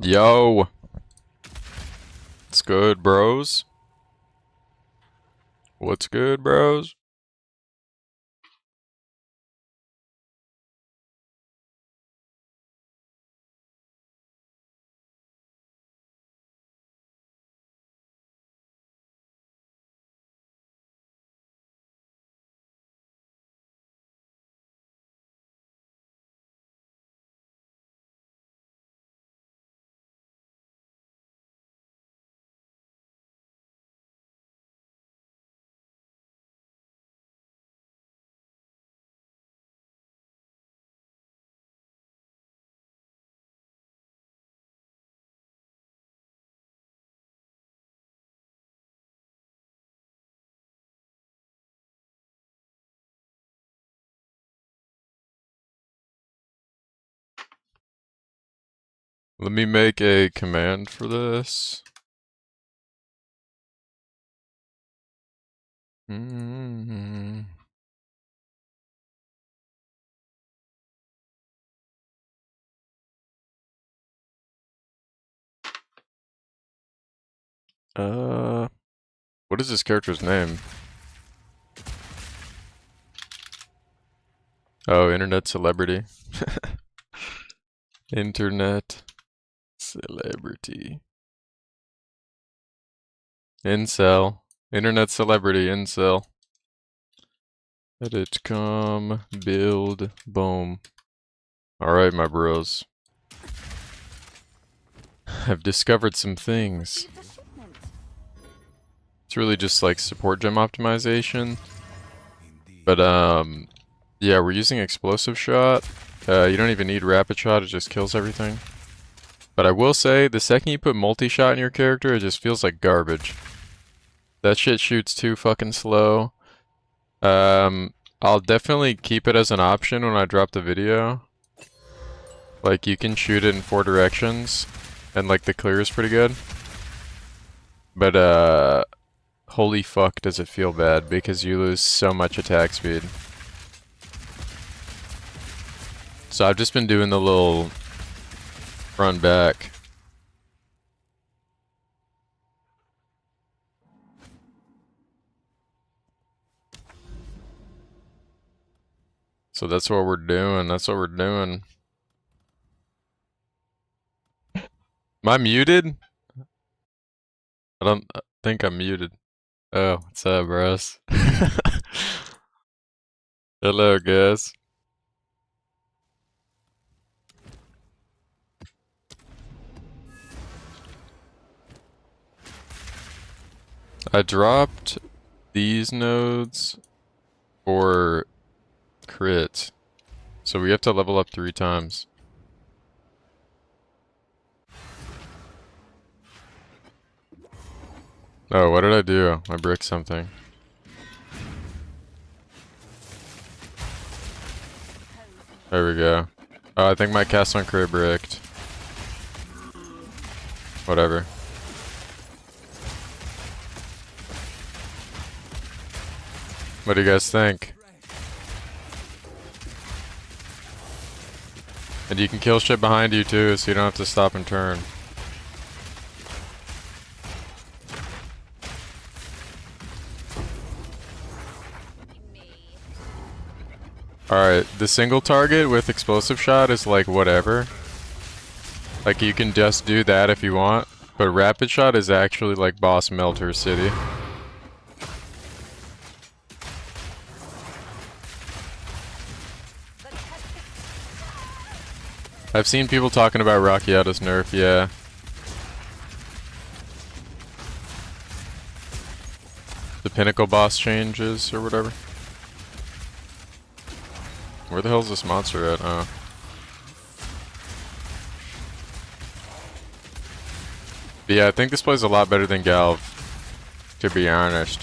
Yo, what's good, bros? What's good, bros? Let me make a command for this. What is this character's name? Oh, internet celebrity. Internet celebrity. Incel. Internet celebrity, incel. Edit, com, build, boom. Alright, my bros. I've discovered some things. It's really just like support gem optimization. But yeah, we're using explosive shot. You don't even need rapid shot, it just kills everything. But I will say, the second you put multi-shot in your character, it just feels like garbage. That shit shoots too fucking slow. I'll definitely keep it as an option when I drop the video. Like, you can shoot it in 4 directions, and like the clear is pretty good. But holy fuck does it feel bad, because you lose so much attack speed. So I've just been doing the little front back. So that's what we're doing, Am I muted? I don't think I'm muted. Oh, what's up, bros? Hello, guys. I dropped these nodes for crit. So we have to level up 3 times. Oh, what did I do? I bricked something. There we go. Oh, I think my cast on crit bricked. Whatever. What do you guys think? And you can kill shit behind you too, so you don't have to stop and turn. Alright, the single target with explosive shot is like whatever. Like you can just do that if you want, but rapid shot is actually like boss melter city. I've seen people talking about Rockiata's nerf, yeah. The pinnacle boss changes or whatever. Where the hell's this monster at? Oh. But yeah, I think this plays a lot better than Galv, to be honest.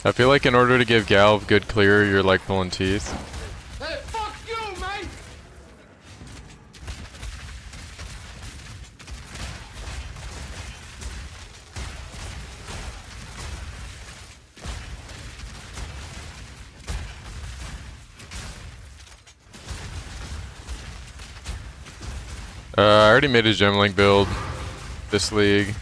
I feel like in order to give Galv good clear, you're like pulling teeth. Hey, fuck you, man! I already made a gem link build this league.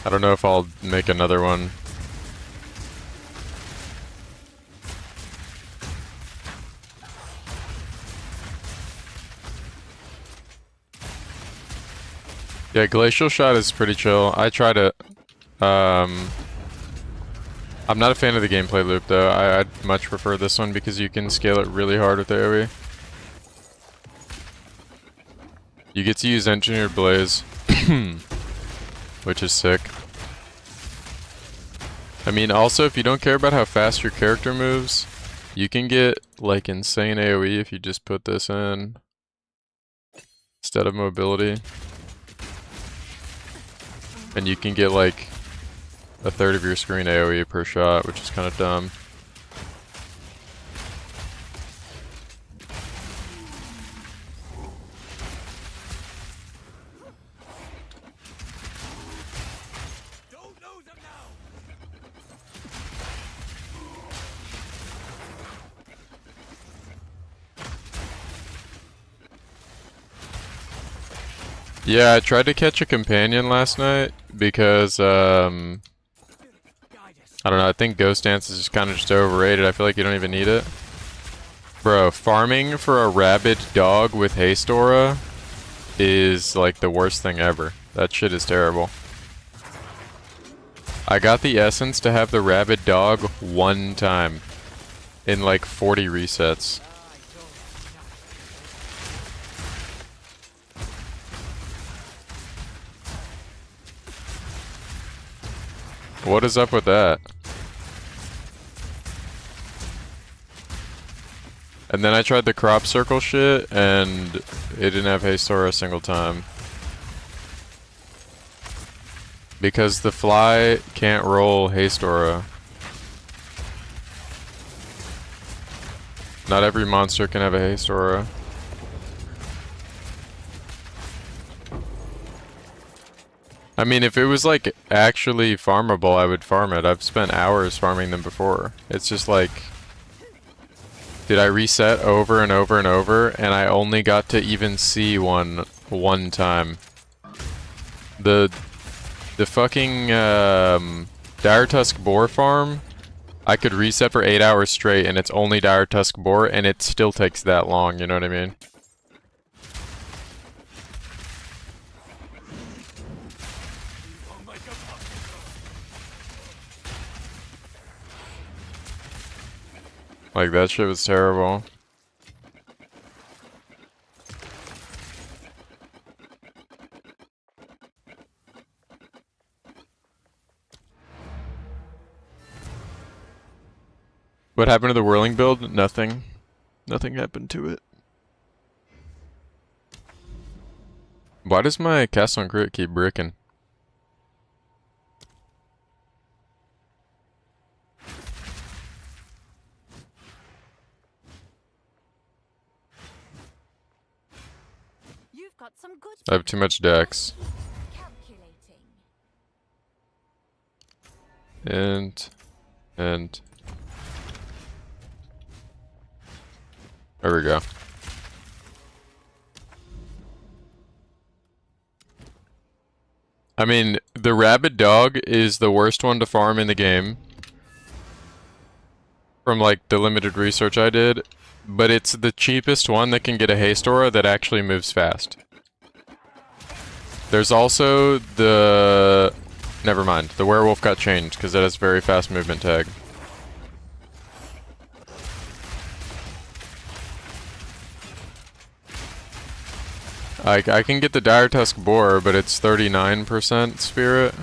I don't know if I'll make another one. Yeah, glacial shot is pretty chill. I tried it. I'm not a fan of the gameplay loop though. I'd much prefer this one because you can scale it really hard with AoE. You get to use Engineered Blaze, which is sick. I mean, also, if you don't care about how fast your character moves, you can get, like, insane AoE if you just put this in instead of mobility. And you can get, like, a third of your screen AoE per shot, which is kind of dumb. Yeah, I tried to catch a companion last night because, I don't know, I think Ghost Dance is just kind of just overrated. I feel like you don't even need it. Bro, farming for a rabid dog with haste aura is like the worst thing ever. That shit is terrible. I got the essence to have the rabid dog one time in like 40 resets. What is up with that? And then I tried the crop circle shit, and it didn't have haste aura a single time. Because the fly can't roll haste aura. Not every monster can have a haste aura. I mean, if it was like actually farmable, I would farm it. I've spent hours farming them before. It's just like, did I reset over and over and over, and I only got to even see one time. The fucking Dire Tusk Boar farm, I could reset for 8 hours straight, and it's only Dire Tusk Boar, and it still takes that long. You know what I mean? Like, that shit was terrible. What happened to the whirling build? Nothing. Nothing happened to it. Why does my cast on crit keep bricking? Got some good I have too much dex. And there we go. I mean, the rabid dog is the worst one to farm in the game. From like the limited research I did. But it's the cheapest one that can get a haste aura that actually moves fast. There's also the... Never mind. The werewolf got changed because it has very fast movement tag. I can get the Dire Tusk Boar, but it's 39% spirit.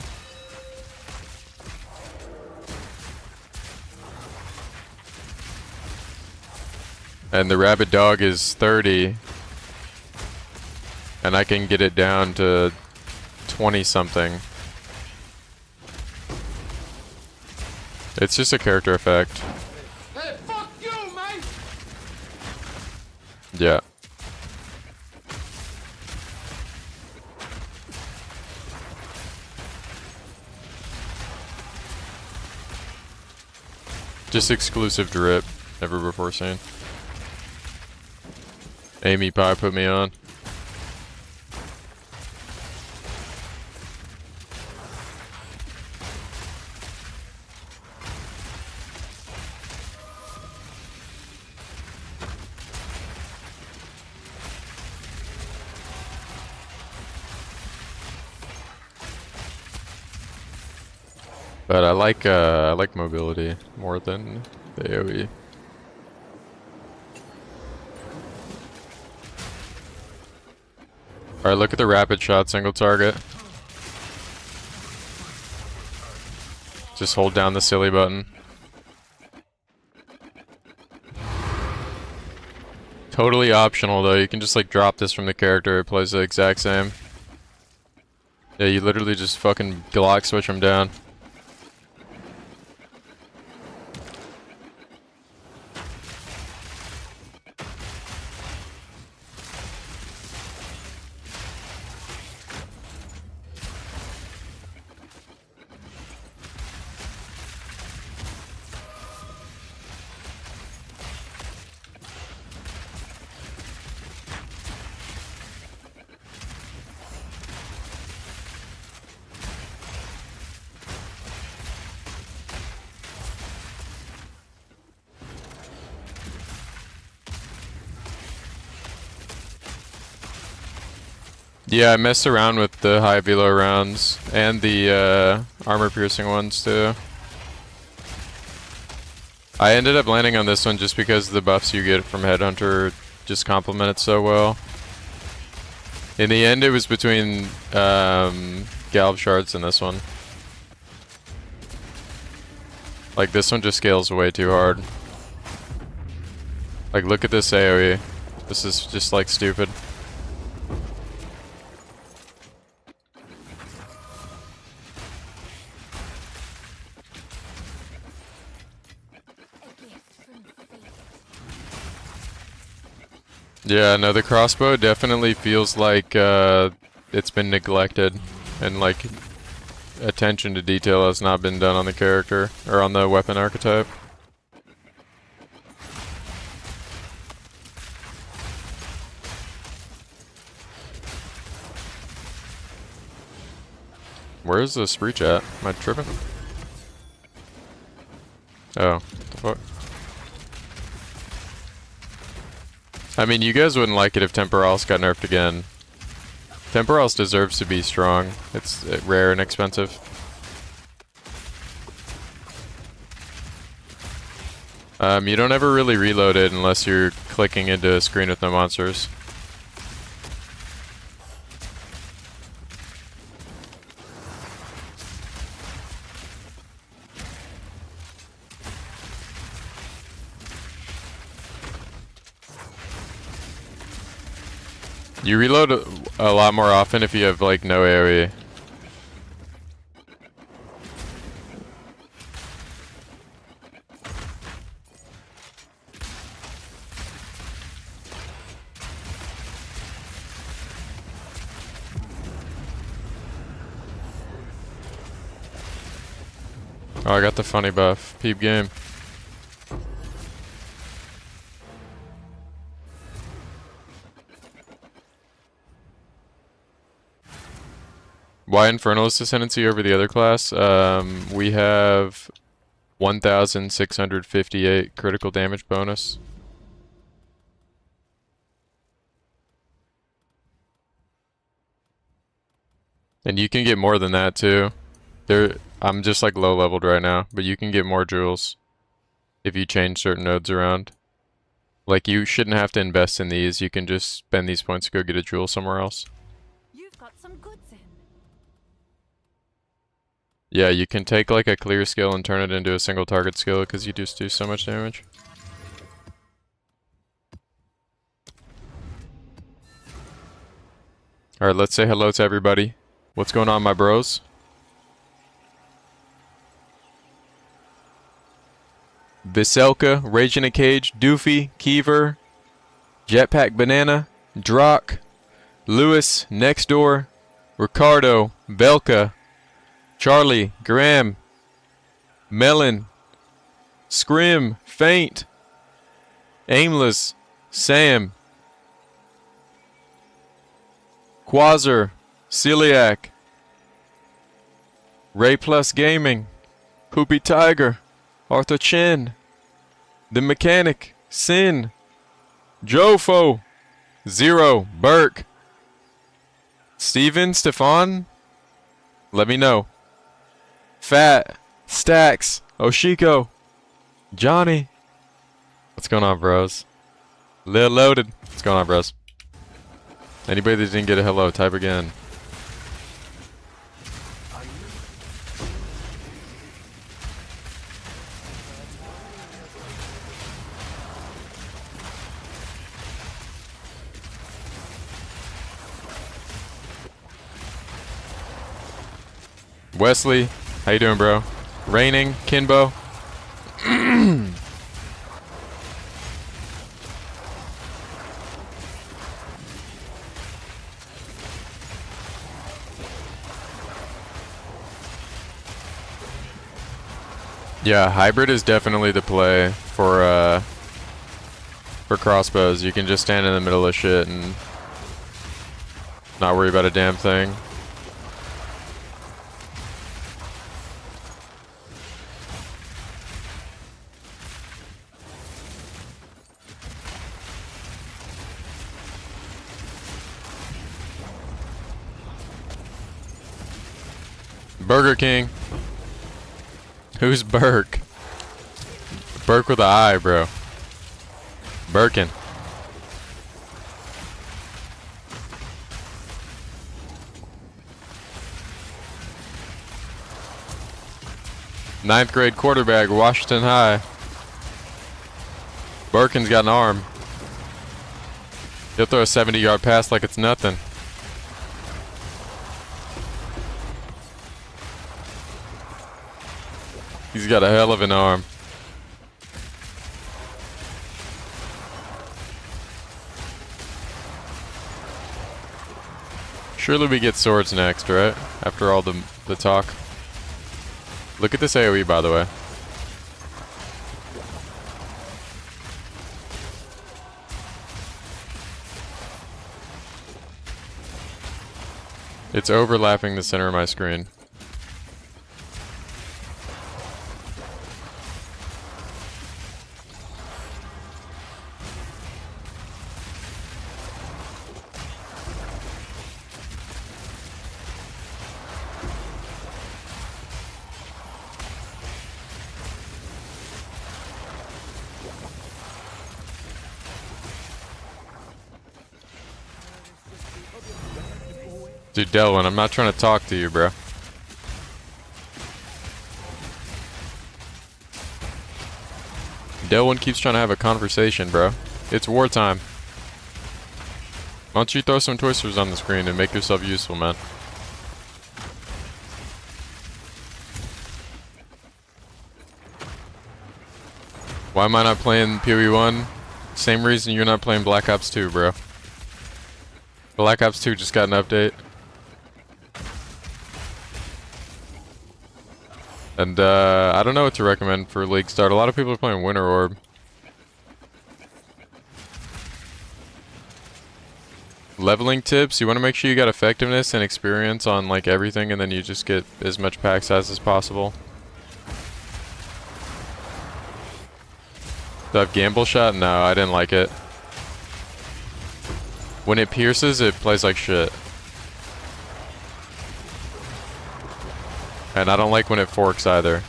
And the rabid dog is 30. And I can get it down to 20 something. It's just a character effect. Hey, fuck you, mate! Yeah. Just exclusive drip. Never before seen. Amy Pie put me on. But I like mobility more than the AoE. Alright, look at the rapid shot single target. Just hold down the silly button. Totally optional though, you can just like drop this from the character, it plays the exact same. Yeah, you literally just fucking Glock switch them down. Yeah, I messed around with the high velo rounds and the armor piercing ones too. I ended up landing on this one just because the buffs you get from Headhunter just complement it so well. In the end, it was between Galv Shards and this one. Like, this one just scales way too hard. Like, look at this AoE. This is just, like, stupid. Yeah, no, the crossbow definitely feels like it's been neglected, and like attention to detail has not been done on the character or on the weapon archetype. Where's the Screech at? Am I tripping? Oh, what the fuck? I mean, you guys wouldn't like it if Temporals got nerfed again. Temporals deserves to be strong. It's rare and expensive. You don't ever really reload it unless you're clicking into a screen with no monsters. You reload a lot more often if you have like no AoE. Oh, I got the funny buff. Peep game. Why Infernalist Ascendancy over the other class? We have 1,658 critical damage bonus. And you can get more than that too. I'm just like low leveled right now, but you can get more jewels if you change certain nodes around. Like, you shouldn't have to invest in these, you can just spend these points to go get a jewel somewhere else. You've got some goods in. Yeah, you can take like a clear skill and turn it into a single target skill because you just do so much damage. Alright, let's say hello to everybody. What's going on, my bros? Viselka, Rage in a Cage, Doofy, Kiever, Jetpack Banana, Drock, Lewis, Next Door, Ricardo, Velka, Charlie, Graham, Melon, Scrim, Faint, Aimless, Sam, Quasar, Celiac, Ray Plus Gaming, Poopy Tiger, Arthur Chin, The Mechanic, Sin, Jofo, Zero, Burke, Steven, Stefan, let me know. Fat, Stacks, Oshiko, Johnny. What's going on, bros? Lil Loaded. What's going on, bros? Anybody that didn't get a hello, type again. Wesley, how you doing, bro? Raining, Kinbo. Yeah, hybrid is definitely the play for crossbows. You can just stand in the middle of shit and not worry about a damn thing. Burger King. Who's Burke? Burke with an I, bro. Birkin. Ninth grade quarterback, Washington High. Birkin's got an arm. He'll throw a 70-yard pass like it's nothing. He's got a hell of an arm. Surely we get swords next, right? After all the talk. Look at this AoE, by the way. It's overlapping the center of my screen. Dude, Delwyn, I'm not trying to talk to you, bro. Delwyn keeps trying to have a conversation, bro. It's wartime. Why don't you throw some twisters on the screen and make yourself useful, man? Why am I not playing PoE1? Same reason you're not playing Black Ops 2, bro. Black Ops 2 just got an update. And I don't know what to recommend for League Start. A lot of people are playing Winter Orb. Leveling tips, you want to make sure you got effectiveness and experience on like everything, and then you just get as much pack size as possible. Do I have Gamble Shot? No, I didn't like it. When it pierces, it plays like shit. And I don't like when it forks either.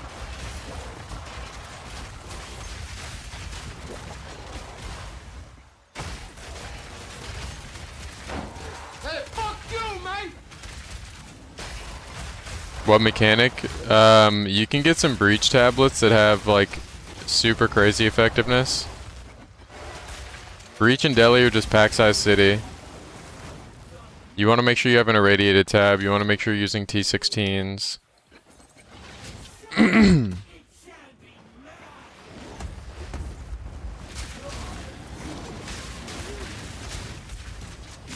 Hey, fuck you, mate! What mechanic? You can get some breach tablets that have like super crazy effectiveness. Breach and Deli are just pack size city. You want to make sure you have an irradiated tab. You want to make sure you're using T16s.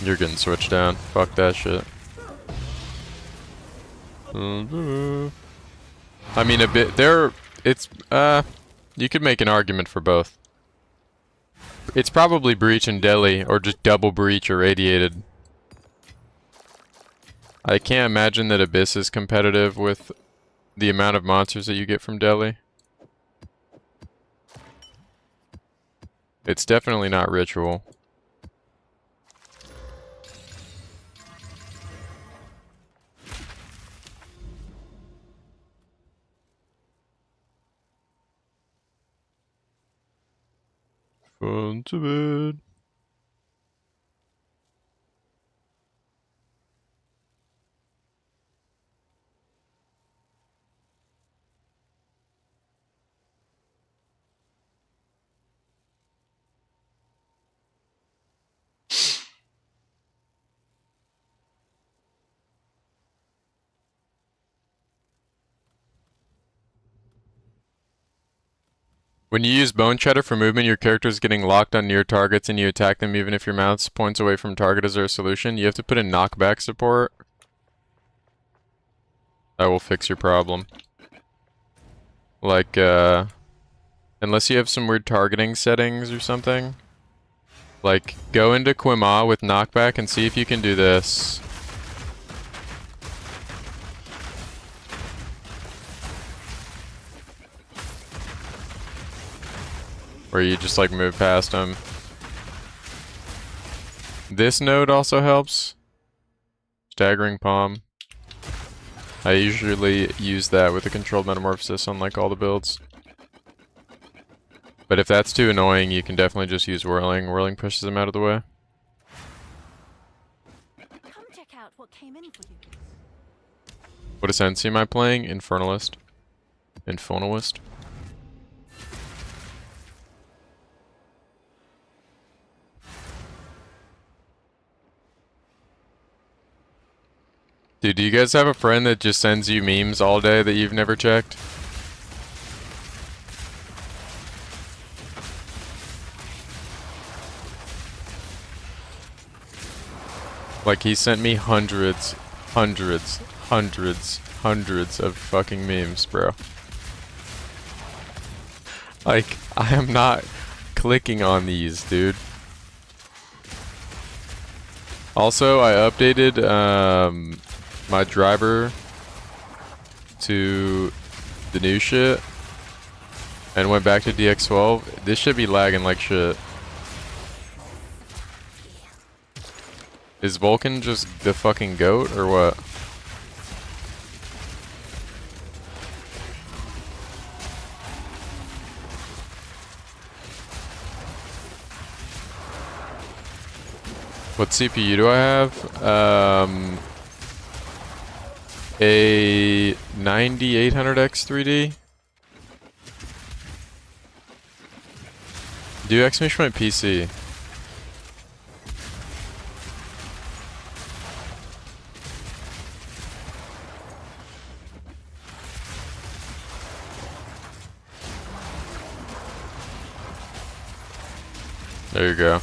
You're getting switched down. Fuck that shit. I mean, a bit there. It's you could make an argument for both. It's probably breach and deli, or just double breach or radiated. I can't imagine that Abyss is competitive with the amount of monsters that you get from deli. It's definitely not ritual. Fun to bed. When you use Bone Cheddar for movement, your character is getting locked on near targets and you attack them even if your mouse points away from target. Is there a solution? You have to put in knockback support. That will fix your problem. Like, unless you have some weird targeting settings or something. Like, go into Quima with knockback and see if you can do this. Where you just like move past them. This node also helps. Staggering Palm. I usually use that with a controlled metamorphosis on like all the builds. But if that's too annoying, you can definitely just use Whirling. Whirling pushes them out of the way. Come check out what came in for you. What Ascensi am I playing? Infernalist. Infernalist. Dude, do you guys have a friend that just sends you memes all day that you've never checked? Like, he sent me hundreds of fucking memes, bro. Like, I am not clicking on these, dude. Also, I updated, my driver to the new shit and went back to DX12. This should be lagging like shit. Is Vulcan just the fucking goat or what? What CPU do I have? A 9800X3D. Do Xmish my PC? There you go.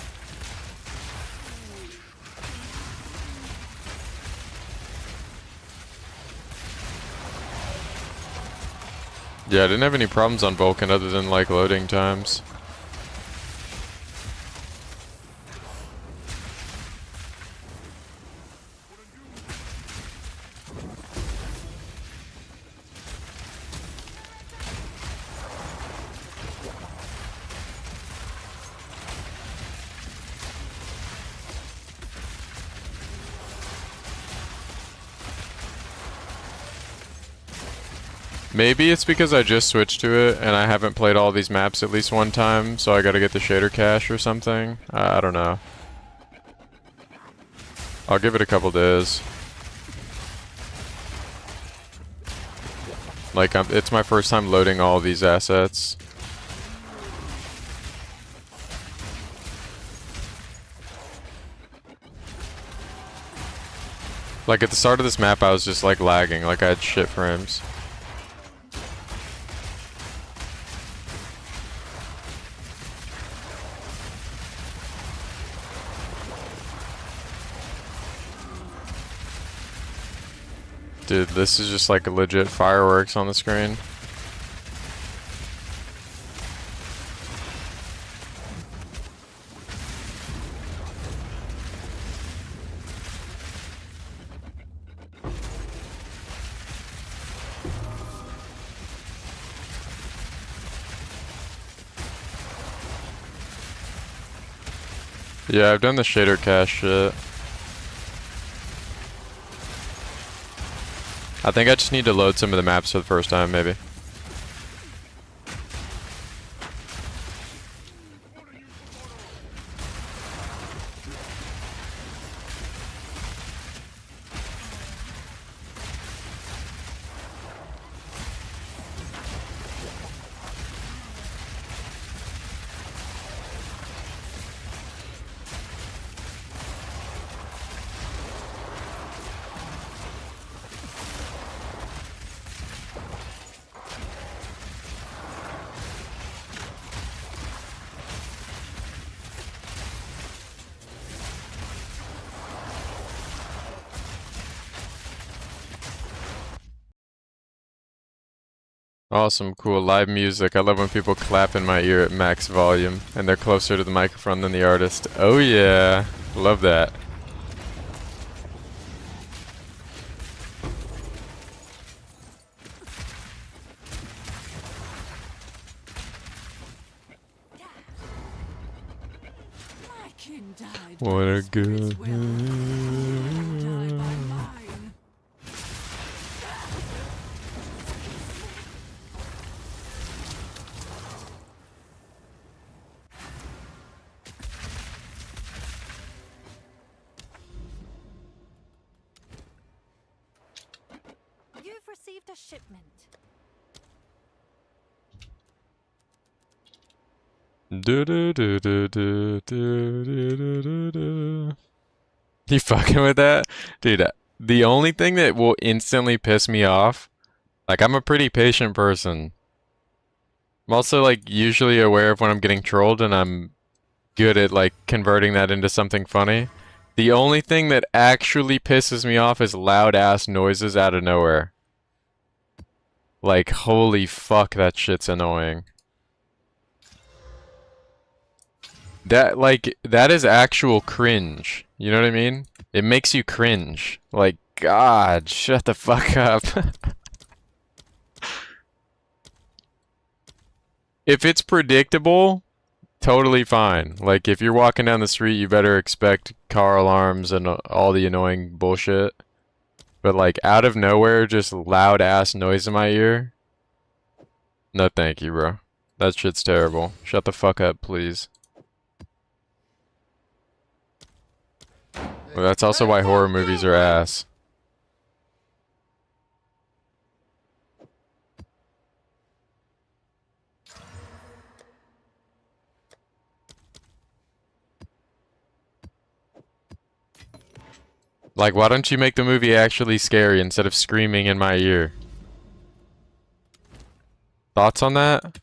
Yeah, I didn't have any problems on Vulcan other than like loading times. Maybe it's because I just switched to it and I haven't played all these maps at least one time, so I gotta get the shader cache or something. I don't know. I'll give it a couple days. Like, it's my first time loading all these assets. Like, at the start of this map, I was just like lagging, like I had shit frames. Dude, this is just like a legit fireworks on the screen. Yeah, I've done the shader cache shit. I think I just need to load some of the maps for the first time, maybe. Awesome, cool. Live music. I love when people clap in my ear at max volume and they're closer to the microphone than the artist. Oh yeah. Love that. My king died. What a good. Die by mine. You've received a shipment. You fucking with that? Dude, the only thing that will instantly piss me off, like I'm a pretty patient person. I'm also like usually aware of when I'm getting trolled and I'm good at like converting that into something funny. The only thing that actually pisses me off is loud ass noises out of nowhere. Like holy fuck, that shit's annoying. That is actual cringe. You know what I mean? It makes you cringe. Like, God, shut the fuck up. If it's predictable, totally fine. Like, if you're walking down the street, you better expect car alarms and all the annoying bullshit. But, like, out of nowhere, just loud ass noise in my ear. No, thank you, bro. That shit's terrible. Shut the fuck up, please. Well, that's also why horror movies are ass. Like, why don't you make the movie actually scary instead of screaming in my ear? Thoughts on that?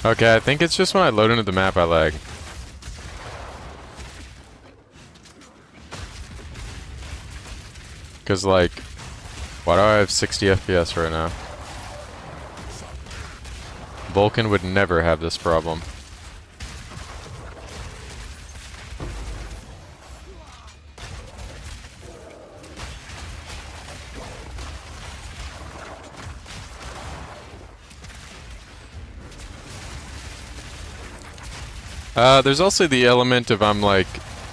Okay, I think it's just when I load into the map I lag. Cause like, why do I have 60 FPS right now? Vulcan would never have this problem. There's also the element of I'm like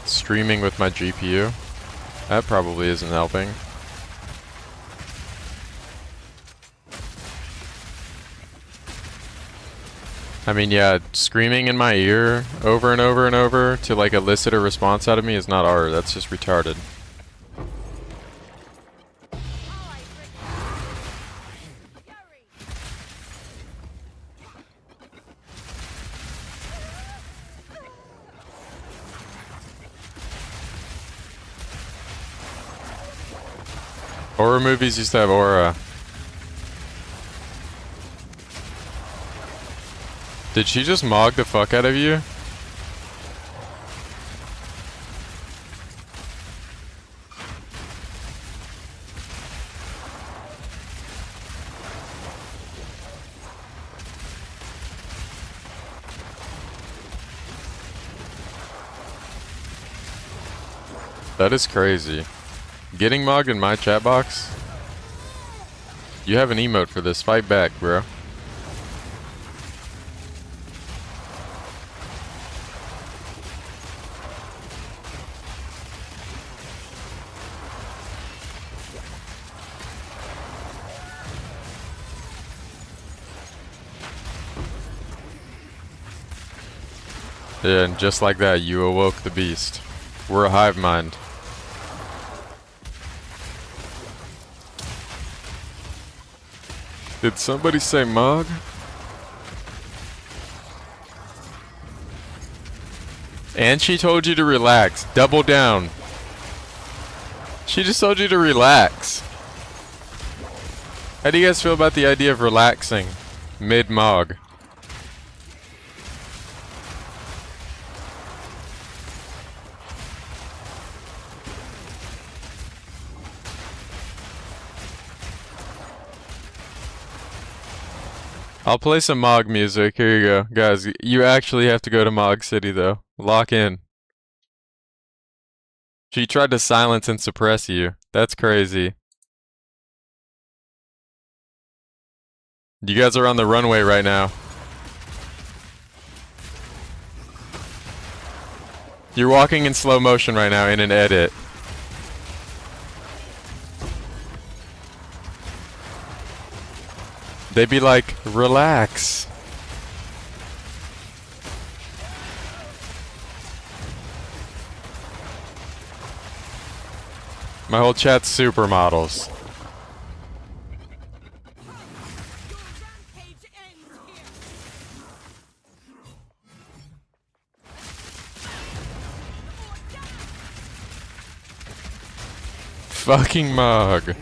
streaming with my GPU. That probably isn't helping. I mean, yeah, screaming in my ear over and over and over to like elicit a response out of me is not art. That's just retarded. Horror movies used to have aura. Did she just mog the fuck out of you? That is crazy. Getting mugged in my chat box? You have an emote for this. Fight back, bro. Yeah, and just like that, you awoke the beast. We're a hive mind. Did somebody say mug? And she told you to relax. Double down. She just told you to relax. How do you guys feel about the idea of relaxing mid-mog? I'll play some Mog music. Here you go. Guys, you actually have to go to Mog City, though. Lock in. She tried to silence and suppress you. That's crazy. You guys are on the runway right now. You're walking in slow motion right now in an edit. They'd be like, relax. My whole chat's supermodels. Fucking mug.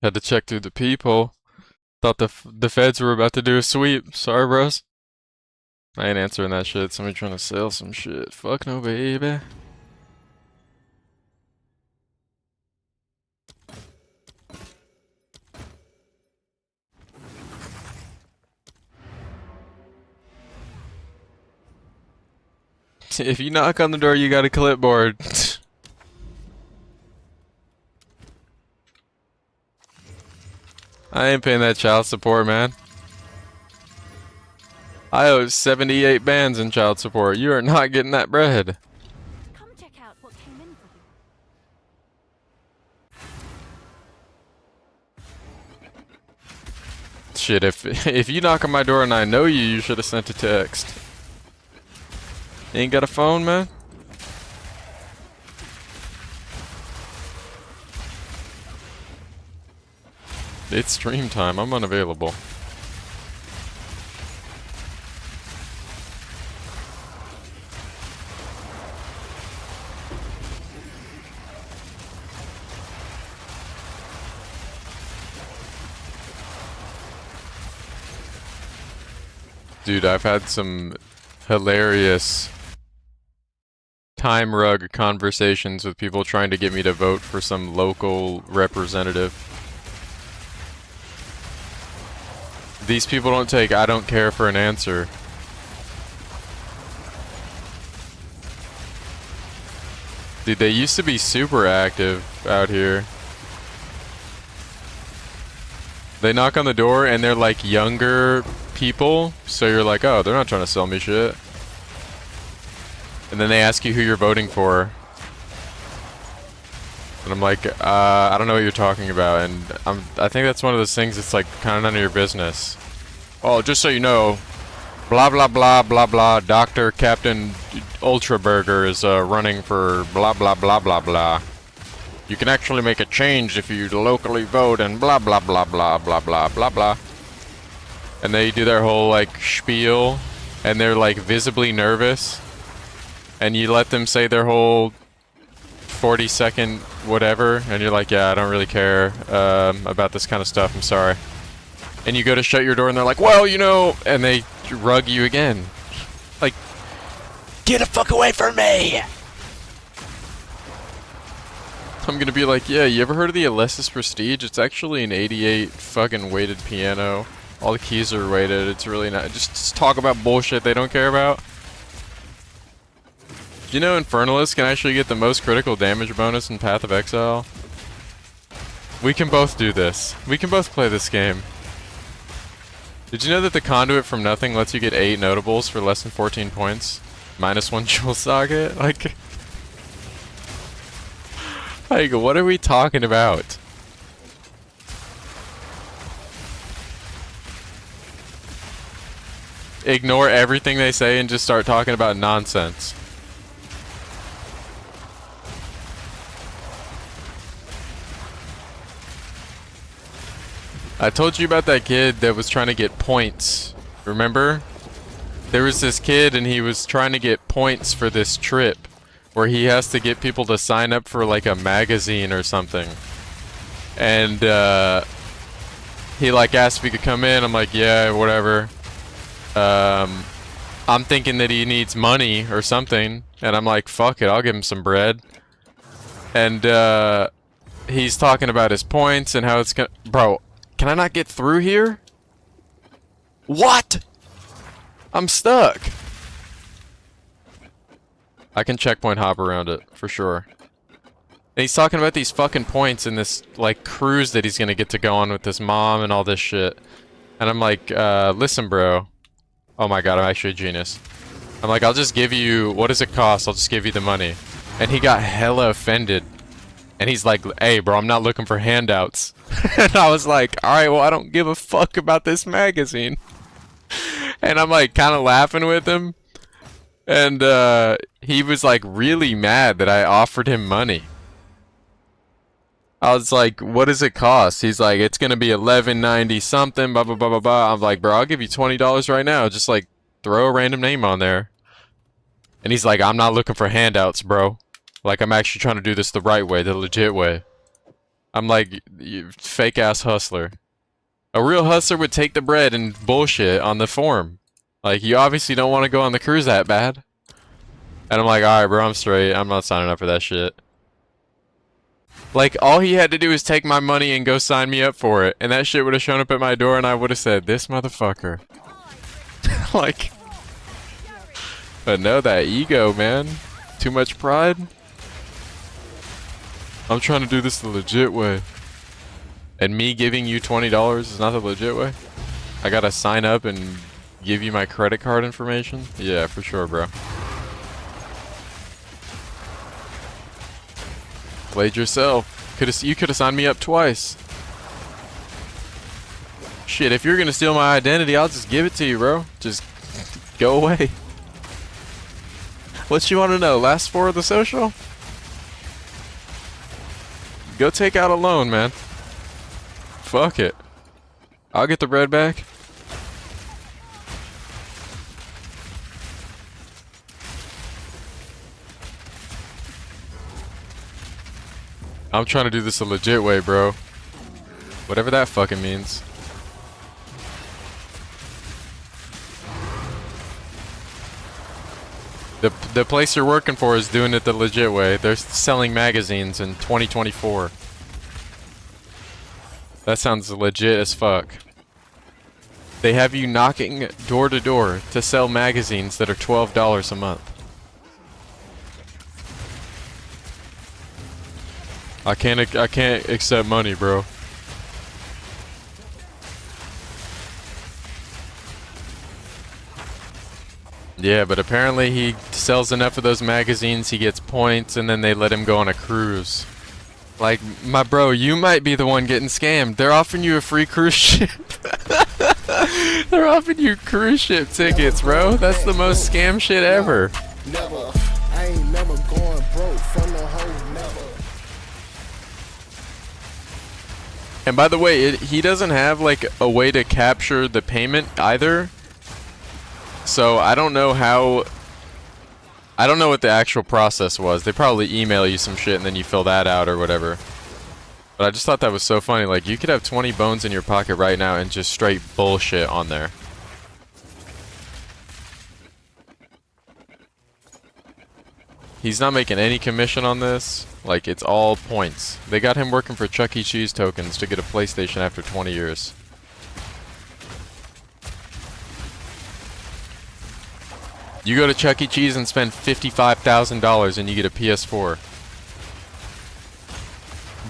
Had to check through the people. Thought the feds were about to do a sweep. Sorry, bros. I ain't answering that shit. Somebody trying to sell some shit. Fuck no, baby. If you knock on the door, you got a clipboard. I ain't paying that child support, man. I owe 78 bands in child support. You are not getting that bread. Come check out what came in for you. Shit, if you knock on my door and I know you, you should have sent a text. You ain't got a phone, man? It's stream time. I'm unavailable. Dude, I've had some hilarious time rug conversations with people trying to get me to vote for some local representative. These people don't take "I don't care" for an answer. Dude, they used to be super active out here. They knock on the door and they're like younger people, so you're like, oh, they're not trying to sell me shit. And then they ask you who you're voting for. And I'm like, I don't know what you're talking about. And I think that's one of those things that's like kind of none of your business. Oh, just so you know, blah blah blah blah blah. Dr. Captain Ultra Burger is running for blah blah blah blah blah. You can actually make a change if you locally vote and blah blah blah blah blah blah blah blah. and they do their whole like spiel, and they're like visibly nervous, and you let them say their whole 40-second whatever, and you're like, yeah, I don't really care about this kind of stuff, I'm sorry. And you go to shut your door and they're like, well, you know, and they rug you again. Like, get the fuck away from me! I'm gonna be like, yeah, you ever heard of the Alessis Prestige? It's actually an 88 fucking weighted piano. All the keys are weighted, it's really not, just talk about bullshit they don't care about. Do you know Infernalist can actually get the most critical damage bonus in Path of Exile? We can both do this. We can both play this game. Did you know that the Conduit from Nothing lets you get 8 notables for less than 14 points? -1 Jewel Socket? Like, what are we talking about? Ignore everything they say and just start talking about nonsense. I told you about that kid that was trying to get points. Remember? There was this kid and he was trying to get points for this trip where he has to get people to sign up for like a magazine or something. And he like asked if he could come in. I'm like, yeah, whatever. I'm thinking that he needs money or something, and I'm like, fuck it, I'll give him some bread. And he's talking about his points and how it's gonna... Bro, can I not get through here? What? I'm stuck. I can checkpoint hop around it, for sure. And he's talking about these fucking points in this, like, cruise that he's gonna get to go on with his mom and all this shit. And I'm like, listen, bro. Oh my god, I'm actually a genius. I'm like, I'll just give you... What does it cost? I'll just give you the money. And he got hella offended. And he's like, hey, bro, I'm not looking for handouts. And I was like, alright, well, I don't give a fuck about this magazine. And I'm like, kind of laughing with him. And he was like really mad that I offered him money. I was like, what does it cost? He's like, it's gonna be $11.90 something, blah blah blah blah blah. I'm like, bro, I'll give you $20 right now. Just like throw a random name on there. And he's like, I'm not looking for handouts, bro. Like, I'm actually trying to do this the right way, the legit way. I'm like, you fake ass hustler. A real hustler would take the bread and bullshit on the form. Like, you obviously don't want to go on the cruise that bad. And I'm like, alright, bro, I'm straight. I'm not signing up for that shit. Like, all he had to do is take my money and go sign me up for it. And that shit would have shown up at my door and I would have said, this motherfucker. Like, but no, that ego, man. Too much pride. I'm trying to do this the legit way. And me giving you $20 is not the legit way? I gotta sign up and give you my credit card information? Yeah, for sure, bro. Played yourself. You could have signed me up twice. Shit, if you're gonna steal my identity, I'll just give it to you, bro. Just go away. What you want to know? Last 4 of the social? Go take out a loan, man. Fuck it. I'll get the bread back. I'm trying to do this a legit way, bro. Whatever that fucking means. The place you're working for is doing it the legit way. They're selling magazines in 2024. That sounds legit as fuck. They have you knocking door to door to sell magazines that are $12 a month. I can't accept money, bro. Yeah, but apparently he sells enough of those magazines, he gets points, and then they let him go on a cruise. Like, my bro, you might be the one getting scammed. They're offering you a free cruise ship. They're offering you cruise ship tickets, bro. That's the most scam shit ever. Never. I ain't never going broke from no hoe, never. And by the way, he doesn't have like a way to capture the payment either. So I don't know how. I don't know what the actual process was. They probably email you some shit and then you fill that out or whatever. But I just thought that was so funny. Like, you could have 20 bones in your pocket right now and just straight bullshit on there. He's not making any commission on this. Like, it's all points. They got him working for Chuck E. Cheese tokens to get a PlayStation after 20 years. You go to Chuck E. Cheese and spend $55,000 and you get a PS4.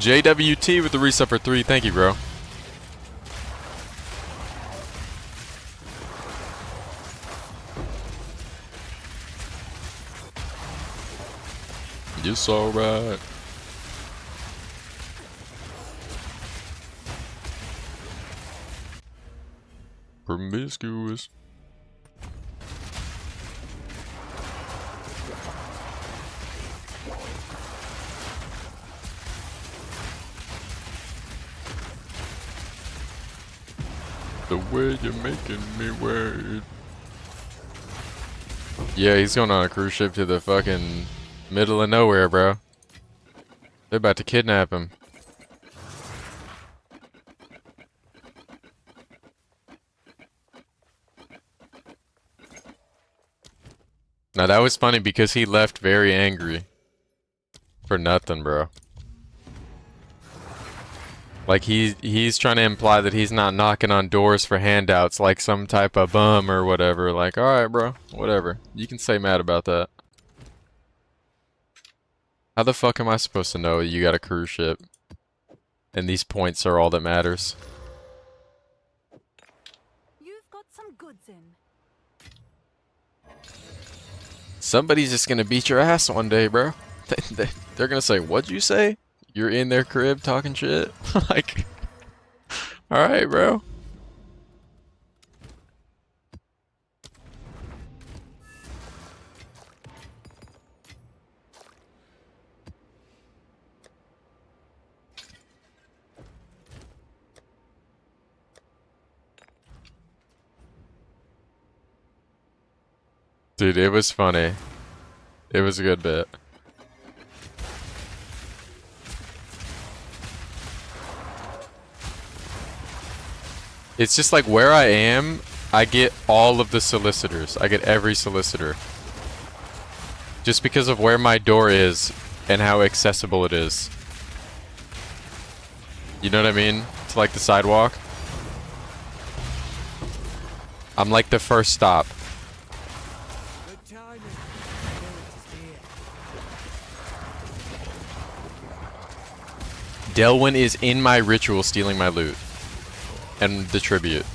JWT with the reset for 3. Thank you, bro. It's alright. Promiscuous. The way you're making me wait. Yeah, he's going on a cruise ship to the fucking middle of nowhere, bro. They're about to kidnap him. Now that was funny because he left very angry. For nothing, bro. Like he's trying to imply that he's not knocking on doors for handouts like some type of bum or whatever. Like, alright, bro, whatever. You can stay mad about that. How the fuck am I supposed to know you got a cruise ship? And these points are all that matters. You've got some goods in. Somebody's just gonna beat your ass one day, bro. They're gonna say, what'd you say? You're in their crib talking shit? Like, alright, bro. Dude, it was funny. It was a good bit. It's just like where I am, I get all of the solicitors. I get every solicitor. Just because of where my door is and how accessible it is. You know what I mean? To like the sidewalk. I'm like the first stop. Delwyn is in my ritual stealing my loot. And the tribute.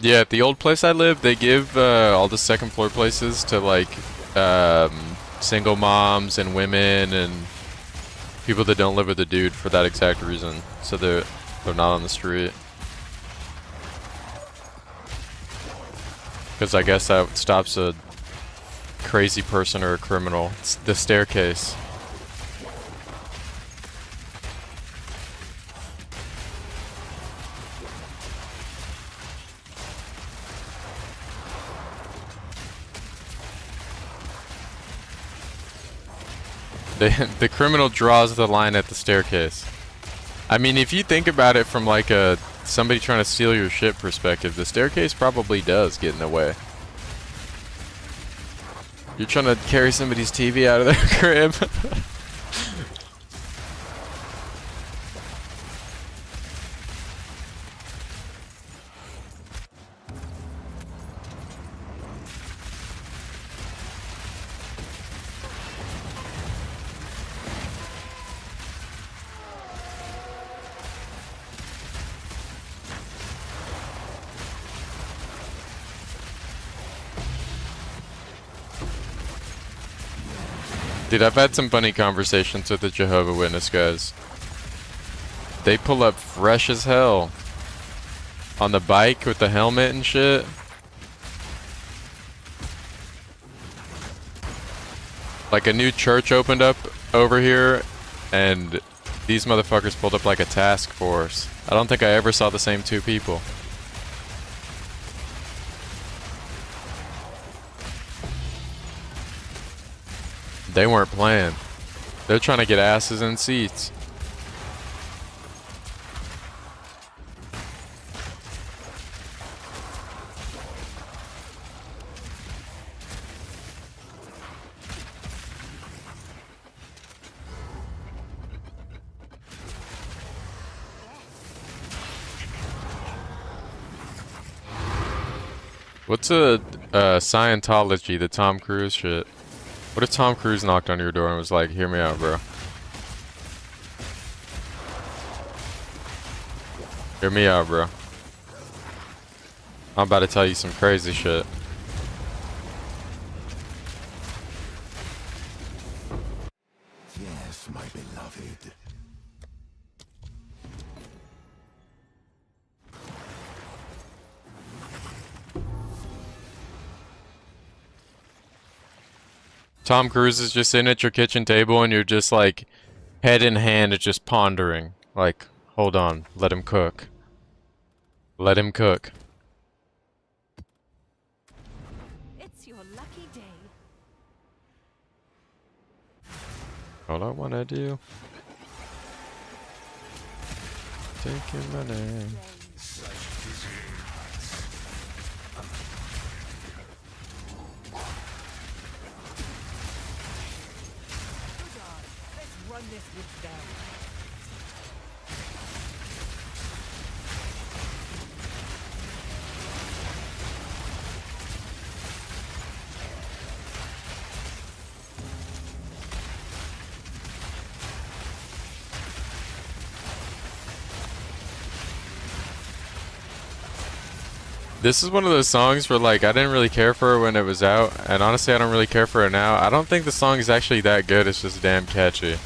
Yeah, at the old place I lived, they give all the second floor places to like single moms and women and people that don't live with a dude for that exact reason. So they're not on the street. Because I guess that stops a crazy person or a criminal. It's the staircase. The criminal draws the line at the staircase. I mean, if you think about it from like a somebody trying to steal your shit perspective, the staircase probably does get in the way. You're trying to carry somebody's TV out of their crib. Dude, I've had some funny conversations with the Jehovah's Witness guys. They pull up fresh as hell. On the bike with the helmet and shit. Like a new church opened up over here, and these motherfuckers pulled up like a task force. I don't think I ever saw the same two people. They weren't playing. They're trying to get asses in seats. What's a Scientology, the Tom Cruise shit? What if Tom Cruise knocked on your door and was like, hear me out, bro? Hear me out, bro. I'm about to tell you some crazy shit. Yes, my beloved. Tom Cruise is just sitting at your kitchen table and you're just like head in hand just pondering. Like, hold on, let him cook. Let him cook. It's your lucky day. All I wanna do. Take your money. Let's run this witch down. This is one of those songs where like I didn't really care for it when it was out, and honestly I don't really care for it now. I don't think the song is actually that good, it's just damn catchy.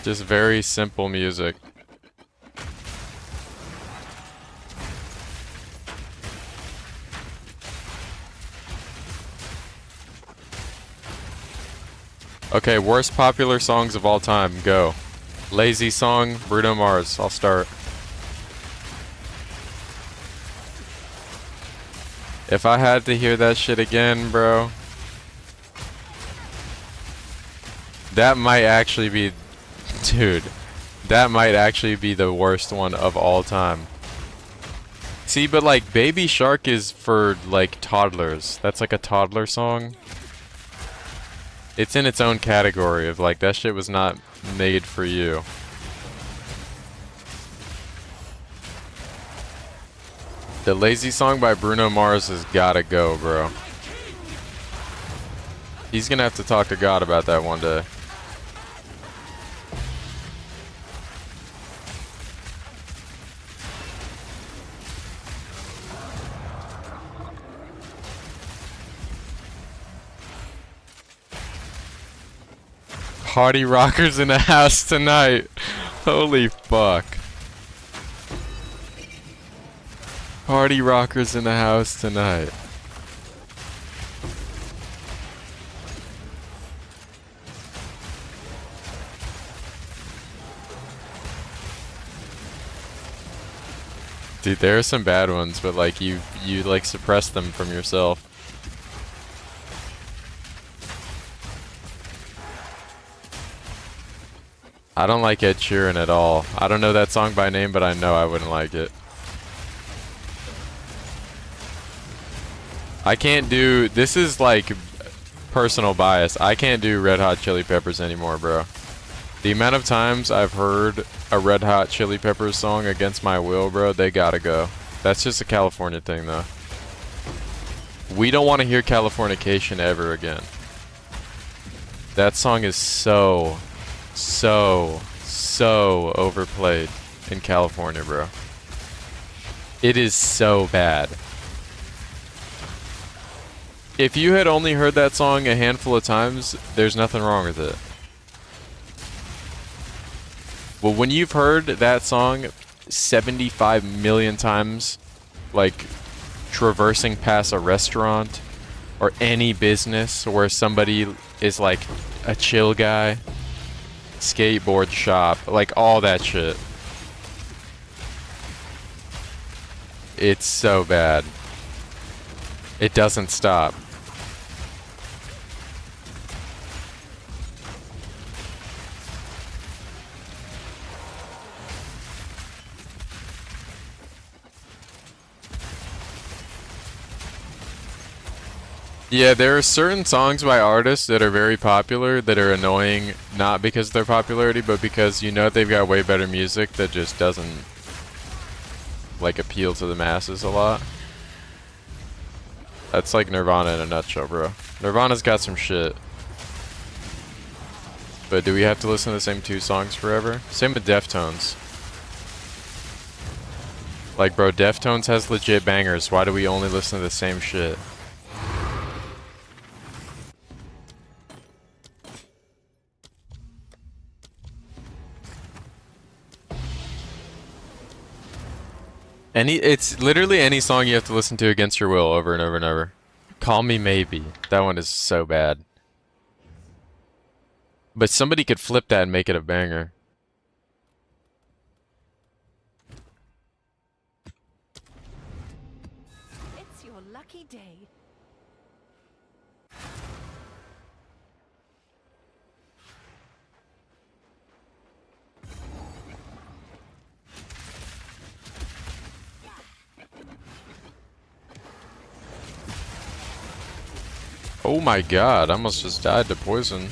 Just very simple music. Okay, worst popular songs of all time, go. Lazy Song, Bruno Mars, I'll start. If I had to hear that shit again, bro, that might actually be, dude, that might actually be the worst one of all time. See, but like Baby Shark is for like toddlers. That's like a toddler song. It's in its own category of like that shit was not made for you. The Lazy Song by Bruno Mars has gotta go, bro. He's gonna have to talk to God about that one day. Party rockers in the house tonight. Holy fuck. Party rockers in the house tonight. Dude, there are some bad ones, but like you like suppress them from yourself. I don't like Ed Sheeran at all. I don't know that song by name, but I know I wouldn't like it. I can't do, this is like personal bias. I can't do Red Hot Chili Peppers anymore, bro. The amount of times I've heard a Red Hot Chili Peppers song against my will, bro, they gotta go. That's just a California thing, though. We don't want to hear Californication ever again. That song is so so overplayed in California, bro. It is so bad. If you had only heard that song a handful of times, there's nothing wrong with it. But when you've heard that song 75 million times, like traversing past a restaurant or any business where somebody is like a chill guy, skateboard shop, like all that shit. It's so bad. It doesn't stop. Yeah, there are certain songs by artists that are very popular that are annoying, not because of their popularity, but because you know they've got way better music that just doesn't like appeal to the masses a lot. That's like Nirvana in a nutshell, bro. Nirvana's got some shit. But do we have to listen to the same 2 songs forever? Same with Deftones. Like, bro, Deftones has legit bangers. Why do we only listen to the same shit? It's literally any song you have to listen to against your will over and over and over. Call Me Maybe. That one is so bad. But somebody could flip that and make it a banger. It's your lucky day. Oh my god, I almost just died to poison.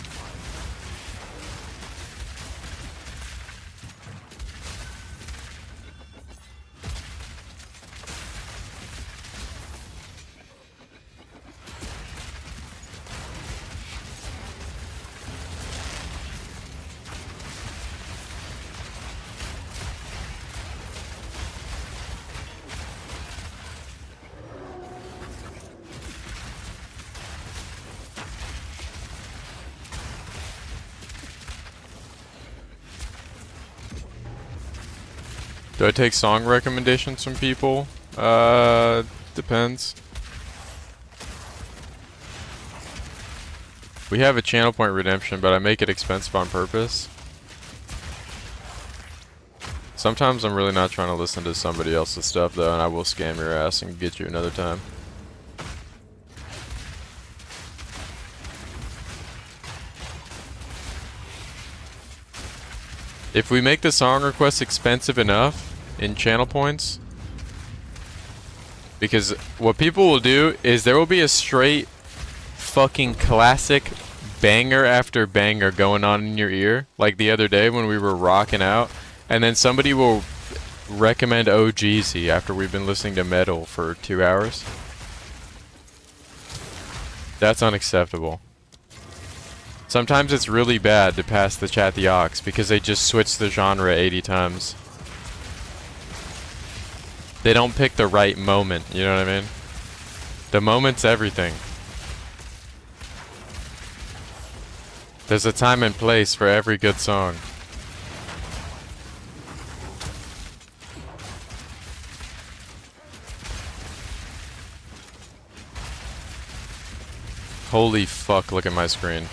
Do I take song recommendations from people? Depends. We have a channel point redemption, but I make it expensive on purpose. Sometimes I'm really not trying to listen to somebody else's stuff though, and I will scam your ass and get you another time. If we make the song request expensive enough in channel points, because what people will do is there will be a straight fucking classic banger after banger going on in your ear, like the other day when we were rocking out, and then somebody will recommend OGZ after we've been listening to metal for 2 hours. That's unacceptable. Sometimes it's really bad to pass the chat the aux because they just switch the genre 80 times. They don't pick the right moment, you know what I mean? The moment's everything. There's a time and place for every good song. Holy fuck, look at my screen.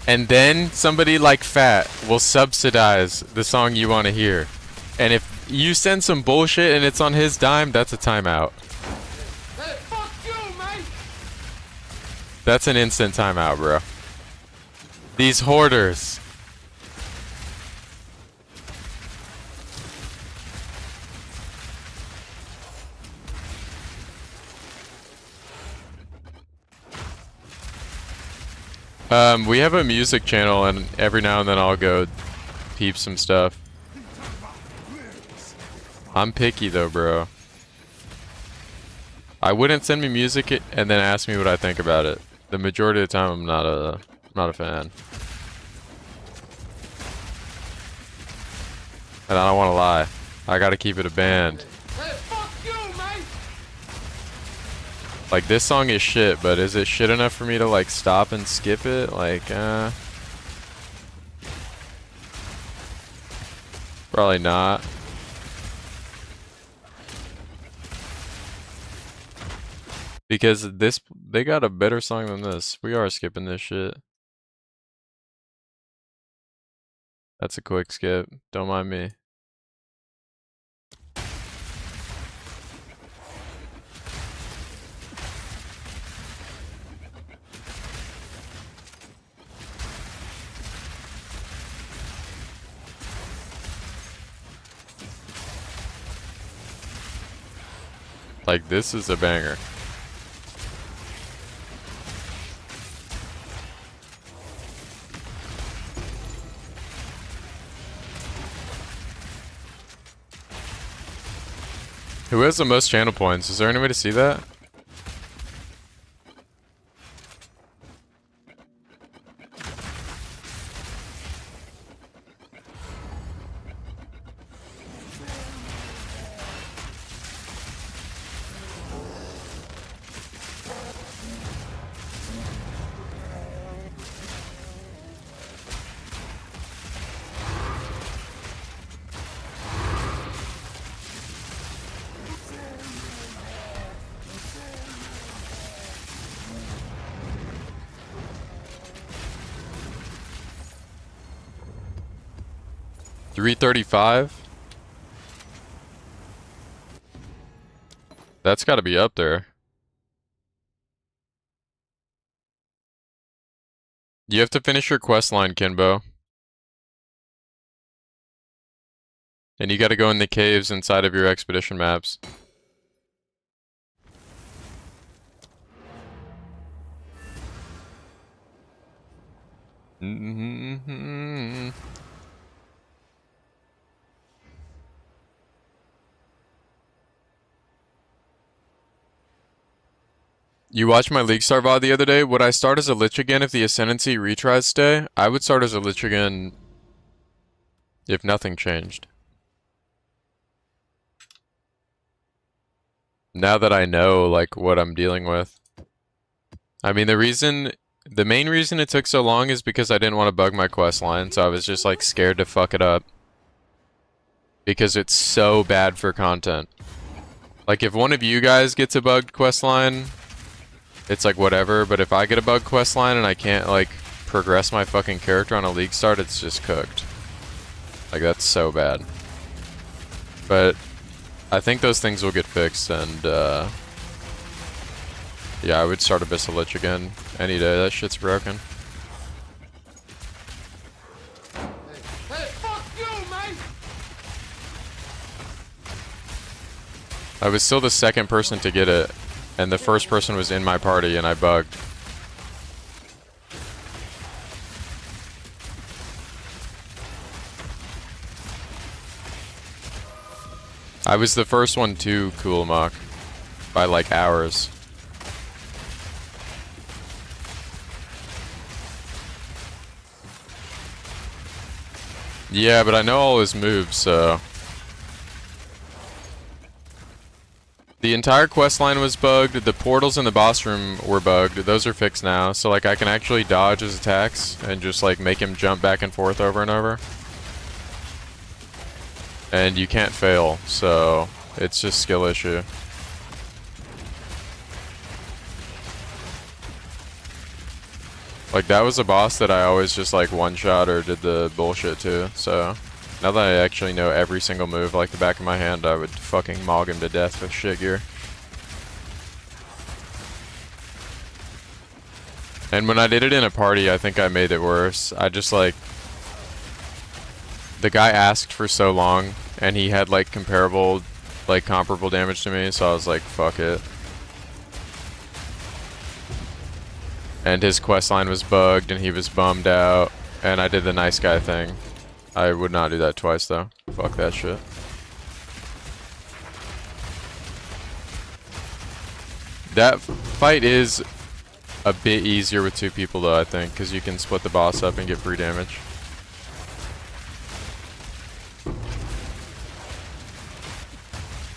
And then somebody like Fat will subsidize the song you want to hear. And if you send some bullshit and it's on his dime, that's a timeout. Hey, fuck you, mate! That's an instant timeout, bro. These hoarders. We have a music channel, and every now and then I'll go peep some stuff. I'm picky though, bro. I wouldn't send me music and then ask me what I think about it. The majority of the time, I'm not a fan. And I don't want to lie. I gotta keep it a band. Hey, fuck you, mate! Like, this song is shit, but is it shit enough for me to, like, stop and skip it? Like, probably not. Because they got a better song than this. We are skipping this shit. That's a quick skip. Don't mind me. Like, this is a banger. Who has the most channel points? Is there any way to see that? $335? That's gotta be up there. You have to finish your quest line, Kinbo. And you gotta go in the caves inside of your expedition maps. You watched my League Star VOD the other day? Would I start as a Lich again if the Ascendancy retries stay? I would start as a Lich again if nothing changed. Now that I know, like, what I'm dealing with. I mean, the main reason it took so long is because I didn't want to bug my quest line, so I was just, like, scared to fuck it up. Because it's so bad for content. Like, if one of you guys gets a bugged quest line, it's like whatever, but if I get a bug quest line and I can't like progress my fucking character on a league start, it's just cooked. Like, that's so bad. But I think those things will get fixed, and yeah, I would start Abyss of Lich again any day. That shit's broken. Hey, fuck you, mate! I was still the second person to get it, and the first person was in my party, and I bugged. I was the first one to Cool Mock by like hours. Yeah, but I know all his moves, so... The entire quest line was bugged, the portals in the boss room were bugged, those are fixed now, so like I can actually dodge his attacks and just like make him jump back and forth over and over. And you can't fail, so it's just skill issue. Like, that was a boss that I always just like one-shot or did the bullshit to, so... Now that I actually know every single move like the back of my hand, I would fucking mog him to death with shit gear. And when I did it in a party, I think I made it worse. I just like... The guy asked for so long, and he had like comparable damage to me, so I was like, fuck it. And his questline was bugged, and he was bummed out, and I did the nice guy thing. I would not do that twice, though. Fuck that shit. That fight is a bit easier with 2 people though, I think, because you can split the boss up and get free damage.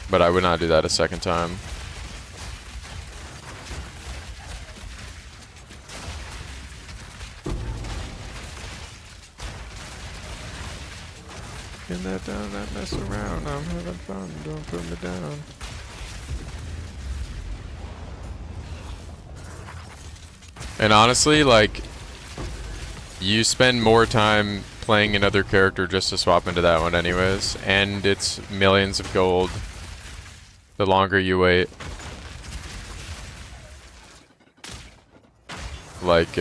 But I would not do that a second time. Get that down, that mess around. I'm having fun. Don't put me down. And honestly, like, you spend more time playing another character just to swap into that one anyways, and it's millions of gold the longer you wait. Like,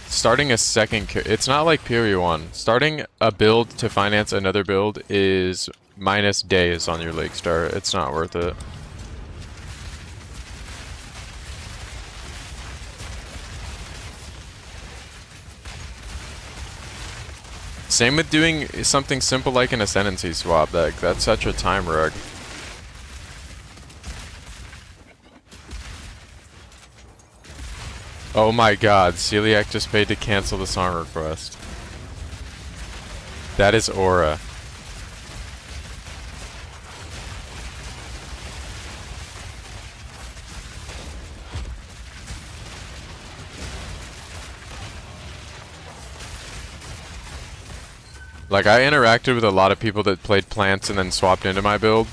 starting a second, it's not like PoE1. Starting a build to finance another build is minus days on your league start. It's not worth it. Same with doing something simple like an Ascendancy swap. That's such a time rug. Oh my god, Celiac just paid to cancel the song request. That is aura. Like, I interacted with a lot of people that played plants and then swapped into my build.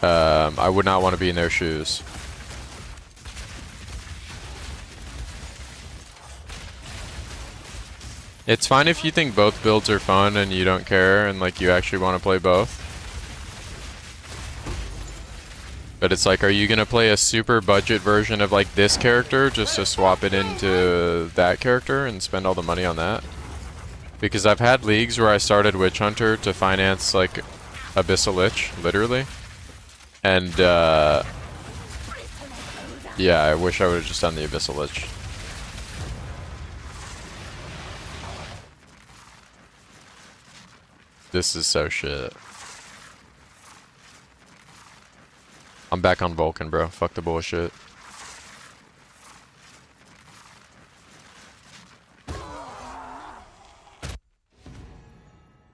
I would not want to be in their shoes. It's fine if you think both builds are fun and you don't care and like you actually want to play both. But it's like, are you gonna play a super budget version of like this character just to swap it into that character and spend all the money on that? Because I've had leagues where I started Witch Hunter to finance like Abyssal Lich, literally. And yeah, I wish I would have just done the Abyssal Lich. This is so shit. I'm back on Vulcan, bro. Fuck the bullshit.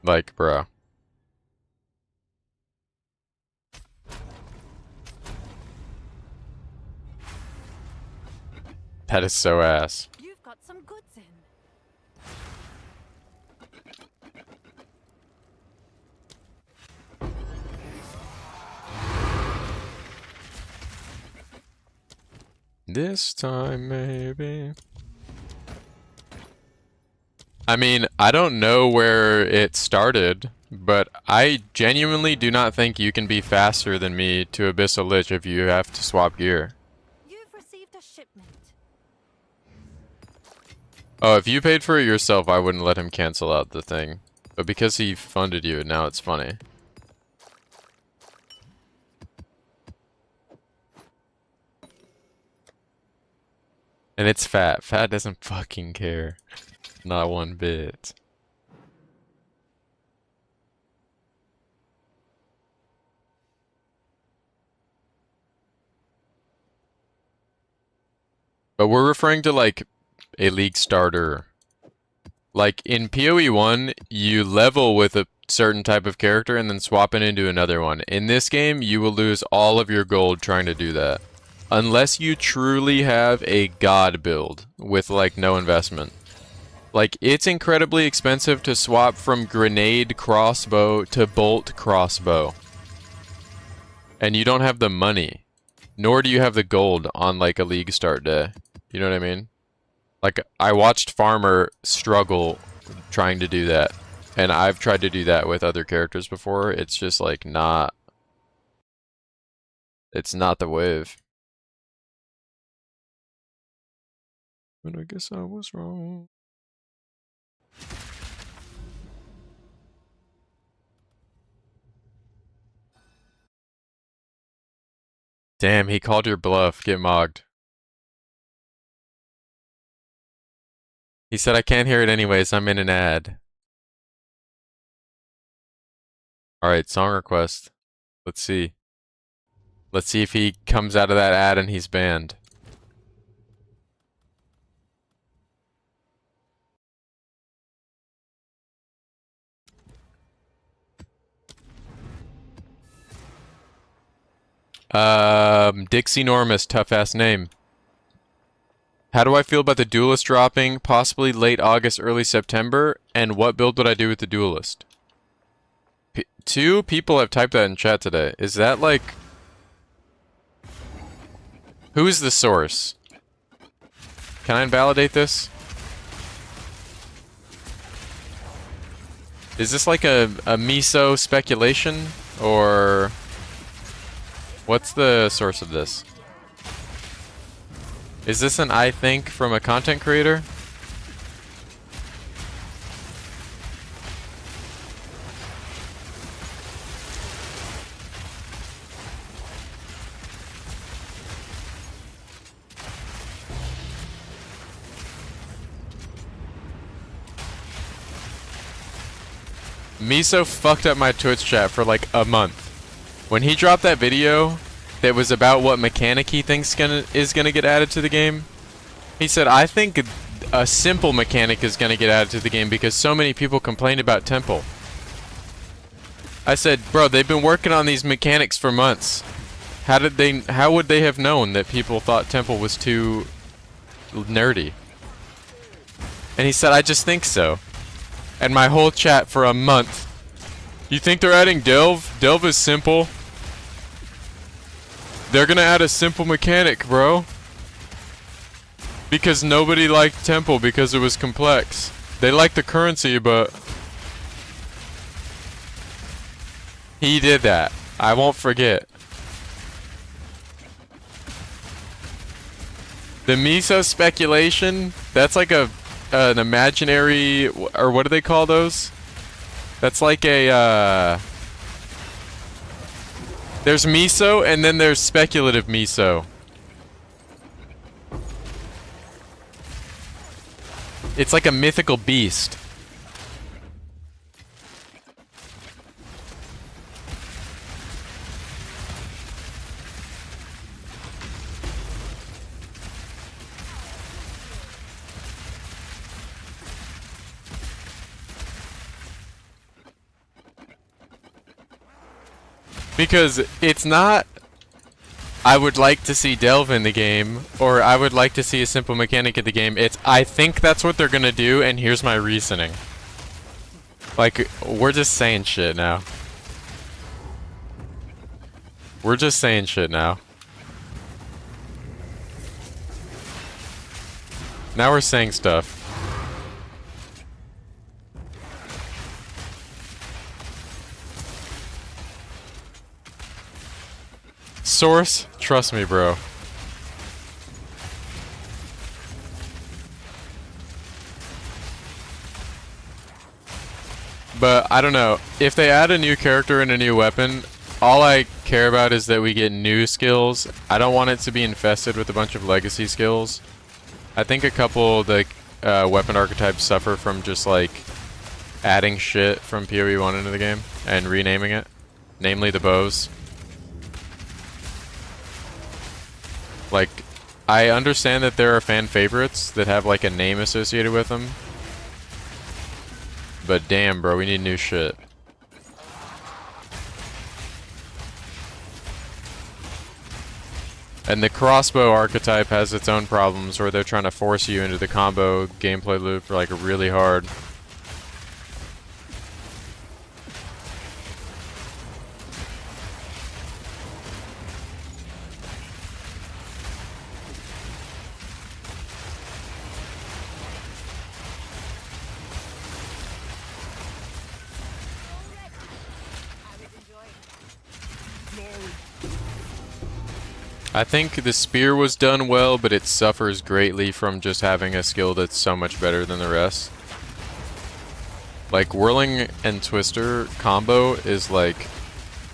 Like, bro. That is so ass. You've got some goods in. This time, maybe. I mean, I don't know where it started, but I genuinely do not think you can be faster than me to Abyssal Lich if you have to swap gear. You've received a shipment. Oh, if you paid for it yourself, I wouldn't let him cancel out the thing. But because he funded you, now it's funny. And it's Fat. Fat doesn't fucking care. Not one bit. But we're referring to like a league starter. Like in PoE 1, you level with a certain type of character and then swap it into another one. In this game, you will lose all of your gold trying to do that. Unless you truly have a god build with like no investment. Like, it's incredibly expensive to swap from grenade crossbow to bolt crossbow. And you don't have the money. Nor do you have the gold on like a league start day. You know what I mean? Like, I watched Farmer struggle trying to do that. And I've tried to do that with other characters before. It's just like not... It's not the wave. But I guess I was wrong. Damn, he called your bluff. Get mogged. He said, I can't hear it anyways. I'm in an ad. Alright, song request. Let's see. Let's see if he comes out of that ad and he's banned. Dixie Normus, tough ass name. How do I feel about the Duelist dropping possibly late August, early September? And what build would I do with the Duelist? Two people have typed that in chat today. Is that like... Who's the source? Can I invalidate this? Is this like a miso speculation? Or... What's the source of this? Is this an I think from a content creator? Miso fucked up my Twitch chat for like a month. When he dropped that video that was about what mechanic he thinks is gonna get added to the game, he said, I think a simple mechanic is gonna get added to the game because so many people complained about Temple. I said, bro, they've been working on these mechanics for months. How would they have known that people thought Temple was too nerdy? And he said, I just think so. And my whole chat for a month. You think they're adding Delve? Delve is simple. They're gonna add a simple mechanic, bro. Because nobody liked Temple because it was complex. They liked the currency, but... He did that. I won't forget. The Miso speculation, that's like an imaginary... Or what do they call those? That's like a, there's miso, and then there's speculative miso. It's like a mythical beast. Because it's not, I would like to see Delve in the game, or I would like to see a simple mechanic in the game. It's, I think that's what they're gonna do, and here's my reasoning. Like, we're just saying shit now. We're just saying shit now. Now we're saying stuff. Source, trust me, bro. But I don't know. If they add a new character and a new weapon, all I care about is that we get new skills. I don't want it to be infested with a bunch of legacy skills. I think a couple of the weapon archetypes suffer from just like adding shit from PoE 1 into the game and renaming it, namely the bows. Like, I understand that there are fan favorites that have like a name associated with them. But damn, bro, we need new shit. And the crossbow archetype has its own problems where they're trying to force you into the combo gameplay loop like really hard. I think the spear was done well, but it suffers greatly from just having a skill that's so much better than the rest. Like, whirling and twister combo is like,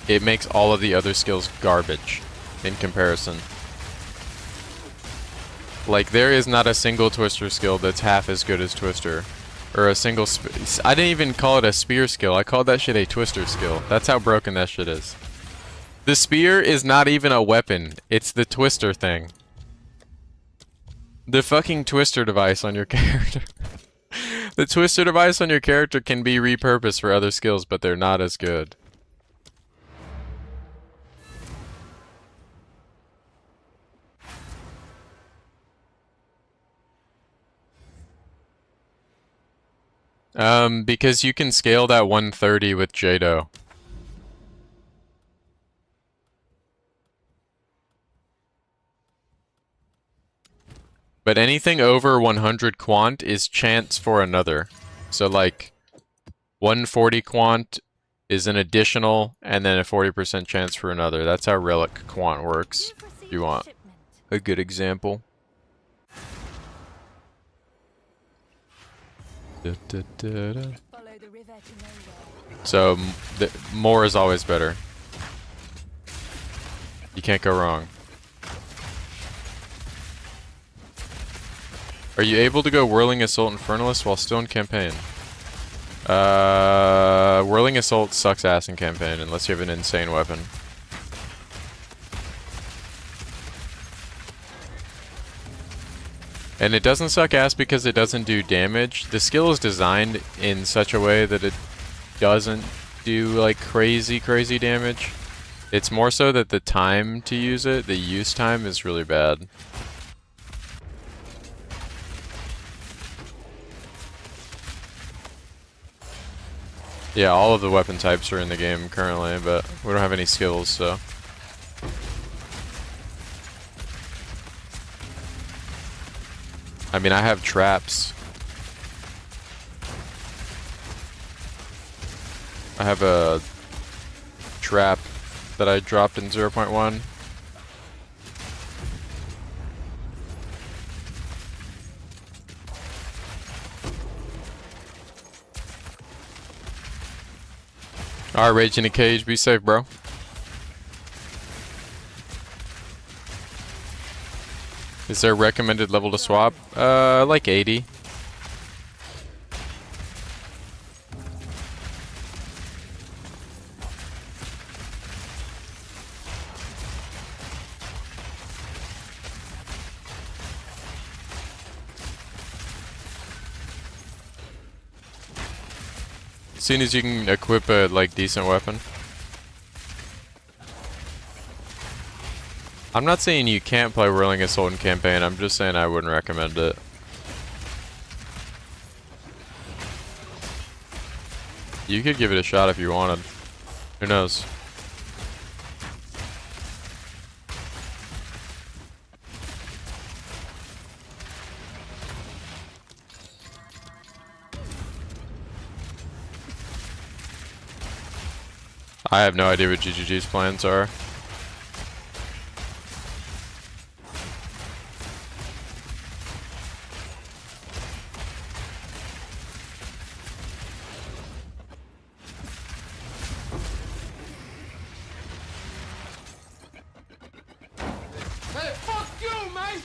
it makes all of the other skills garbage in comparison. Like, there is not a single twister skill that's half as good as twister. Or a single I didn't even call it a spear skill, I called that shit a twister skill. That's how broken that shit is. The spear is not even a weapon. It's the twister thing. The fucking twister device on your character. The twister device on your character can be repurposed for other skills, but they're not as good. Because you can scale that 130 with Jado. But anything over 100 quant is chance for another. So like 140 quant is an additional and then a 40% chance for another. That's how relic quant works. If you want a good example. So more is always better. You can't go wrong. Are you able to go Whirling Assault Infernalist while still in campaign? Whirling Assault sucks ass in campaign unless you have an insane weapon. And it doesn't suck ass because it doesn't do damage. The skill is designed in such a way that it doesn't do like crazy damage. It's more so that the time to use it, the use time, is really bad. Yeah, all of the weapon types are in the game currently, but we don't have any skills, so. I mean, I have traps. I have a trap that I dropped in 0.1. Alright, Rage in a Cage, be safe, bro. Is there a recommended level to swap? Like 80. As soon as you can equip a like decent weapon. I'm not saying you can't play Whirling Assault in campaign, I'm just saying I wouldn't recommend it. You could give it a shot if you wanted. Who knows? I have no idea what GGG's plans are. Hey, fuck you, mate!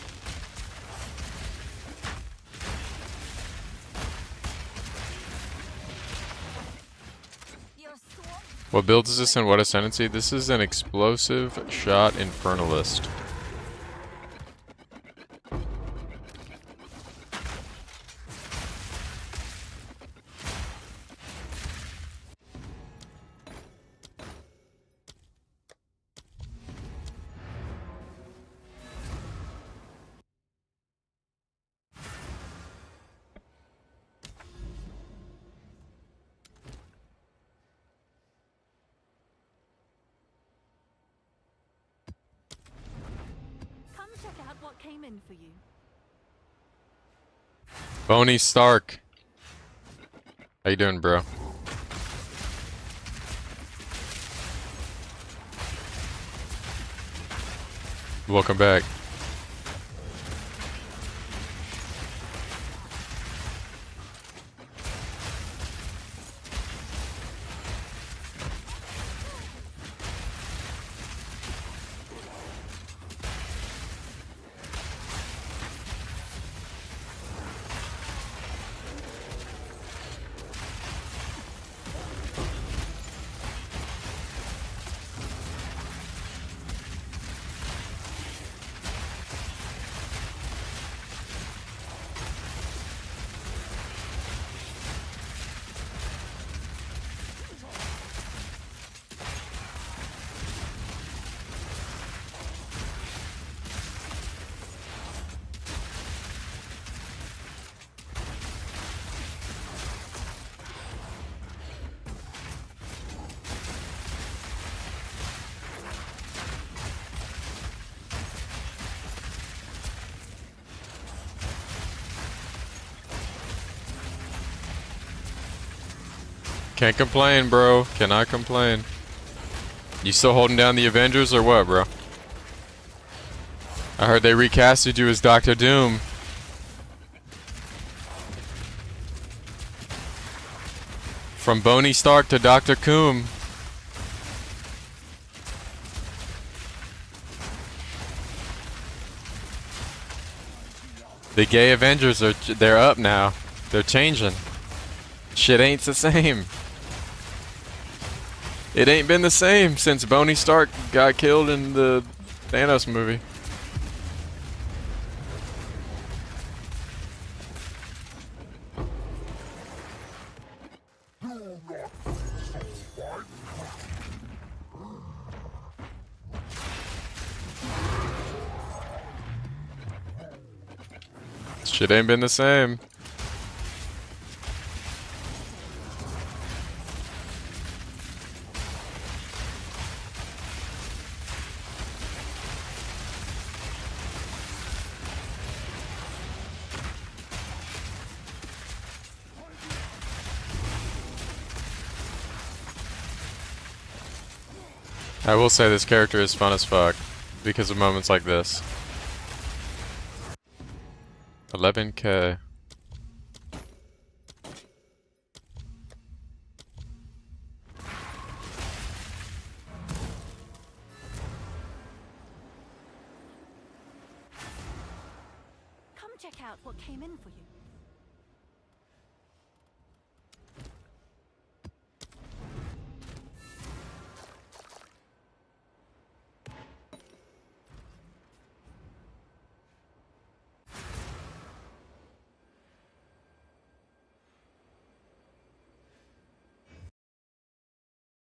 What build is this and what ascendancy? This is an explosive shot infernalist. Come check out what came in for you. Boney Stark. How you doing, bro? Welcome back. Can't complain, bro. Cannot complain. You still holding down the Avengers or what, bro? I heard they recasted you as Doctor Doom. From Boney Stark to Dr. Coom. The gay Avengers they're up now. They're changing. Shit ain't the same. It ain't been the same since Boney Stark got killed in the Thanos movie. Shit ain't been the same. I will say this character is fun as fuck because of moments like this. 11K. Come check out what came in for you.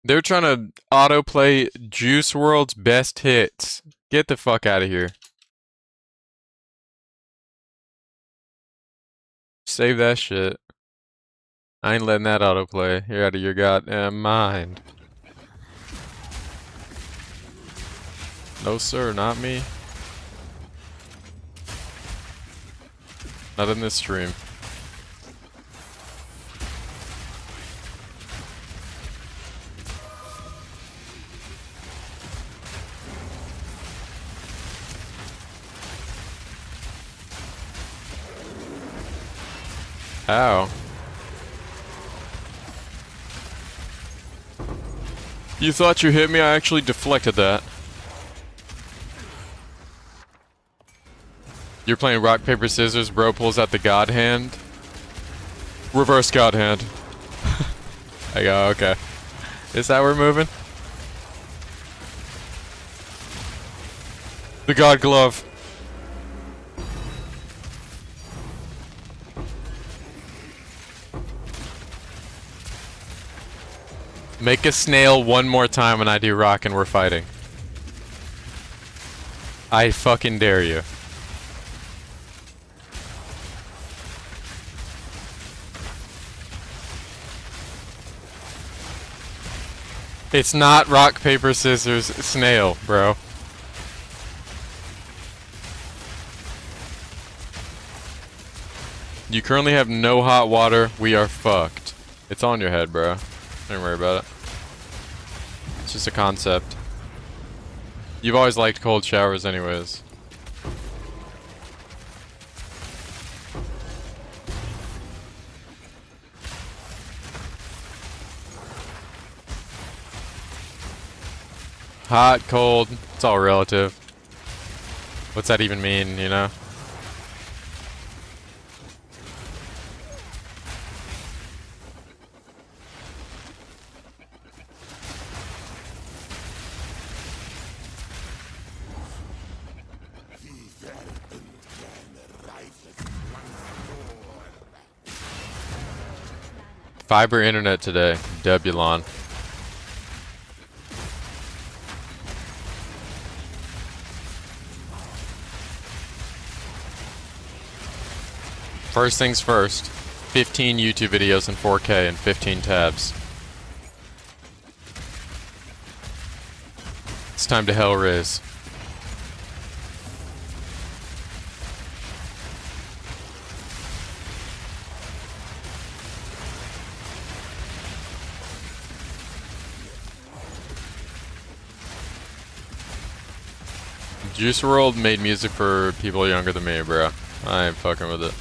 They're trying to autoplay Juice WRLD's best hits. Get the fuck out of here. Save that shit. I ain't letting that autoplay. You're out of your goddamn mind. No sir, not me. Not in this stream. Ow. You thought you hit me? I actually deflected that. You're playing rock, paper, scissors, bro pulls out the god hand. Reverse god hand. I go, okay. Is that we're moving? The god glove. Make a snail one more time when I do rock and we're fighting. I fucking dare you. It's not rock, paper, scissors, snail, bro. You currently have no hot water. We are fucked. It's on your head, bro. Don't worry about it. It's just a concept. You've always liked cold showers anyways. Hot, cold, it's all relative. What's that even mean, you know? Fiber internet today, Debulon. First things first, 15 YouTube videos in 4K and 15 tabs. It's time to hell raise. Juice World made music for people younger than me, bro. I ain't fucking with it.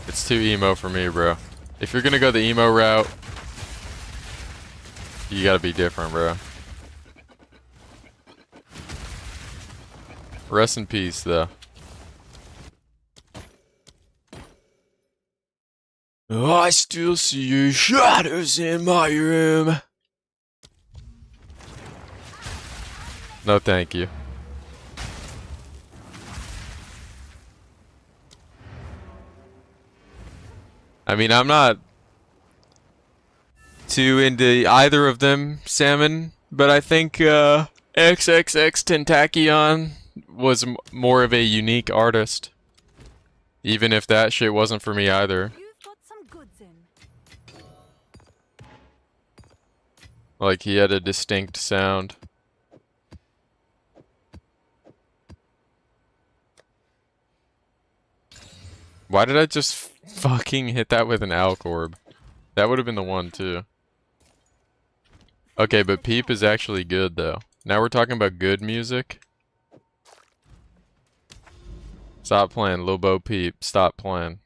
It's too emo for me, bro. If you're gonna go the emo route, you gotta be different, bro. Rest in peace, though. Oh, I still see your shadows in my room. No, thank you. I mean, I'm not too into either of them, Salmon, but I think XXX Tentacion was more of a unique artist. Even if that shit wasn't for me either. You've got some goods in. Like, he had a distinct sound. Why did I just fucking hit that with an Alcorb? That would have been the one, too. Okay, but Peep is actually good, though. Now we're talking about good music. Stop playing, Lil Bo Peep. Stop playing.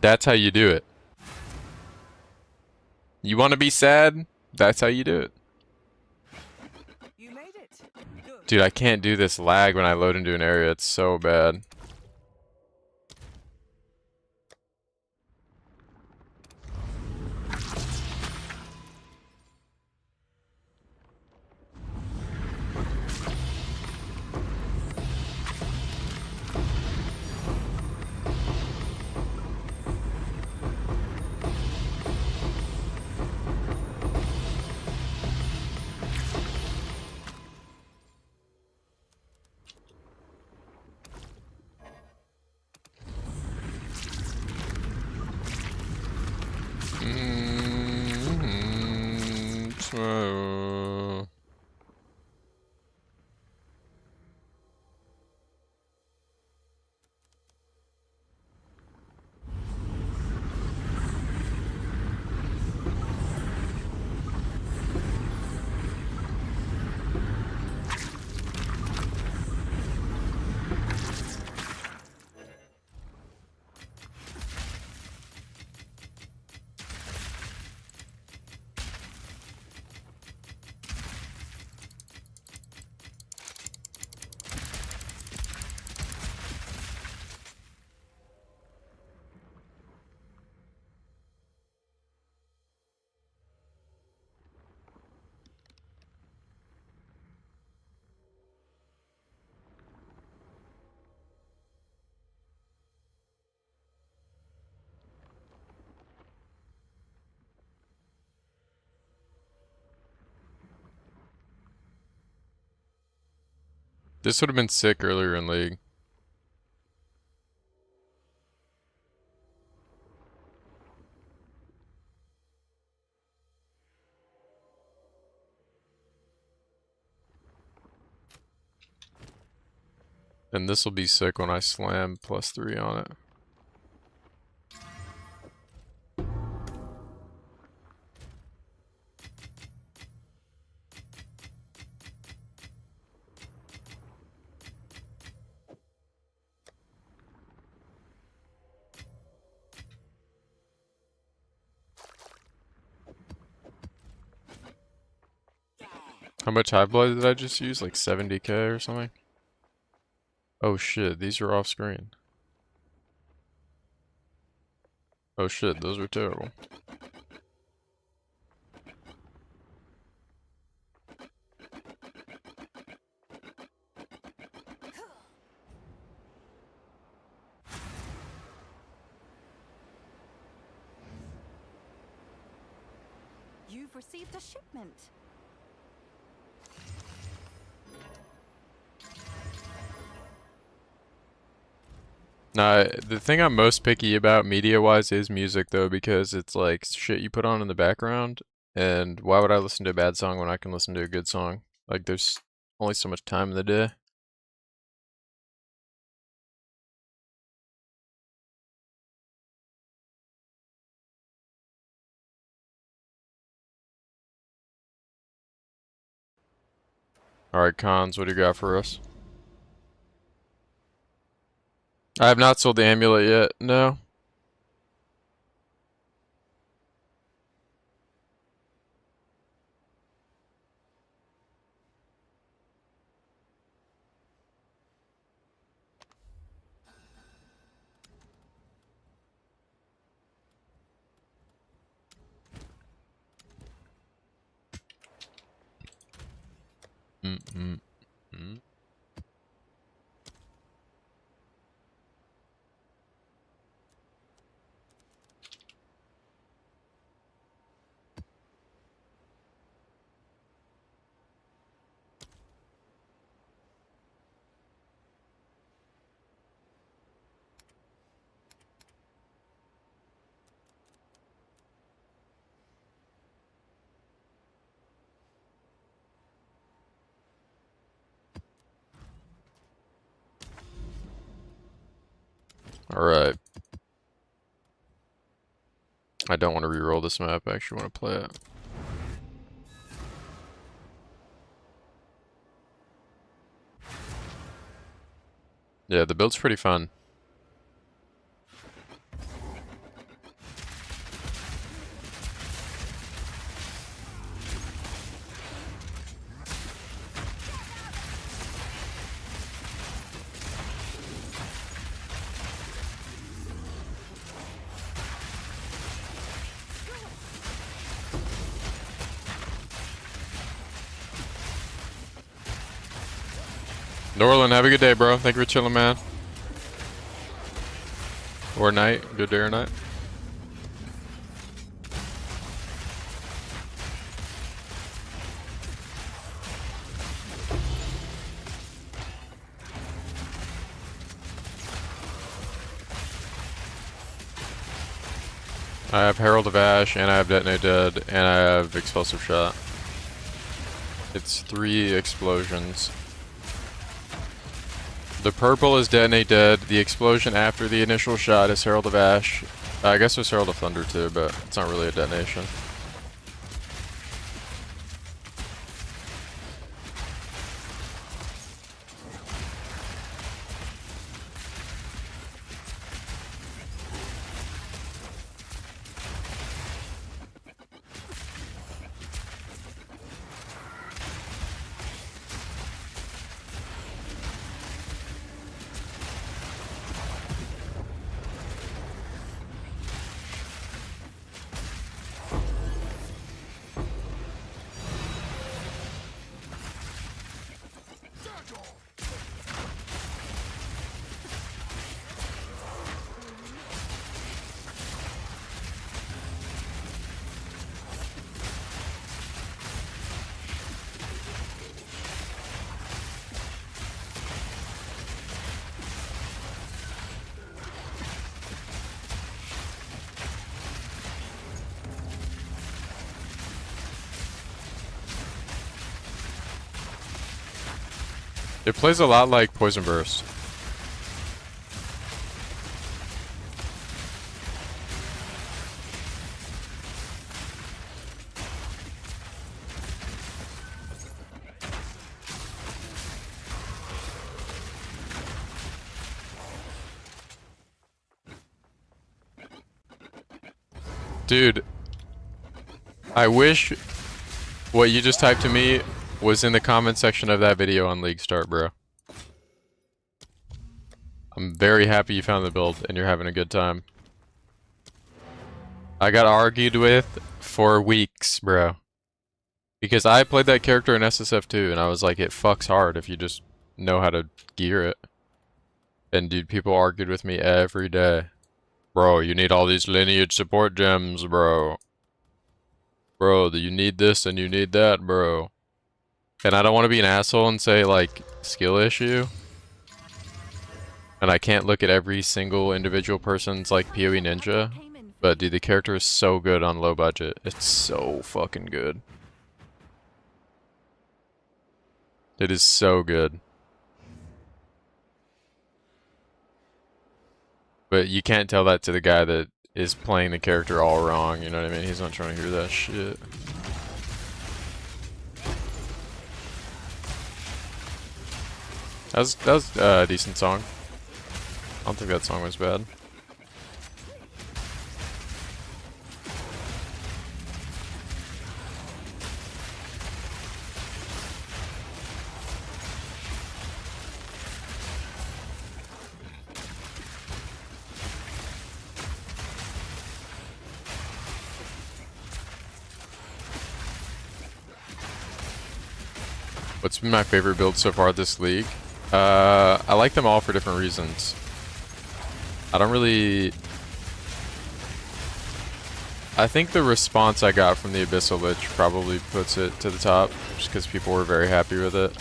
That's how you do it. You want to be sad? That's how you do it. You made it. Good. Dude, I can't do this lag when I load into an area. It's so bad. So... This would have been sick earlier in League. And this will be sick when I slam +3 on it. How much Hive Blood did I just use? Like 70k or something? Oh shit, these are off screen. Oh shit, those were terrible. You've received a shipment. Nah, the thing I'm most picky about media-wise is music, though, because it's like shit you put on in the background, and why would I listen to a bad song when I can listen to a good song? Like, there's only so much time in the day. Alright, cons, what do you got for us? I have not sold the amulet yet, no. Mm-mm-mm. Alright. I don't want to reroll this map, I actually want to play it. Yeah, the build's pretty fun. Norland, have a good day, bro. Thank you for chilling, man. Or night. Good day or night. I have Herald of Ash, and I have Detonate Dead, and I have Explosive Shot. It's 3 explosions. The purple is Detonate Dead. The explosion after the initial shot is Herald of Ash. I guess there's Herald of Thunder too, but it's not really a detonation. It plays a lot like Poison Burst. Dude, I wish what you just typed to me was in the comment section of that video on League Start, bro. I'm very happy you found the build and you're having a good time. I got argued with for weeks, bro. Because I played that character in SSF2 and I was like, it fucks hard if you just know how to gear it. And dude, people argued with me every day. Bro, you need all these lineage support gems, bro. Bro, you need this and you need that, bro. And I don't want to be an asshole and say, like, skill issue. And I can't look at every single individual person's, like, PoE ninja. But, dude, the character is so good on low budget. It's so fucking good. It is so good. But you can't tell that to the guy that is playing the character all wrong, you know what I mean? He's not trying to hear that shit. That was a decent song. I don't think that song was bad. What's been my favorite build so far this league? I like them all for different reasons. I don't really... I think the response I got from the Abyssal Lich probably puts it to the top, just because people were very happy with it.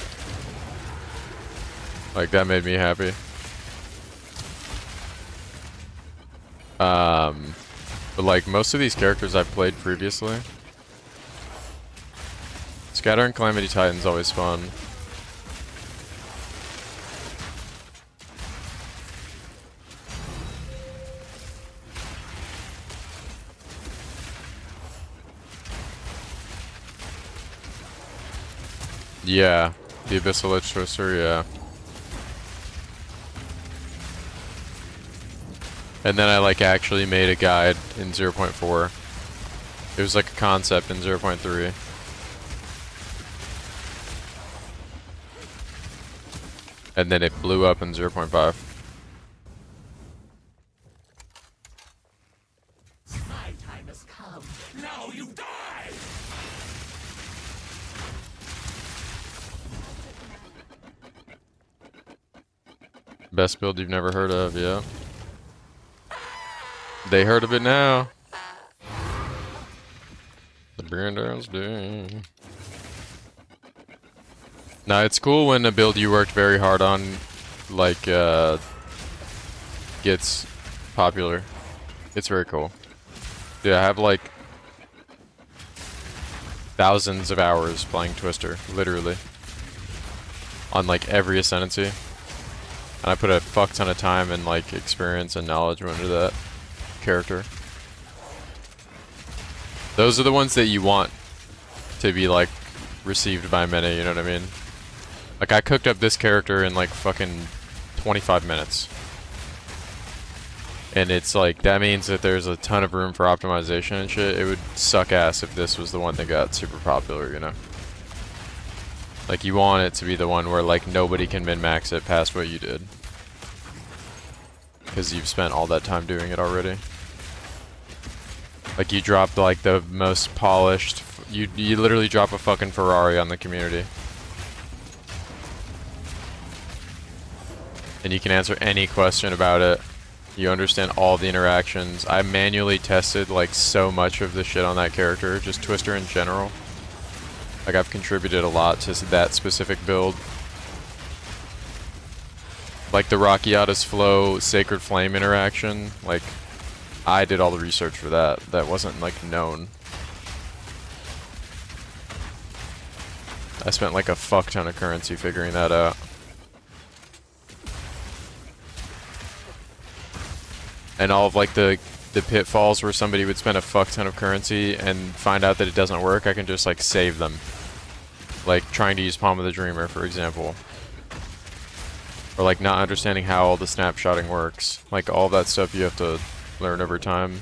Like, that made me happy. But like, most of these characters I've played previously. Scatter and Calamity Titan's always fun. Yeah, the Abyssal Lich Twister, yeah. And then I like actually made a guide in 0.4. It was like a concept in 0.3. And then it blew up in 0.5. My time has come. Now you die! Best build you've never heard of, yeah. They heard of it now. The Brandon's doing. Now it's cool when a build you worked very hard on, like, gets popular. It's very cool. Yeah, I have like thousands of hours playing Twister, literally, on like every ascendancy, and I put a fuck ton of time and like experience and knowledge into that character. Those are the ones that you want to be like received by many, you know what I mean? Like, I cooked up this character in like fucking 25 minutes. And it's like, that means that there's a ton of room for optimization and shit. It would suck ass if this was the one that got super popular, you know? Like, you want it to be the one where like nobody can min-max it past what you did. Because you've spent all that time doing it already. Like, you dropped like the most polished, you literally drop a fucking Ferrari on the community. And you can answer any question about it. You understand all the interactions. I manually tested like so much of the shit on that character, just Twister in general. Like, I've contributed a lot to that specific build. Like the Rakiata's Flow Sacred Flame interaction, like, I did all the research for that. That wasn't like known. I spent like a fuck ton of currency figuring that out. And all of like the pitfalls where somebody would spend a fuck ton of currency and find out that it doesn't work, I can just like save them. Like trying to use Palm of the Dreamer, for example. Or like not understanding how all the snapshotting works. Like all that stuff you have to learn over time.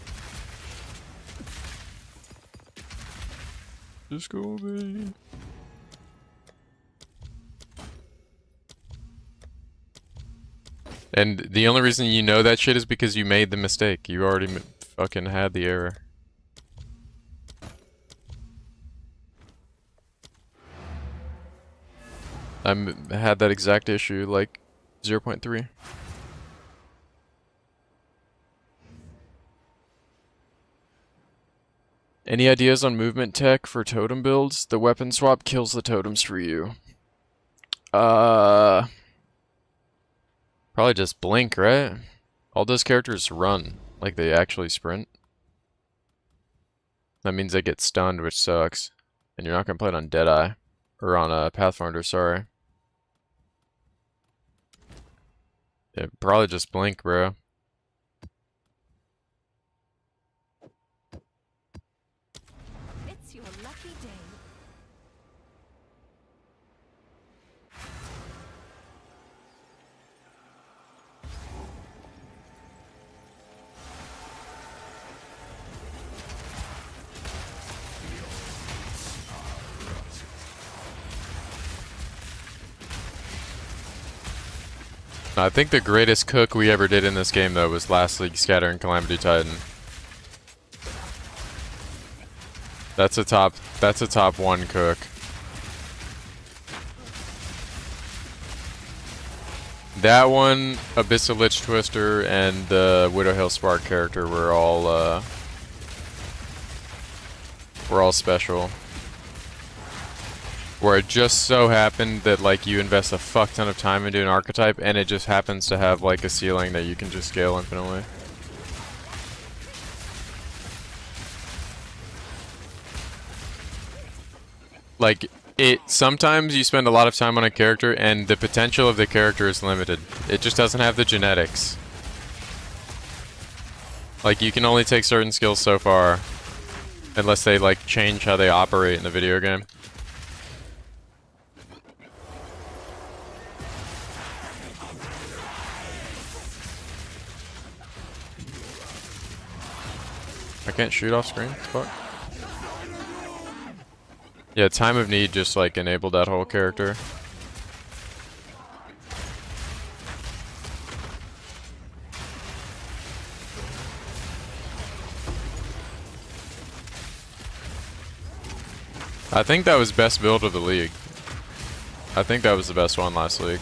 Just go, baby. And the only reason you know that shit is because you made the mistake. You already fucking had the error. I had that exact issue like 0.3. Any ideas on movement tech for totem builds? The weapon swap kills the totems for you. Probably just blink, right? All those characters run, like they actually sprint. That means they get stunned, which sucks. And you're not gonna play it on Deadeye. Or on Pathfinder, sorry. Yeah, probably just blink, bro. It's your lucky day. I think the greatest cook we ever did in this game, though, was last league Scatter and Calamity Titan. That's a top 1 cook. That one, Abyssal Lich Twister, and the Widow Hill Spark character were all special. Where it just so happened that like you invest a fuck ton of time into an archetype and it just happens to have like a ceiling that you can just scale infinitely. Like sometimes you spend a lot of time on a character and the potential of the character is limited. It just doesn't have the genetics. Like you can only take certain skills so far unless they like change how they operate in the video game. I can't shoot off screen? Fuck. Yeah, Time of Need just like enabled that whole character. I think that was best build of the league. I think that was the best one last league.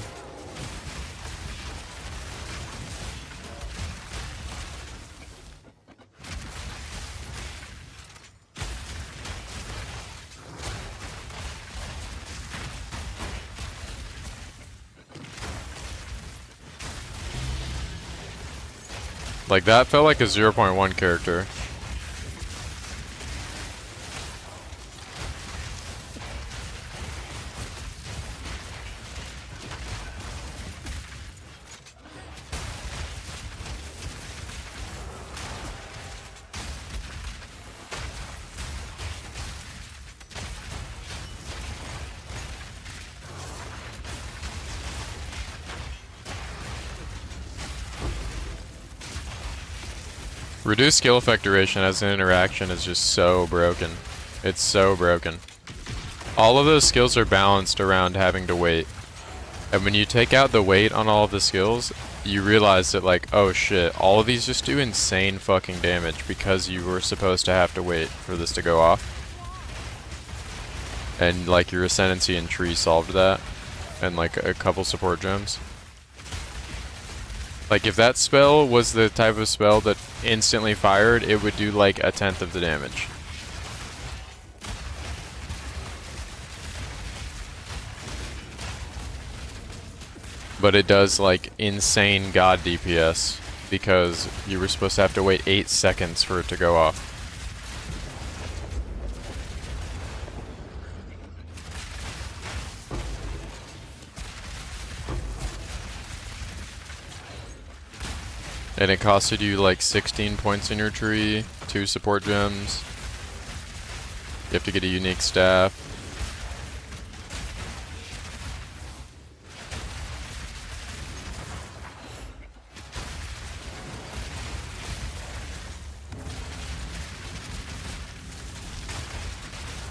Like, that felt like a 0.1 character. Reduced skill effect duration as an interaction is just so broken. It's so broken. All of those skills are balanced around having to wait. And when you take out the wait on all of the skills, you realize that like, oh shit, all of these just do insane fucking damage because you were supposed to have to wait for this to go off. And like your Ascendancy and Tree solved that. And like a couple support gems. Like if that spell was the type of spell that instantly fired, it would do like 1/10 of the damage. But it does like insane god DPS because you were supposed to have to wait 8 seconds for it to go off. And it costed you like 16 points in your tree, 2 support gems. You have to get a unique staff.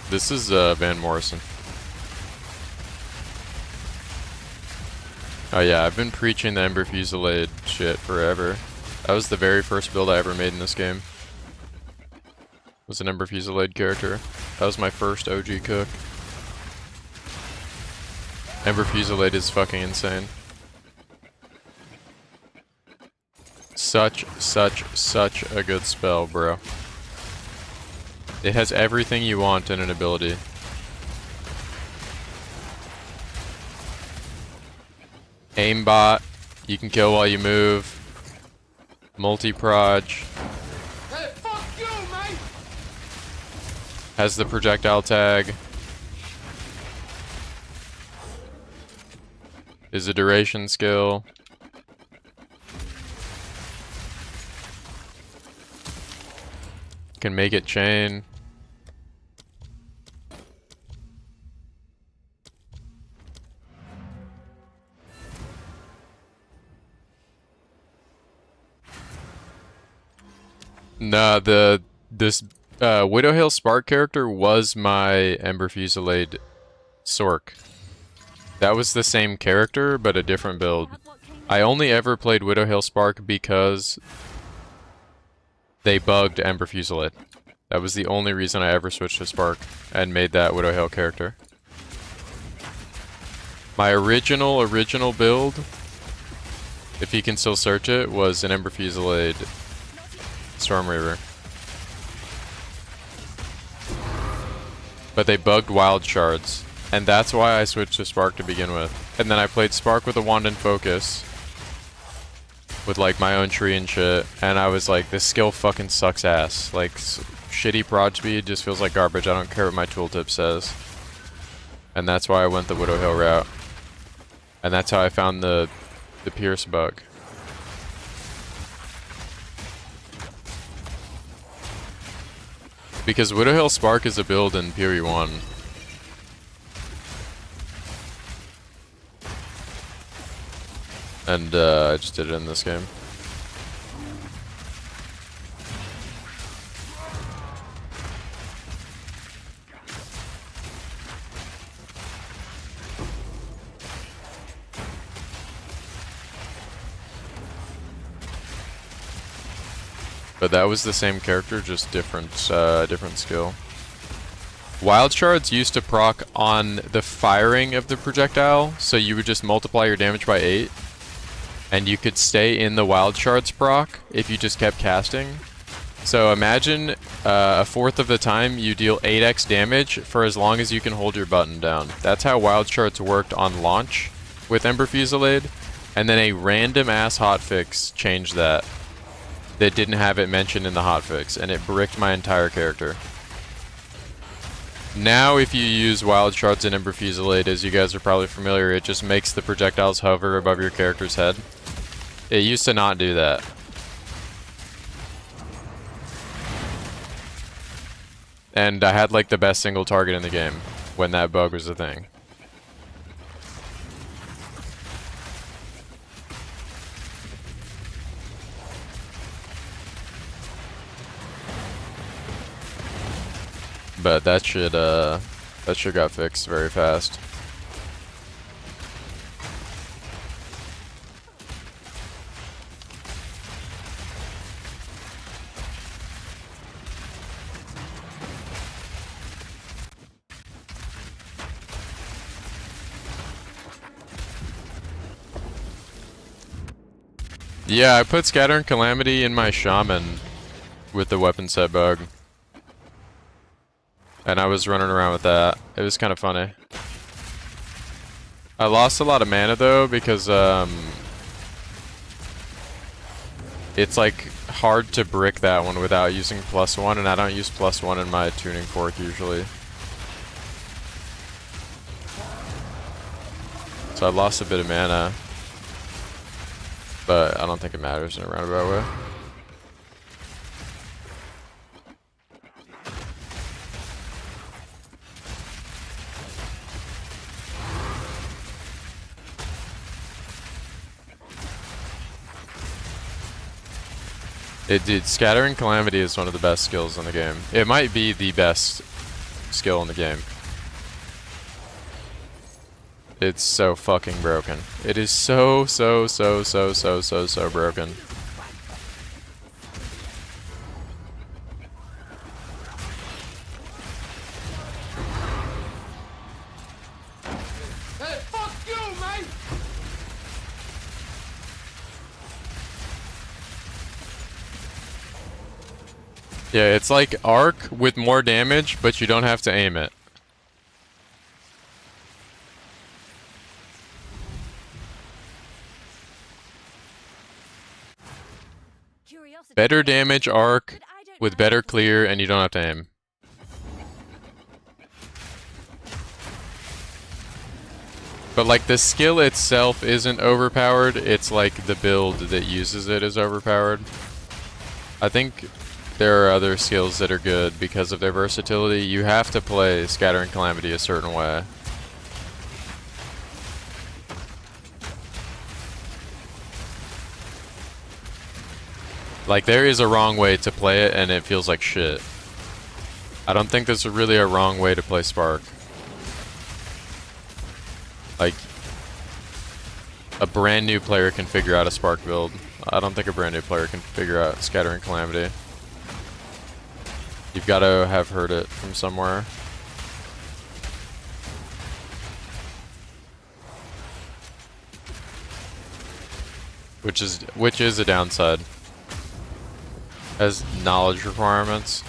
This is Van Morrison. Oh yeah, I've been preaching the Ember Fusillade shit forever. That was the very first build I ever made in this game. Was an Ember Fusillade character. That was my first OG cook. Ember Fusillade is fucking insane. Such a good spell, bro. It has everything you want in an ability. Aimbot, you can kill while you move. Multi-proj. Hey, fuck you, mate! Has the projectile tag. Is a duration skill. Can make it chain. Nah, this Widow Hill Spark character was my Ember Fusillade Sork. That was the same character, but a different build. What came I only ever played Widow Hill Spark because they bugged Ember Fusillade. That was the only reason I ever switched to Spark and made that Widow Hill character. My original build, if you can still search it, was an Ember Fusillade Storm Reaver. But they bugged Wild Shards, and that's why I switched to Spark to begin with. And then I played Spark with a Wand and Focus, with like my own tree and shit, and I was like, this skill fucking sucks ass. Like, shitty prod speed just feels like garbage. I don't care what my tooltip says. And that's why I went the Widow Hill route. And that's how I found the Pierce bug. Because Widow Hill Spark is a build in Fury 1. And I just did it in this game. But that was the same character, just different skill. Wild Shards used to proc on the firing of the projectile, so you would just multiply your damage by 8. And you could stay in the Wild Shards proc if you just kept casting. So imagine a fourth of the time you deal 8x damage for as long as you can hold your button down. That's how Wild Shards worked on launch with Ember Fusillade. And then a random ass hotfix changed that. That didn't have it mentioned in the hotfix, and it bricked my entire character. Now if you use Wild Shards and Ember Fusillade, as you guys are probably familiar, it just makes the projectiles hover above your character's head. It used to not do that. And I had like the best single target in the game when that bug was a thing. But that shit got fixed very fast. Yeah, I put Scatter and Calamity in my Shaman with the weapon set bug. And I was running around with that. It was kind of funny. I lost a lot of mana though because it's like hard to brick that one without using +1, and I don't use +1 in my tuning fork usually. So I lost a bit of mana. But I don't think it matters in a roundabout way. Dude, Scatter and Calamity is one of the best skills in the game. It might be the best skill in the game. It's so fucking broken. It is so broken. Hey, fuck you, man! Yeah, it's like Arc with more damage, but you don't have to aim it. Better damage Arc with better clear, and you don't have to aim. But like the skill itself isn't overpowered, it's like the build that uses it is overpowered. I think there are other skills that are good because of their versatility. You have to play Scatter and Calamity a certain way. Like, there is a wrong way to play it, and it feels like shit. I don't think there's really a wrong way to play Spark. Like, a brand new player can figure out a spark build. I don't think a brand new player can figure out Scattering Calamity. You've got to have heard it from somewhere. Which is a downside. Has knowledge requirements.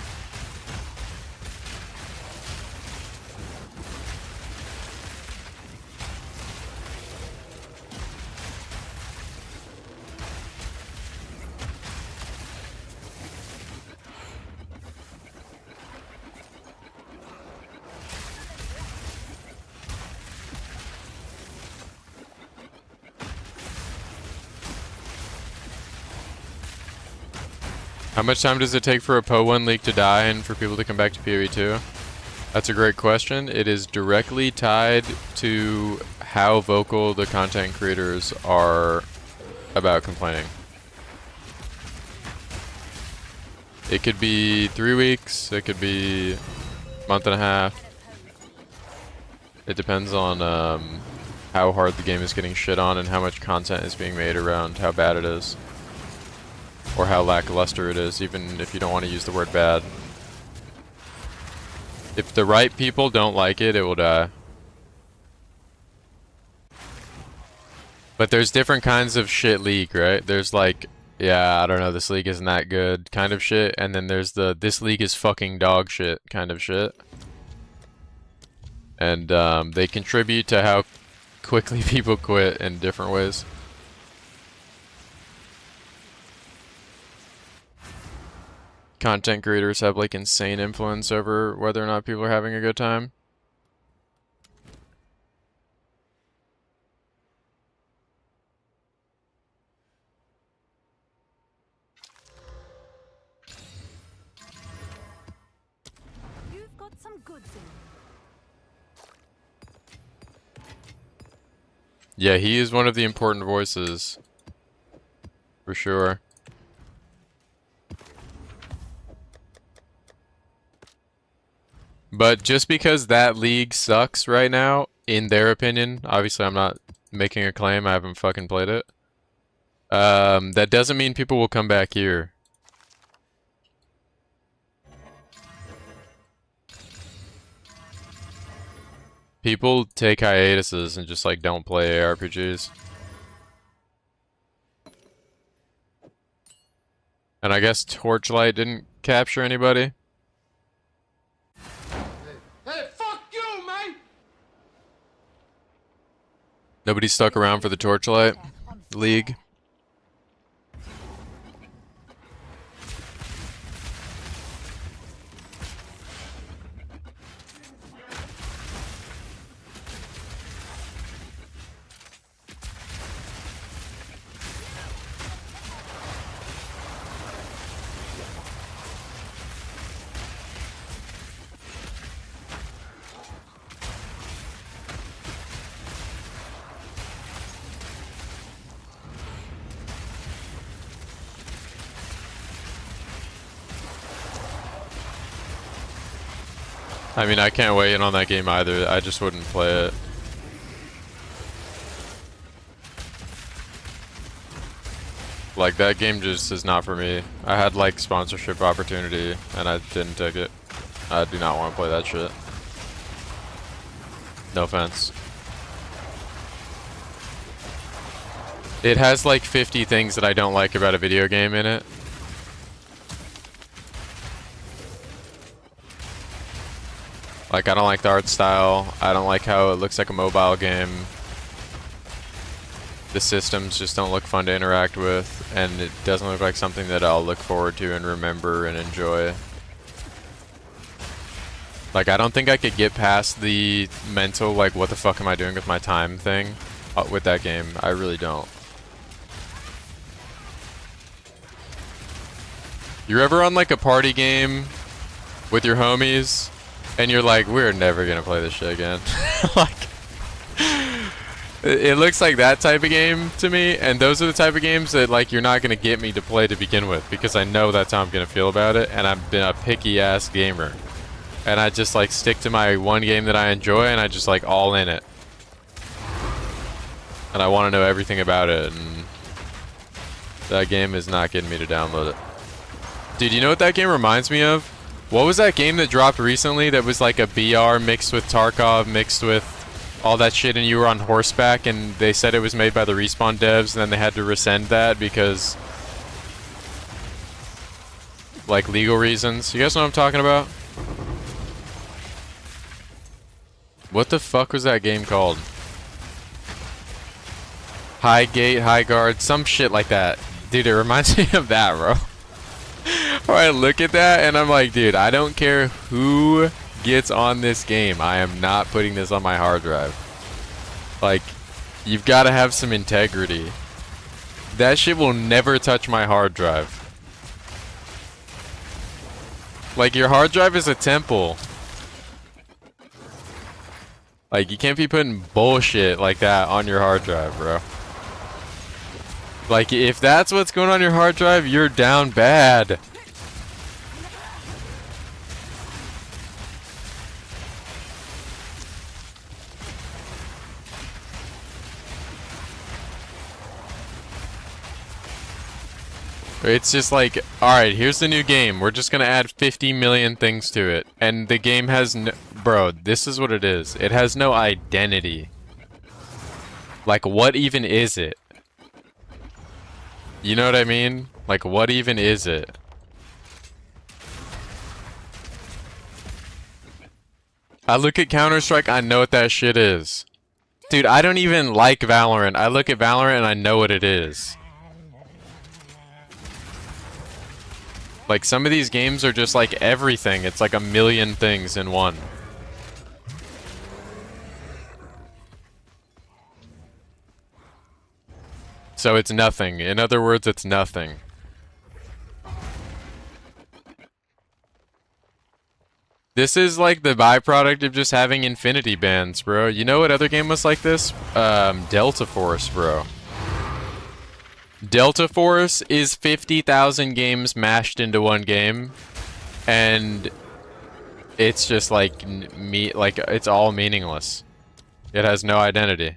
How much time does it take for a PO1 league to die and for people to come back to PoE 2? That's a great question. It is directly tied to how vocal the content creators are about complaining. It could be 3 weeks, it could be a month and a half. It depends on how hard the game is getting shit on and how much content is being made around how bad it is. Or how lackluster it is, even if you don't want to use the word bad. If the right people don't like it, it will die. But there's different kinds of shit league, right? There's like, yeah, I don't know, this league isn't that good kind of shit. And then there's the, this league is fucking dog shit kind of shit. And they contribute to how quickly people quit in different ways. Content creators have like insane influence over whether or not people are having a good time. You've got some goods in. Yeah, he is one of the important voices. For sure. But just because that league sucks right now, in their opinion, obviously I'm not making a claim, I haven't fucking played it. That doesn't mean people will come back here. People take hiatuses and just like don't play ARPGs. And I guess Torchlight didn't capture anybody. Nobody stuck around for the Torchlight League. I mean, I can't weigh in on that game either. I just wouldn't play it. Like, that game just is not for me. I had, like, sponsorship opportunity, and I didn't take it. I do not want to play that shit. No offense. It has, like, 50 things that I don't like about a video game in it. Like, I don't like the art style. I don't like how it looks like a mobile game. The systems just don't look fun to interact with, and it doesn't look like something that I'll look forward to and remember and enjoy. Like, I don't think I could get past the mental, like, what the fuck am I doing with my time thing with that game. I really don't. You're ever on, like, a party game with your homies, and you're like, we're never gonna play this shit again. Like, it looks like that type of game to me, and those are the type of games that, like, you're not gonna get me to play to begin with, because I know that's how I'm gonna feel about it, and I've been a picky ass gamer. And I just, like, stick to my one game that I enjoy, and I just, like, all in it. and I want to know everything about it, and that game is not getting me to download it. Dude, you know what that game reminds me of? What was that game that dropped recently that was like a BR mixed with Tarkov, mixed with all that shit, and you were on horseback, and they said it was made by the Respawn devs, and then they had to rescind that because, like, legal reasons. You guys know what I'm talking about? What the fuck was that game called? High Gate, High Guard, some shit like that. Dude, it reminds me of that, bro. I look at that and I'm like, dude, I don't care who gets on this game. I am not putting this on my hard drive. Like, you've got to have some integrity. That shit will never touch my hard drive. Like, your hard drive is a temple. Like, you can't be putting bullshit like that on your hard drive, bro. Like, if that's what's going on your hard drive, you're down bad. It's just like, alright, here's the new game. We're just gonna add 50 million things to it. And the game has no... Bro, this is what it is. It has no identity. Like, what even is it? You know what I mean? Like, what even is it? I look at Counter-Strike, I know what that shit is. Dude, I don't even like Valorant. I look at Valorant and I know what it is. Like, some of these games are just like everything. It's like a million things in one. So it's nothing. In other words, it's nothing. This is like the byproduct of just having infinity bands, bro. You know what other game was like this? Delta Force, bro. Delta Force is 50,000 games mashed into one game, and it's just like it's all meaningless. It has no identity.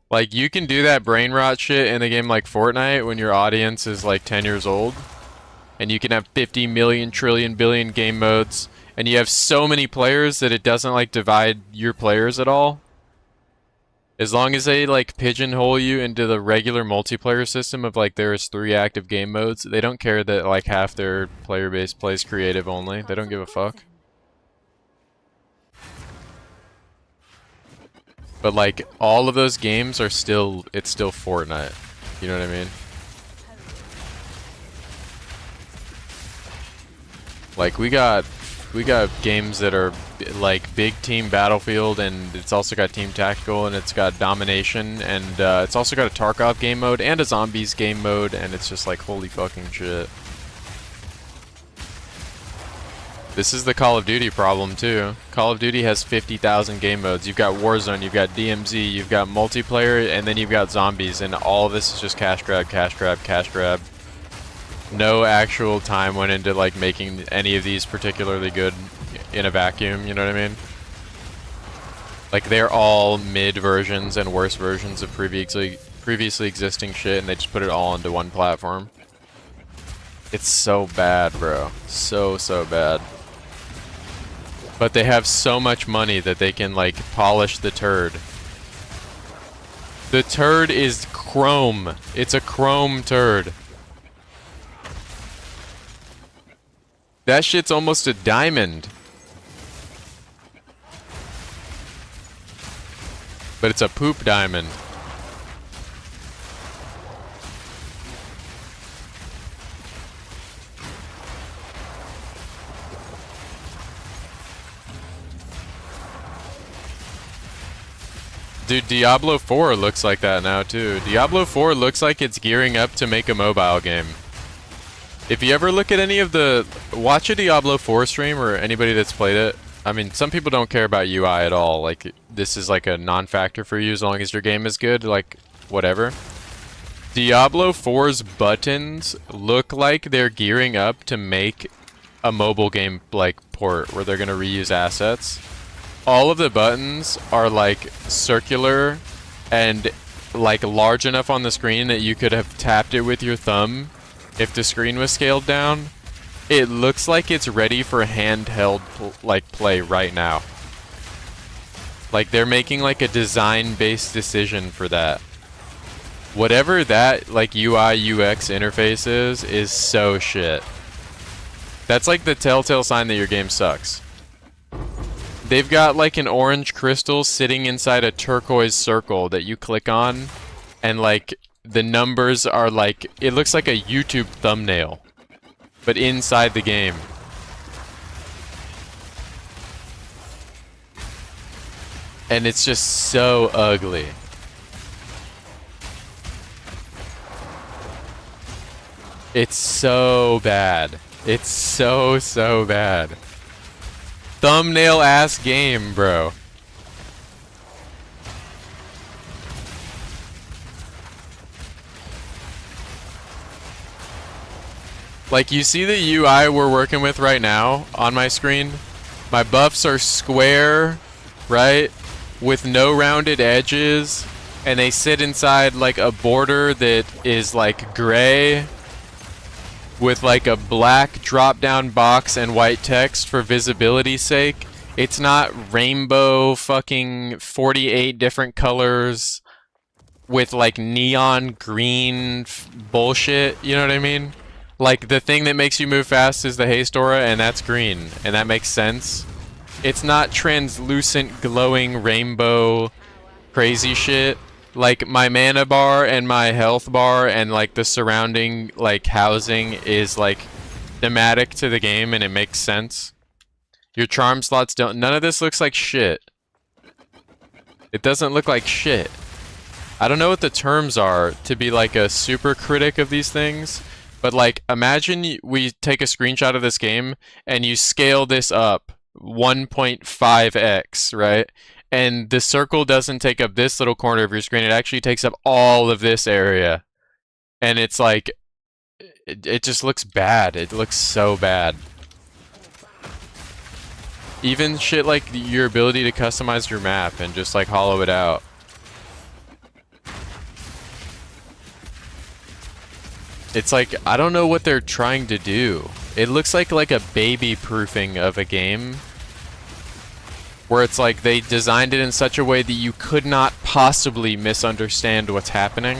Like, you can do that brain rot shit in a game like Fortnite when your audience is like 10 years old, and you can have 50 million, trillion, billion game modes, and you have so many players that it doesn't like divide your players at all. As long as they like pigeonhole you into the regular multiplayer system of like there's 3 active game modes, they don't care that like half their player base plays creative only. They don't give a fuck. But like all of those games are still, it's still Fortnite. You know what I mean? Like we got games that are like big team battlefield, and it's also got team tactical, and it's got domination, and it's also got a Tarkov game mode and a zombies game mode, and it's just like holy fucking shit. This is the Call of Duty problem too. Call of Duty has 50,000 game modes. You've got Warzone, you've got DMZ, you've got multiplayer, and then you've got zombies, and all of this is just cash grab, cash grab, cash grab. No actual time went into like making any of these particularly good in a vacuum, you know what I mean? Like, they're all mid versions and worse versions of previously existing shit, and they just put it all into one platform. It's so bad, bro. So bad. But they have so much money that they can like polish the turd. The turd is chrome. It's a chrome turd. That shit's almost a diamond. But it's a poop diamond. Dude, Diablo 4 looks like that now too. Diablo 4 looks like it's gearing up to make a mobile game. If you ever look at any of the... Watch a Diablo 4 stream, or anybody that's played it. I mean, some people don't care about UI at all. Like, this is like a non-factor for you as long as your game is good. Like, whatever. Diablo 4's buttons look like they're gearing up to make a mobile game, like, port, where they're gonna reuse assets. all of the buttons are like circular and like large enough on the screen that you could have tapped it with your thumb if the screen was scaled down. It looks like it's ready for handheld like play right now. Like they're making like a design-based decision for that. Whatever that like UI UX interface is so shit. That's like the telltale sign that your game sucks. They've got like an orange crystal sitting inside a turquoise circle that you click on, and like the numbers are like, it looks like a YouTube thumbnail, but inside the game. And it's just so ugly. It's so bad. It's so bad. Thumbnail ass game, bro. Like, you see the UI we're working with right now on my screen? My buffs are square, right? With no rounded edges, and they sit inside like a border that is like gray with like a black drop down box and white text for visibility's sake. It's not rainbow fucking 48 different colors with like neon green bullshit, you know what I mean? Like the thing that makes you move fast is the haste aura, and that's green, and that makes sense. It's not translucent glowing rainbow crazy shit. Like my mana bar and my health bar and like the surrounding like housing is like thematic to the game, and it makes sense. Your charm slots don't. None of this looks like shit. It doesn't look like shit. I don't know what the terms are to be like a super critic of these things, but like imagine we take a screenshot of this game and you scale this up 1.5x, right? And the circle doesn't take up this little corner of your screen, it actually takes up all of this area. And it's like, it just looks bad. It looks so bad. Even shit like your ability to customize your map and just like hollow it out. It's like, I don't know what they're trying to do. It looks like a baby proofing of a game, where it's like they designed it in such a way that you could not possibly misunderstand what's happening.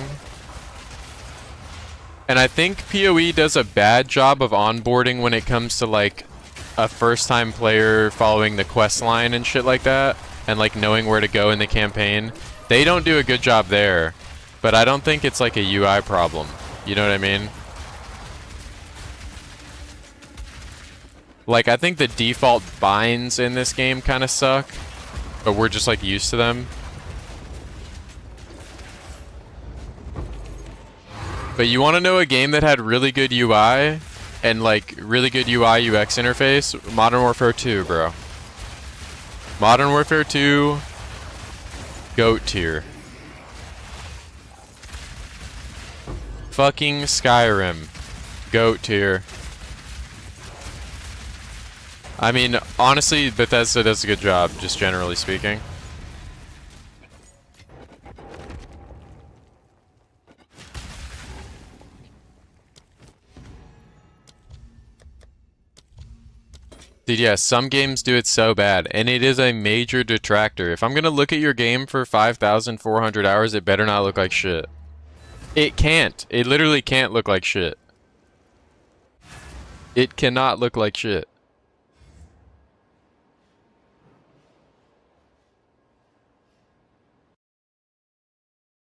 And I think PoE does a bad job of onboarding when it comes to like a first-time player following the quest line and shit like that, and like knowing where to go in the campaign. They don't do a good job there, but I don't think it's like a UI problem. You know what I mean? Like, I think the default binds in this game kind of suck, but we're just like used to them. But you want to know a game that had really good UI and like really good UI UX interface? Modern Warfare 2, bro. Modern Warfare 2, GOAT tier. Fucking Skyrim, GOAT tier. I mean, honestly, Bethesda does a good job, just generally speaking. Dude, yeah, some games do it so bad, and it is a major detractor. If I'm gonna look at your game for 5,400 hours, it better not look like shit. It can't. It literally can't look like shit. It cannot look like shit.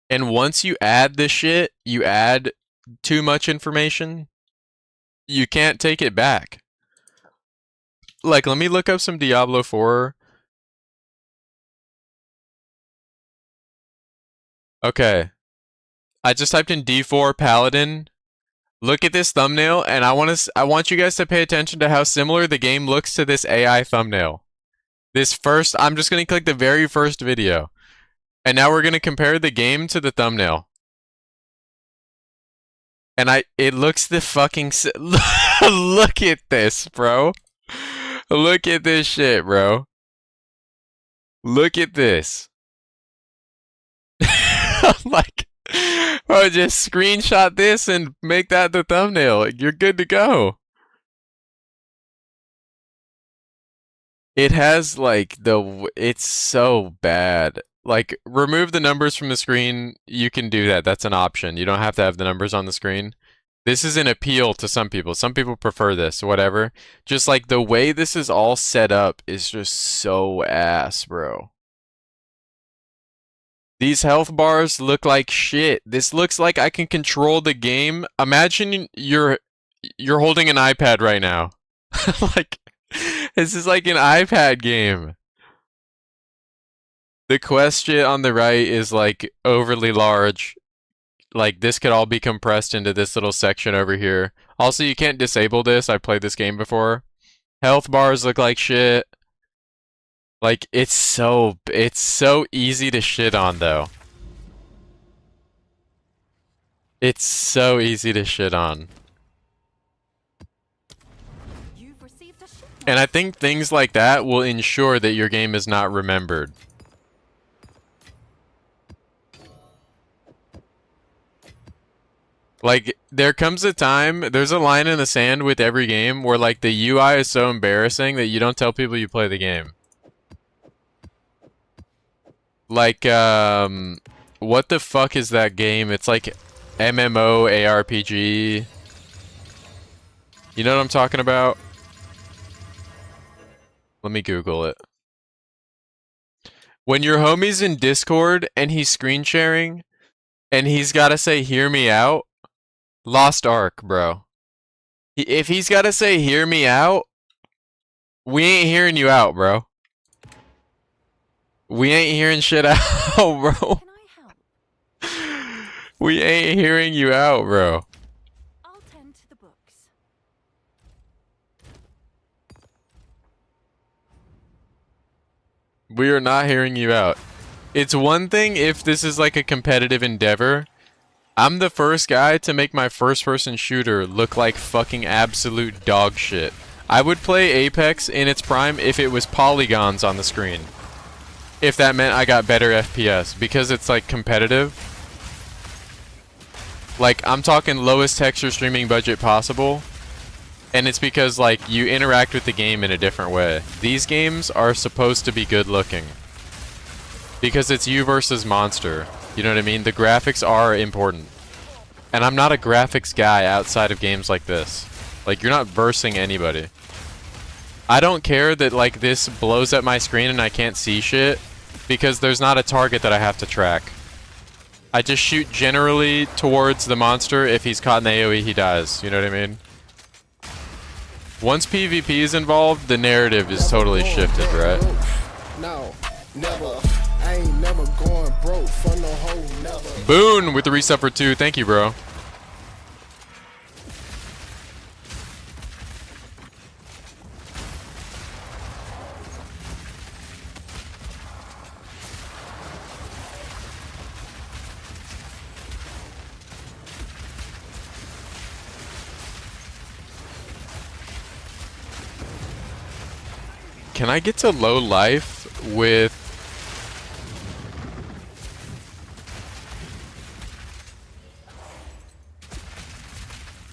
And once you add this shit, you add too much information, you can't take it back. Like, let me look up some Diablo 4. Okay. I just typed in D4 Paladin. Look at this thumbnail, and I want you guys to pay attention to how similar the game looks to this AI thumbnail. I'm just going to click the very first video. And now we're going to compare the game to the thumbnail. And it looks the fucking... Look at this, bro. Look at this shit, bro. Look at this. I'm like, bro, just screenshot this and make that the thumbnail. You're good to go. It has like it's so bad. Like, remove the numbers from the screen. You can do that. That's an option. You don't have to have the numbers on the screen. This is an appeal to some people. Some people prefer this, whatever. Just like the way this is all set up is just so ass, bro. These health bars look like shit. This looks like I can control the game. Imagine you're holding an iPad right now. Like, this is like an iPad game. The quest shit on the right is like overly large. Like, this could all be compressed into this little section over here. Also, you can't disable this. I played this game before. Health bars look like shit. Like, it's so easy to shit on, though. It's so easy to shit on. You've received a shipment. And I think things like that will ensure that your game is not remembered. Like, there comes a time, there's a line in the sand with every game where, like, the UI is so embarrassing that you don't tell people you play the game. Like, what the fuck is that game? It's like MMO ARPG. You know what I'm talking about? Let me Google it. When your homie's in Discord and he's screen sharing and he's gotta say, "Hear me out." Lost Ark, bro. If he's gotta say, "Hear me out," we ain't hearing you out, bro. We ain't hearing shit out, bro. Can I help? We ain't hearing you out, bro. I'll tend to the books. We are not hearing you out. It's one thing if this is like a competitive endeavor. I'm the first guy to make my first-person shooter look like fucking absolute dog shit. I would play Apex in its prime if it was polygons on the screen. If that meant I got better FPS. Because it's like competitive. Like, I'm talking lowest texture streaming budget possible. And it's because, like, you interact with the game in a different way. These games are supposed to be good looking. Because it's you versus monster. You know what I mean? The graphics are important. And I'm not a graphics guy outside of games like this. Like, you're not versing anybody. I don't care that, like, this blows up my screen and I can't see shit. Because there's not a target that I have to track. I just shoot generally towards the monster. If he's caught in the AoE, he dies. You know what I mean? Once PvP is involved, the narrative is totally shifted, right? No, never. I ain't never going broke for no hoe, never. Boone with the resub for 2. Thank you, bro. Can I get to low life with...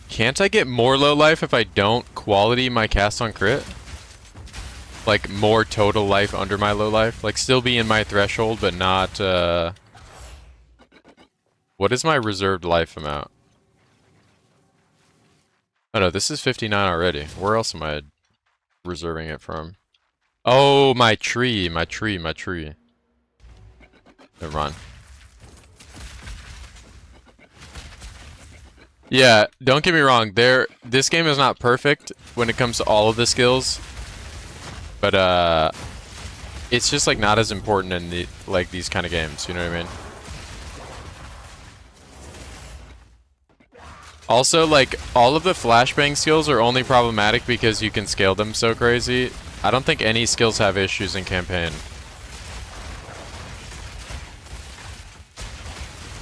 Can't I get more low life if I don't quality my cast on crit? Like, more total life under my low life? Like, still be in my threshold, but not, What is my reserved life amount? Oh no, this is 59 already. Where else am I reserving it from? Oh, my tree. Never mind. Yeah, don't get me wrong. This game is not perfect when it comes to all of the skills, but it's just like not as important in these kind of games. You know what I mean? Also, like, all of the flashbang skills are only problematic because you can scale them so crazy. I don't think any skills have issues in campaign.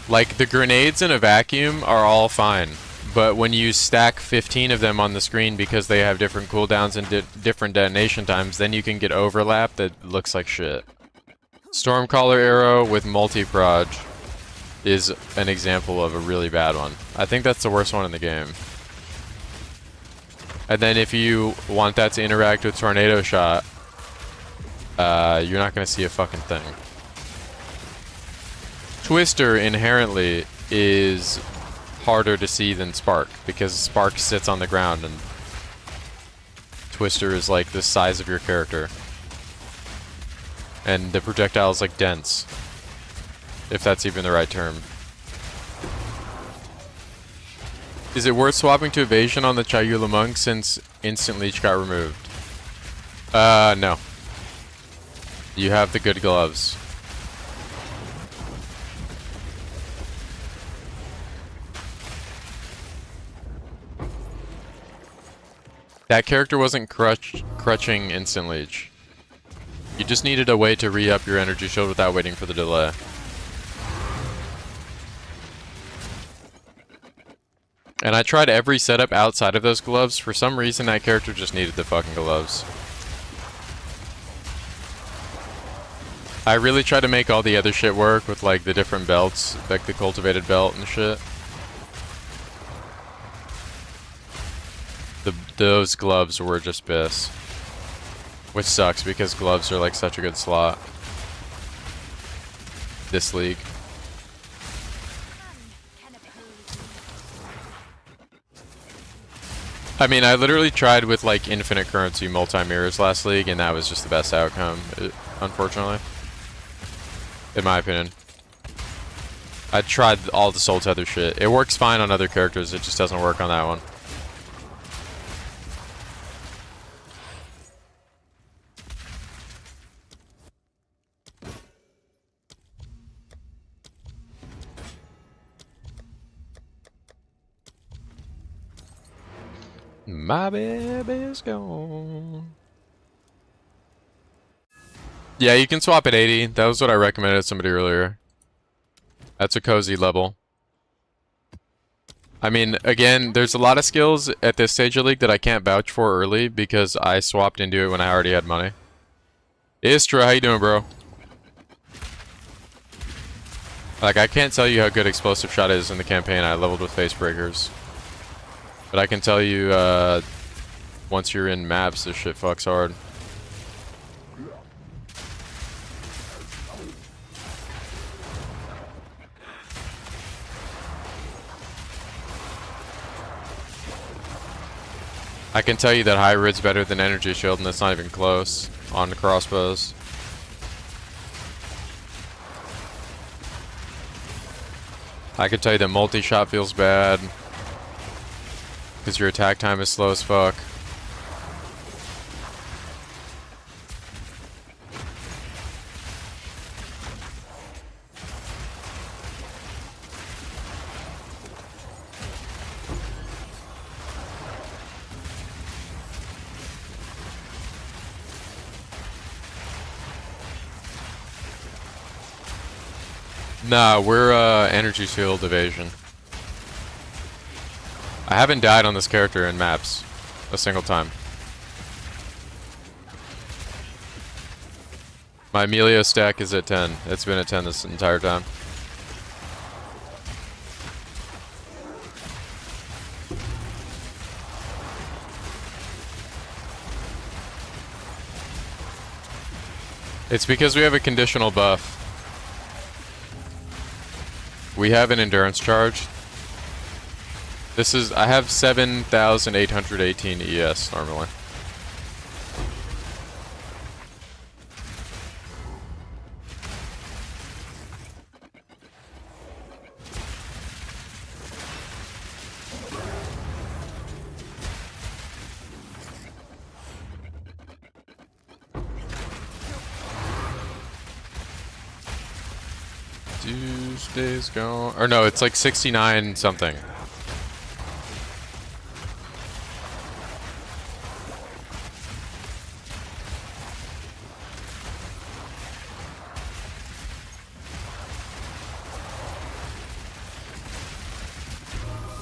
Like, the grenades in a vacuum are all fine, but when you stack 15 of them on the screen because they have different cooldowns and different detonation times, then you can get overlap that looks like shit. Stormcaller arrow with multi-proj is an example of a really bad one. I think that's the worst one in the game. And then if you want that to interact with tornado shot, you're not going to see a fucking thing. Twister inherently is harder to see than Spark because Spark sits on the ground and Twister is like the size of your character. And the projectile is like dense, if that's even the right term. Is it worth swapping to evasion on the Chayula Monk since instant leech got removed? No. You have the good gloves. That character wasn't crutching instant leech. You just needed a way to re-up your energy shield without waiting for the delay. And I tried every setup outside of those gloves. For some reason, that character just needed the fucking gloves. I really tried to make all the other shit work with like the different belts, like the cultivated belt and shit. Those gloves were just piss. Which sucks because gloves are like such a good slot. This league. I mean, I literally tried with like infinite currency multi-mirrors last league and that was just the best outcome, unfortunately. In my opinion. I tried all the soul tether shit. It works fine on other characters, it just doesn't work on that one. My baby's gone. Yeah, you can swap at 80. That was what I recommended to somebody earlier. That's a cozy level. I mean, again, there's a lot of skills at this stage of League that I can't vouch for early because I swapped into it when I already had money. Istra, how you doing, bro? Like, I can't tell you how good Explosive Shot is in the campaign. I leveled with Face Breakers. But I can tell you, once you're in maps, this shit fucks hard. I can tell you that Hybrid's better than Energy Shield, and that's not even close on the crossbows. I can tell you that multi-shot feels bad. Because your attack time is slow as fuck. Nah, we're energy shield evasion. I haven't died on this character in maps a single time. My Emilio stack is at 10. It's been at 10 this entire time. It's because we have a conditional buff. We have an endurance charge. This is, I have 7,818 ES normally. Tuesday's gone, or no, it's like 69 something.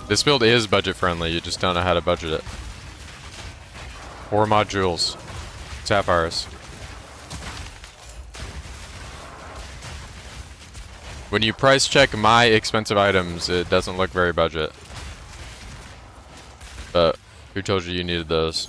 This build is budget friendly, you just don't know how to budget it. 4 modules. Sapphires. When you price check my expensive items, it doesn't look very budget. But who told you you needed those?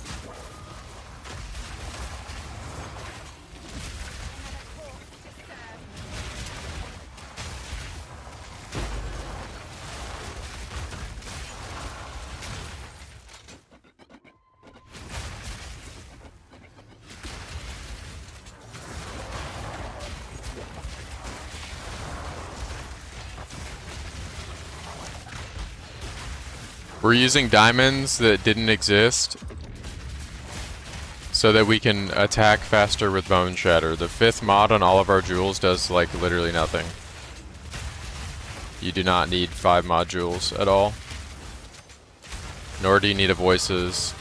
We're using diamonds that didn't exist so that we can attack faster with Bone Shatter. The 5th mod on all of our jewels does like literally nothing. You do not need 5 mod jewels at all. Nor do you need a voices.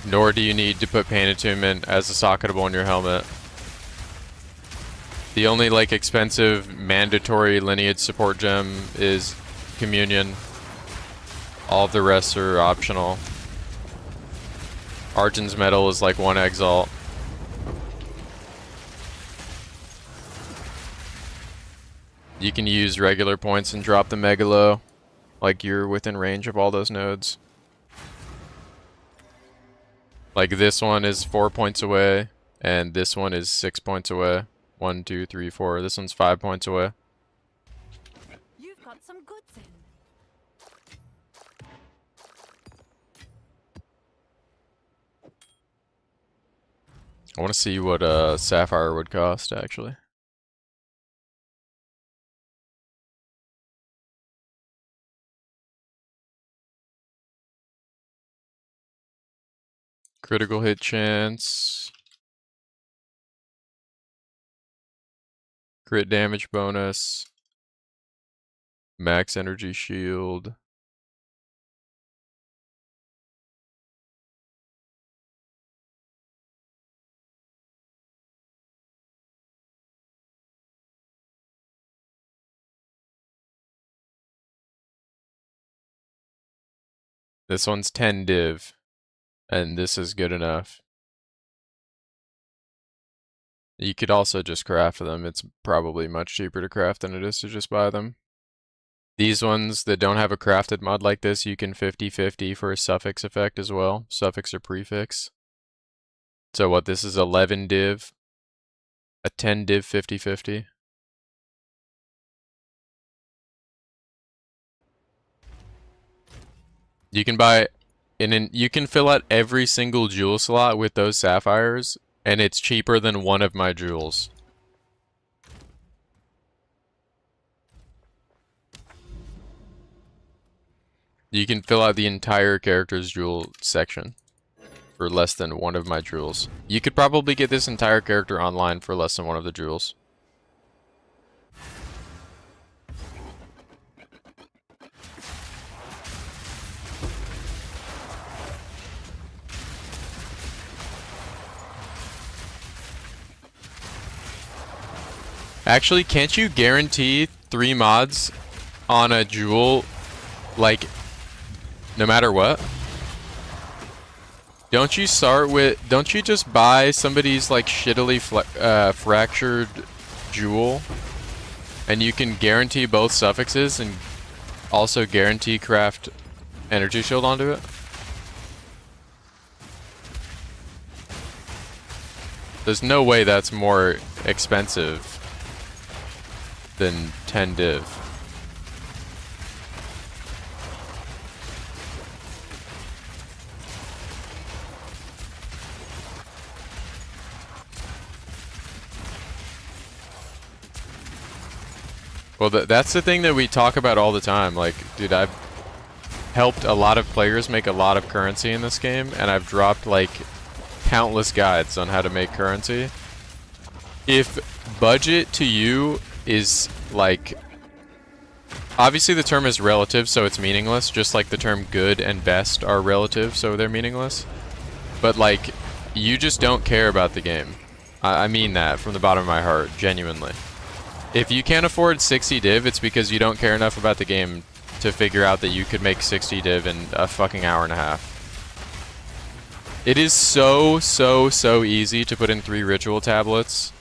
Nor do you need to put Pain Attunement as a socketable in your helmet. The only like expensive mandatory lineage support gem is Communion. All of the rest are optional. Argent's Metal is like 1 exalt. You can use regular points and drop the Megalo. Like you're within range of all those nodes. Like this one is 4 points away, and this one is 6 points away. 1, 2, 3, 4. This one's 5 points away. You've got some goods in. I want to see what Sapphire would cost, actually. Critical hit chance. Crit damage bonus. Max energy shield. This one's 10 div. And this is good enough. You could also just craft them. It's probably much cheaper to craft than it is to just buy them. These ones that don't have a crafted mod like this, you can 50-50 for a suffix effect as well. Suffix or prefix. So what, this is 11 div. A 10 div 50-50. You can buy, you can fill out every single jewel slot with those sapphires, and it's cheaper than one of my jewels. You can fill out the entire character's jewel section for less than one of my jewels. You could probably get this entire character online for less than one of the jewels. Actually, can't you guarantee 3 mods on a jewel, like, no matter what? Don't you start with, don't you just buy somebody's, like, shittily fractured jewel, and you can guarantee both suffixes and also guarantee craft energy shield onto it? There's no way that's more expensive than 10 div. Well, that's the thing that we talk about all the time. Like, dude, I've helped a lot of players make a lot of currency in this game, and I've dropped, like, countless guides on how to make currency. If budget to you is like, obviously the term is relative, so it's meaningless, just like the term good and best are relative, so they're meaningless. But like, you just don't care about the game. I mean that from the bottom of my heart, genuinely. If you can't afford 60 div, it's because you don't care enough about the game to figure out that you could make 60 div in a fucking hour and a half. It is so easy to put in 3 ritual tablets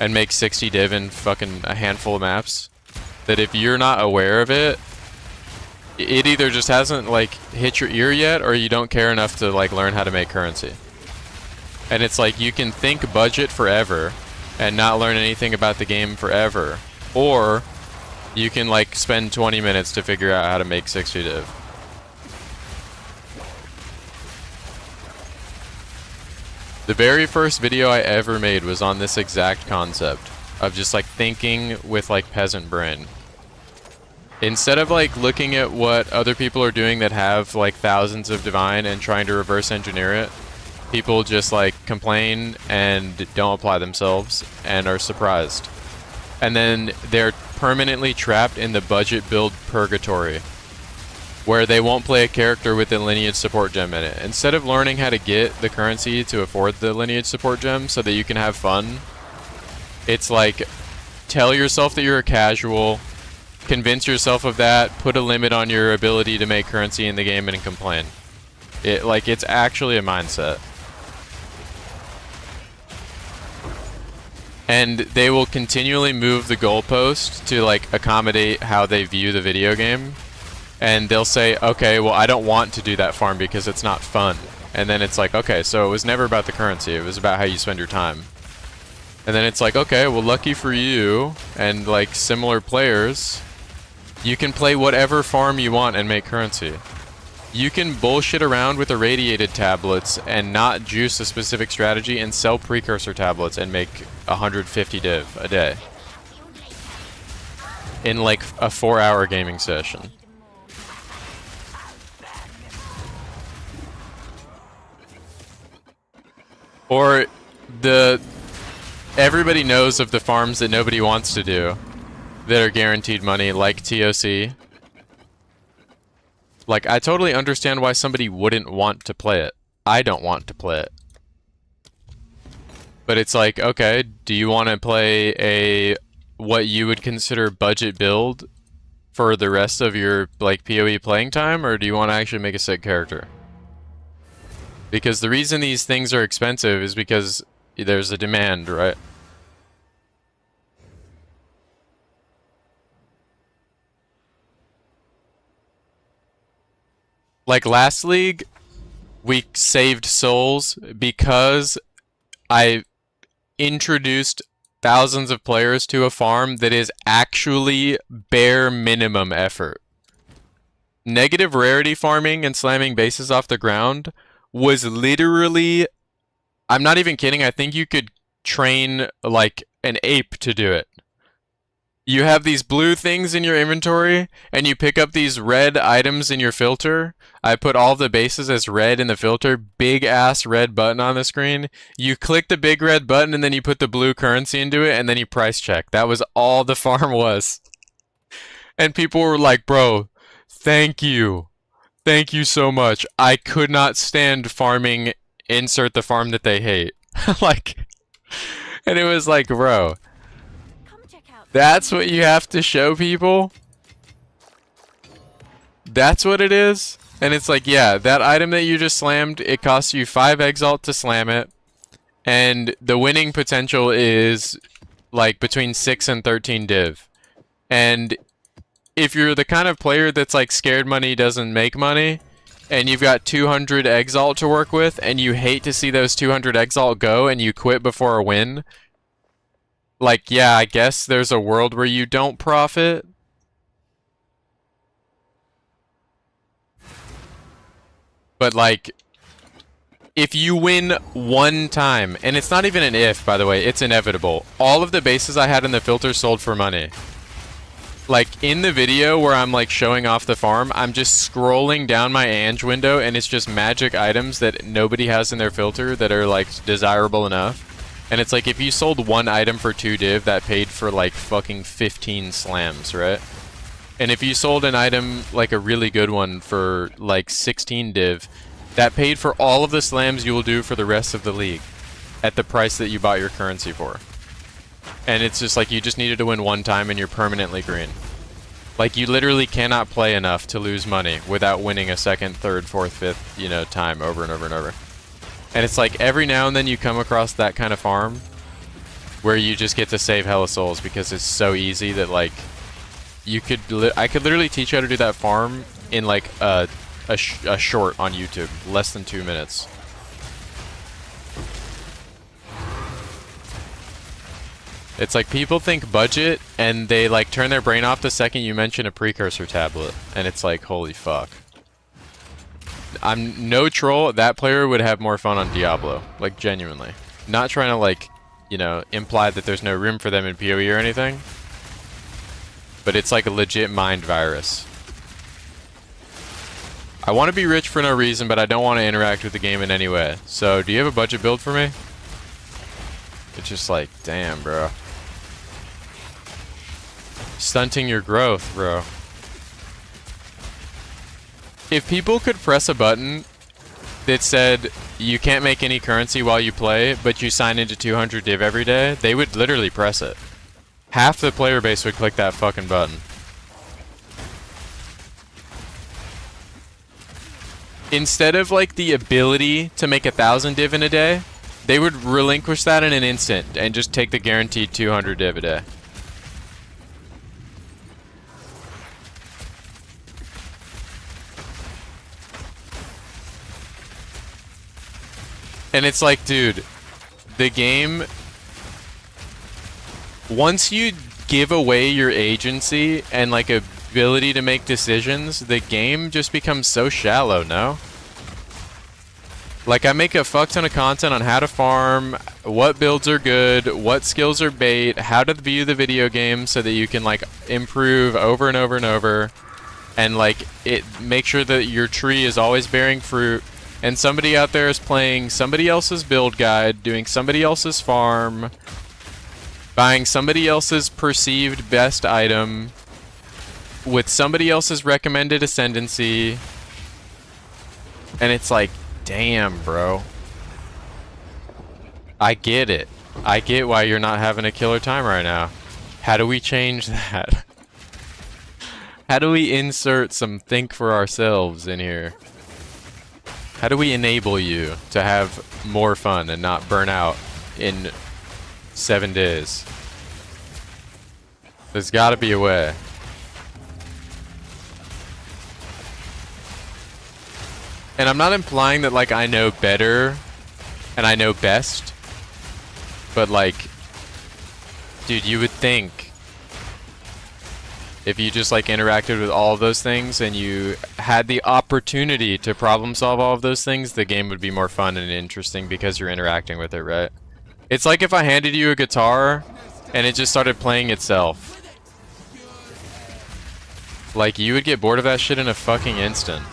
and make 60 div in fucking a handful of maps, that if you're not aware of it, it either just hasn't like hit your ear yet, or you don't care enough to like learn how to make currency. And it's like you can think budget forever and not learn anything about the game forever, or you can like spend 20 minutes to figure out how to make 60 div. The very first video I ever made was on this exact concept of just like thinking with like peasant brain. Instead of like looking at what other people are doing that have like thousands of divine and trying to reverse engineer it, people just like complain and don't apply themselves and are surprised. And then they're permanently trapped in the budget build purgatory, where they won't play a character with a lineage support gem in it. Instead of learning how to get the currency to afford the lineage support gem so that you can have fun, it's like, tell yourself that you're a casual, convince yourself of that, put a limit on your ability to make currency in the game, and complain. It's actually a mindset. And they will continually move the goalpost to like accommodate how they view the video game. And they'll say, okay, well, I don't want to do that farm because it's not fun. And then it's like, okay, so it was never about the currency, it was about how you spend your time. And then it's like, okay, well, lucky for you and like similar players, you can play whatever farm you want and make currency. You can bullshit around with irradiated tablets and not juice a specific strategy and sell precursor tablets and make 150 div a day in like a 4-hour gaming session. Or everybody knows of the farms that nobody wants to do that are guaranteed money, like TOC. Like, I totally understand why somebody wouldn't want to play it. I don't want to play it. But it's like, okay, do you want to play what you would consider budget build for the rest of your like PoE playing time, or do you want to actually make a sick character? Because the reason these things are expensive is because there's a demand, right? Like last league, we saved souls because I introduced thousands of players to a farm that is actually bare minimum effort. Negative rarity farming and slamming bases off the ground was literally, I'm not even kidding, I think you could train like an ape to do it. You have these blue things in your inventory, and you pick up these red items in your filter. I put all of the bases as red in the filter, big ass red button on the screen. You click the big red button, and then you put the blue currency into it, and then you price check. That was all the farm was. And people were like, bro, thank you. Thank you so much. I could not stand farming, insert the farm that they hate. Like, and it was like, bro, that's what you have to show people? That's what it is? And it's like, yeah, that item that you just slammed, it costs you 5 exalt to slam it. And the winning potential is like between 6 and 13 div. And if you're the kind of player that's like scared money doesn't make money, and you've got 200 exalt to work with, and you hate to see those 200 exalt go and you quit before a win, like, yeah, I guess there's a world where you don't profit. But like, if you win one time, and it's not even an if, by the way, it's inevitable. All of the bases I had in the filter sold for money. Like, in the video where I'm like showing off the farm, I'm just scrolling down my Ange window, and it's just magic items that nobody has in their filter that are like desirable enough. And it's like, if you sold one item for 2 div, that paid for like fucking 15 slams, right? And if you sold an item, like a really good one, for like 16 div, that paid for all of the slams you will do for the rest of the league at the price that you bought your currency for. And it's just like, you just needed to win one time and you're permanently green. Like, you literally cannot play enough to lose money without winning a second, third, fourth, fifth, you know, time over and over and over. And it's like, every now and then you come across that kind of farm where you just get to save hella souls because it's so easy that like I could literally teach you how to do that farm in like a short on YouTube, less than 2 minutes. It's like people think budget and they like turn their brain off the second you mention a precursor tablet, and it's like, holy fuck. I'm no troll, that player would have more fun on Diablo, like genuinely. Not trying to like, you know, imply that there's no room for them in PoE or anything, but it's like a legit mind virus. I want to be rich for no reason, but I don't want to interact with the game in any way. So, do you have a budget build for me? It's just like, damn, bro. Stunting your growth, bro. If people could press a button that said you can't make any currency while you play, but you sign into 200 div every day, they would literally press it. Half the player base would click that fucking button. Instead of like the ability to make 1,000 div in a day, they would relinquish that in an instant and just take the guaranteed 200 div a day. And it's like, dude, the game, once you give away your agency and like ability to make decisions, the game just becomes so shallow, no? Like, I make a fuck ton of content on how to farm, what builds are good, what skills are bait, how to view the video game so that you can like improve over and over and over, and like make sure that your tree is always bearing fruit. And somebody out there is playing somebody else's build guide, doing somebody else's farm, buying somebody else's perceived best item, with somebody else's recommended ascendancy. And it's like, damn, bro. I get it. I get why you're not having a killer time right now. How do we change that? How do we insert some think for ourselves in here? How do we enable you to have more fun and not burn out in 7 days? There's gotta be a way. And I'm not implying that like I know better and I know best, but like, dude, you would think if you just like interacted with all of those things and you had the opportunity to problem solve all of those things, the game would be more fun and interesting because you're interacting with it, right? It's like if I handed you a guitar and it just started playing itself. Like, you would get bored of that shit in a fucking instant.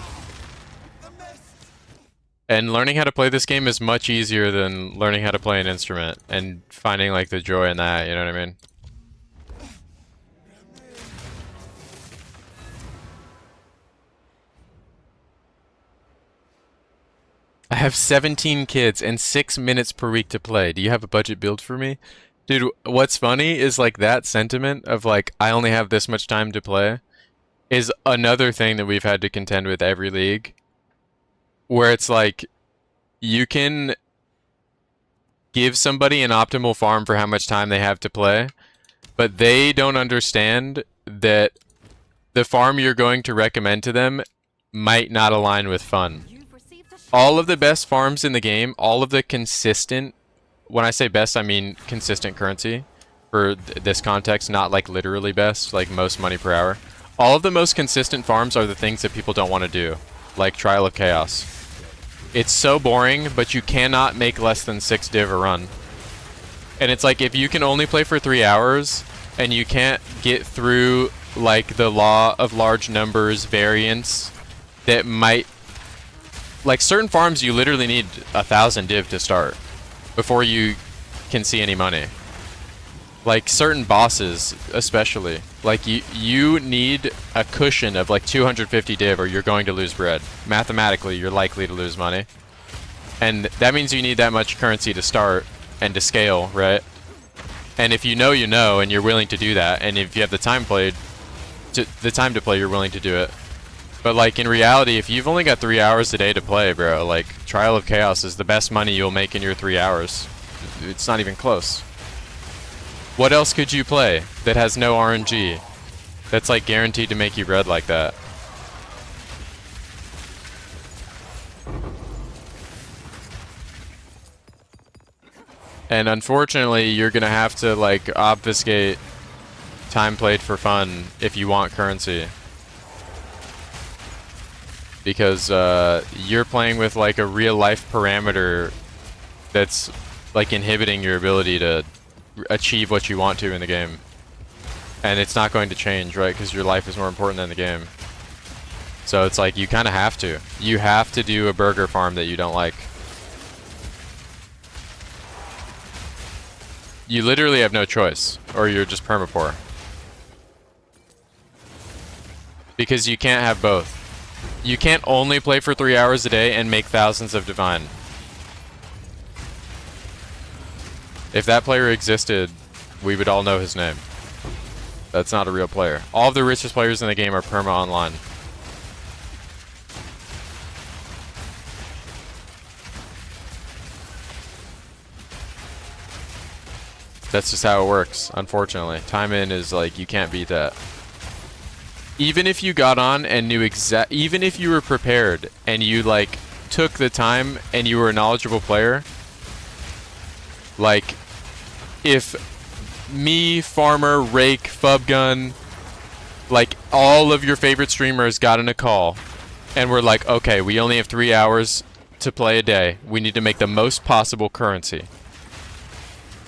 And learning how to play this game is much easier than learning how to play an instrument and finding like the joy in that, you know what I mean? I have 17 kids and 6 minutes per week to play. Do you have a budget build for me? Dude, what's funny is like that sentiment of like, I only have this much time to play is another thing that we've had to contend with every league. Where it's like, you can give somebody an optimal farm for how much time they have to play, but they don't understand that the farm you're going to recommend to them might not align with fun. All of the best farms in the game, all of the consistent, when I say best, I mean consistent currency for this context, not like literally best, like most money per hour. All of the most consistent farms are the things that people don't want to do, like Trial of Chaos. It's so boring, but you cannot make less than 6 div a run. And it's like, if you can only play for 3 hours, and you can't get through, like, the law of large numbers variance that might... Like, certain farms, you literally need 1,000 div to start before you can see any money. Like, certain bosses, especially. Like, you need a cushion of, like, 250 div or you're going to lose bread. Mathematically, you're likely to lose money. And that means you need that much currency to start and to scale, right? And if you know, and you're willing to do that, and if you have the time to play, you're willing to do it. But, like, in reality, if you've only got 3 hours a day to play, bro, like, Trial of Chaos is the best money you'll make in your 3 hours. It's not even close. What else could you play that has no RNG? That's like guaranteed to make you red like that. And unfortunately, you're gonna have to like obfuscate time played for fun if you want currency. Because you're playing with like a real life parameter that's like inhibiting your ability to achieve what you want to in the game. And it's not going to change, right? Because your life is more important than the game. So it's like you kind of have to. You have to do a burger farm that you don't like. You literally have no choice, or you're just permapoor. Because you can't have both. You can't only play for 3 hours a day and make thousands of divine. If that player existed, we would all know his name. That's not a real player. All of the richest players in the game are perma online. That's just how it works, unfortunately. Time in is like, you can't beat that. Even if you got on and knew even if you were prepared and you like took the time and you were a knowledgeable player, like if me, Farmer, Rake, Fubgun, like all of your favorite streamers got in a call and we're like, okay, we only have 3 hours to play a day. We need to make the most possible currency.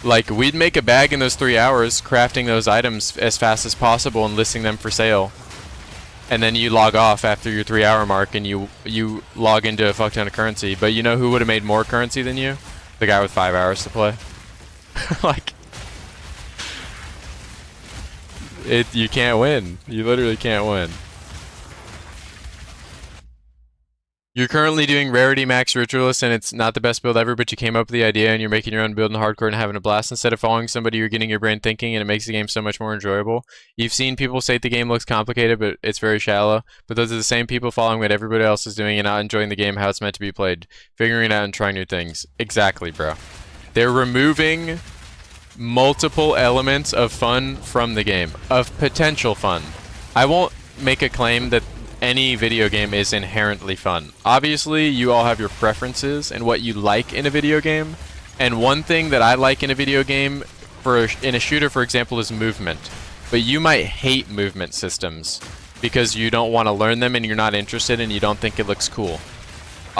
Like, we'd make a bag in those 3 hours, crafting those items as fast as possible and listing them for sale. And then you log off after your 3 hour mark and you log into a fuck ton of currency. But you know who would have made more currency than you? The guy with 5 hours to play. Like, you can't win. You literally can't win. You're currently doing Rarity Max Ritualist, and it's not the best build ever, but you came up with the idea, and you're making your own build in hardcore and having a blast. Instead of following somebody, you're getting your brain thinking, and it makes the game so much more enjoyable. You've seen people say the game looks complicated, but it's very shallow. But those are the same people following what everybody else is doing and not enjoying the game how it's meant to be played. Figuring it out and trying new things. Exactly, bro. They're removing multiple elements of fun from the game. Of potential fun. I won't make a claim that any video game is inherently fun. Obviously, you all have your preferences and what you like in a video game. And one thing that I like in a video game, in a shooter, for example, is movement. But you might hate movement systems because you don't want to learn them and you're not interested and you don't think it looks cool.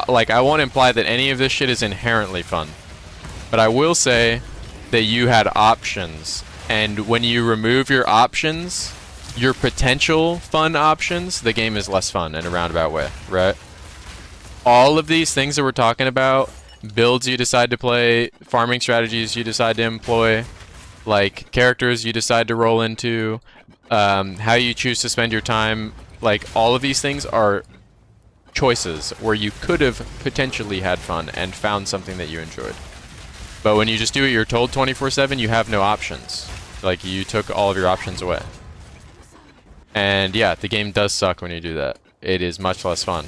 Like, I won't imply that any of this shit is inherently fun. But I will say that you had options. And when you remove your options, your potential fun options, the game is less fun in a roundabout way, right? All of these things that we're talking about, builds you decide to play, farming strategies you decide to employ, like characters you decide to roll into, how you choose to spend your time, like all of these things are choices where you could have potentially had fun and found something that you enjoyed. But when you just do what you're told 24/7, you have no options. Like, you took all of your options away. And yeah, the game does suck when you do that. It is much less fun.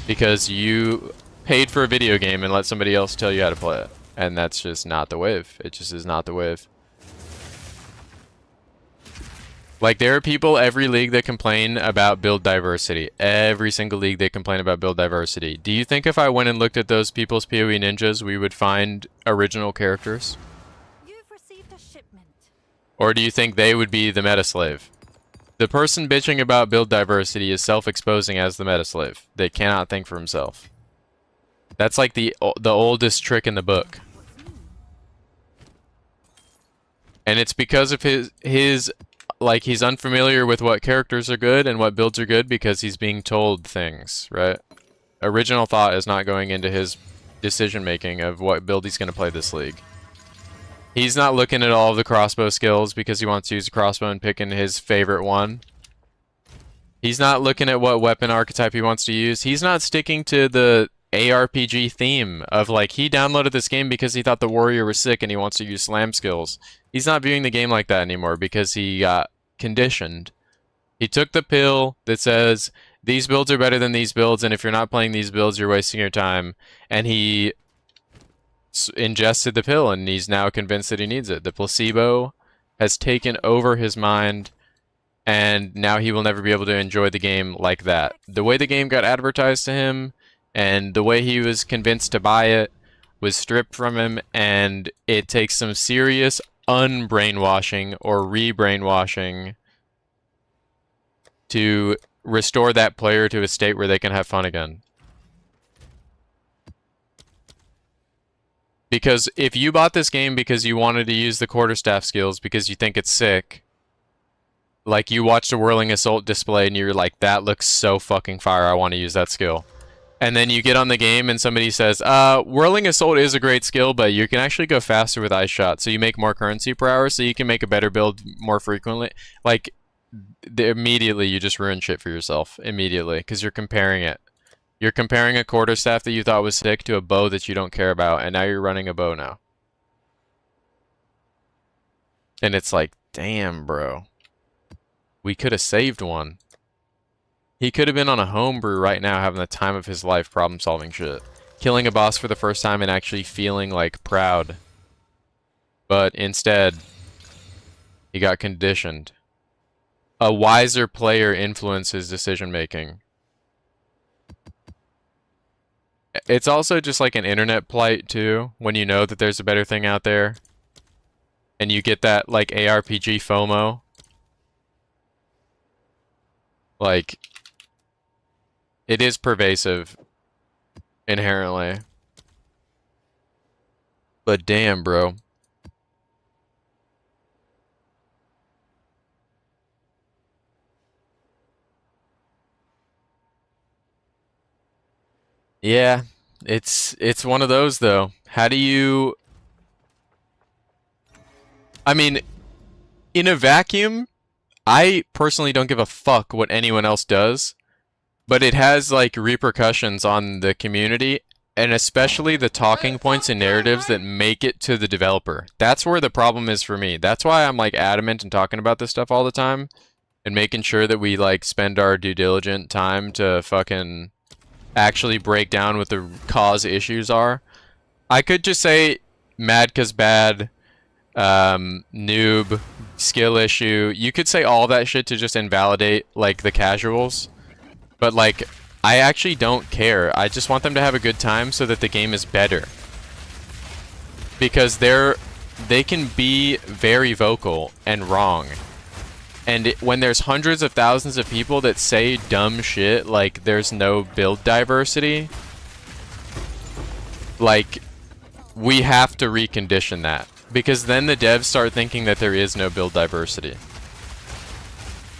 Because you paid for a video game and let somebody else tell you how to play it. And that's just not the wave. It just is not the wave. Like, there are people every league that complain about build diversity. Every single league they complain about build diversity. Do you think if I went and looked at those people's PoE ninjas, we would find original characters? You've received a shipment. Or do you think they would be the meta slave? The person bitching about build diversity is self-exposing as the meta slave. They cannot think for himself. That's like the oldest trick in the book. And it's because of his like, he's unfamiliar with what characters are good and what builds are good because he's being told things, right? Original thought is not going into his decision making of what build he's going to play this league. He's not looking at all of the crossbow skills because he wants to use a crossbow and picking his favorite one. He's not looking at what weapon archetype he wants to use. He's not sticking to the ARPG theme of, like, he downloaded this game because he thought the warrior was sick and he wants to use slam skills. He's not viewing the game like that anymore because he got conditioned. He took the pill that says, these builds are better than these builds, and if you're not playing these builds, you're wasting your time. And he ingested the pill, and he's now convinced that he needs it. The placebo has taken over his mind, and now he will never be able to enjoy the game like that. The way the game got advertised to him and the way he was convinced to buy it was stripped from him, and it takes some serious unbrainwashing or re-brainwashing to restore that player to a state where they can have fun again. Because if you bought this game because you wanted to use the quarterstaff skills because you think it's sick, like you watched a Whirling Assault display and you're like, that looks so fucking fire, I want to use that skill. And then you get on the game and somebody says, Whirling Assault is a great skill, but you can actually go faster with Ice Shot, so you make more currency per hour, so you can make a better build more frequently. Like, immediately you just ruin shit for yourself, immediately, because you're comparing it. You're comparing a quarterstaff that you thought was sick to a bow that you don't care about, and now you're running a bow now. And it's like, damn, bro. We could have saved one. He could have been on a homebrew right now having the time of his life problem-solving shit. Killing a boss for the first time and actually feeling, like, proud. But instead, he got conditioned. A wiser player influences decision-making. It's also just like an internet plight, too, when you know that there's a better thing out there. And you get that, like, ARPG FOMO. Like, it is pervasive, inherently. But damn, bro. Yeah, it's one of those, though. How do you... I mean, in a vacuum, I personally don't give a fuck what anyone else does, but it has, like, repercussions on the community, and especially the talking points and narratives that make it to the developer. That's where the problem is for me. That's why I'm, like, adamant and talking about this stuff all the time, and making sure that we, like, spend our due diligent time to fucking actually break down what the cause issues are. I could just say mad 'cause bad, noob, skill issue. You could say all that shit to just invalidate, like, the casuals. But, like, I actually don't care. I just want them to have a good time so that the game is better. Because they can be very vocal and wrong. And when there's hundreds of thousands of people that say dumb shit, like there's no build diversity, like, we have to recondition that. Because then the devs start thinking that there is no build diversity.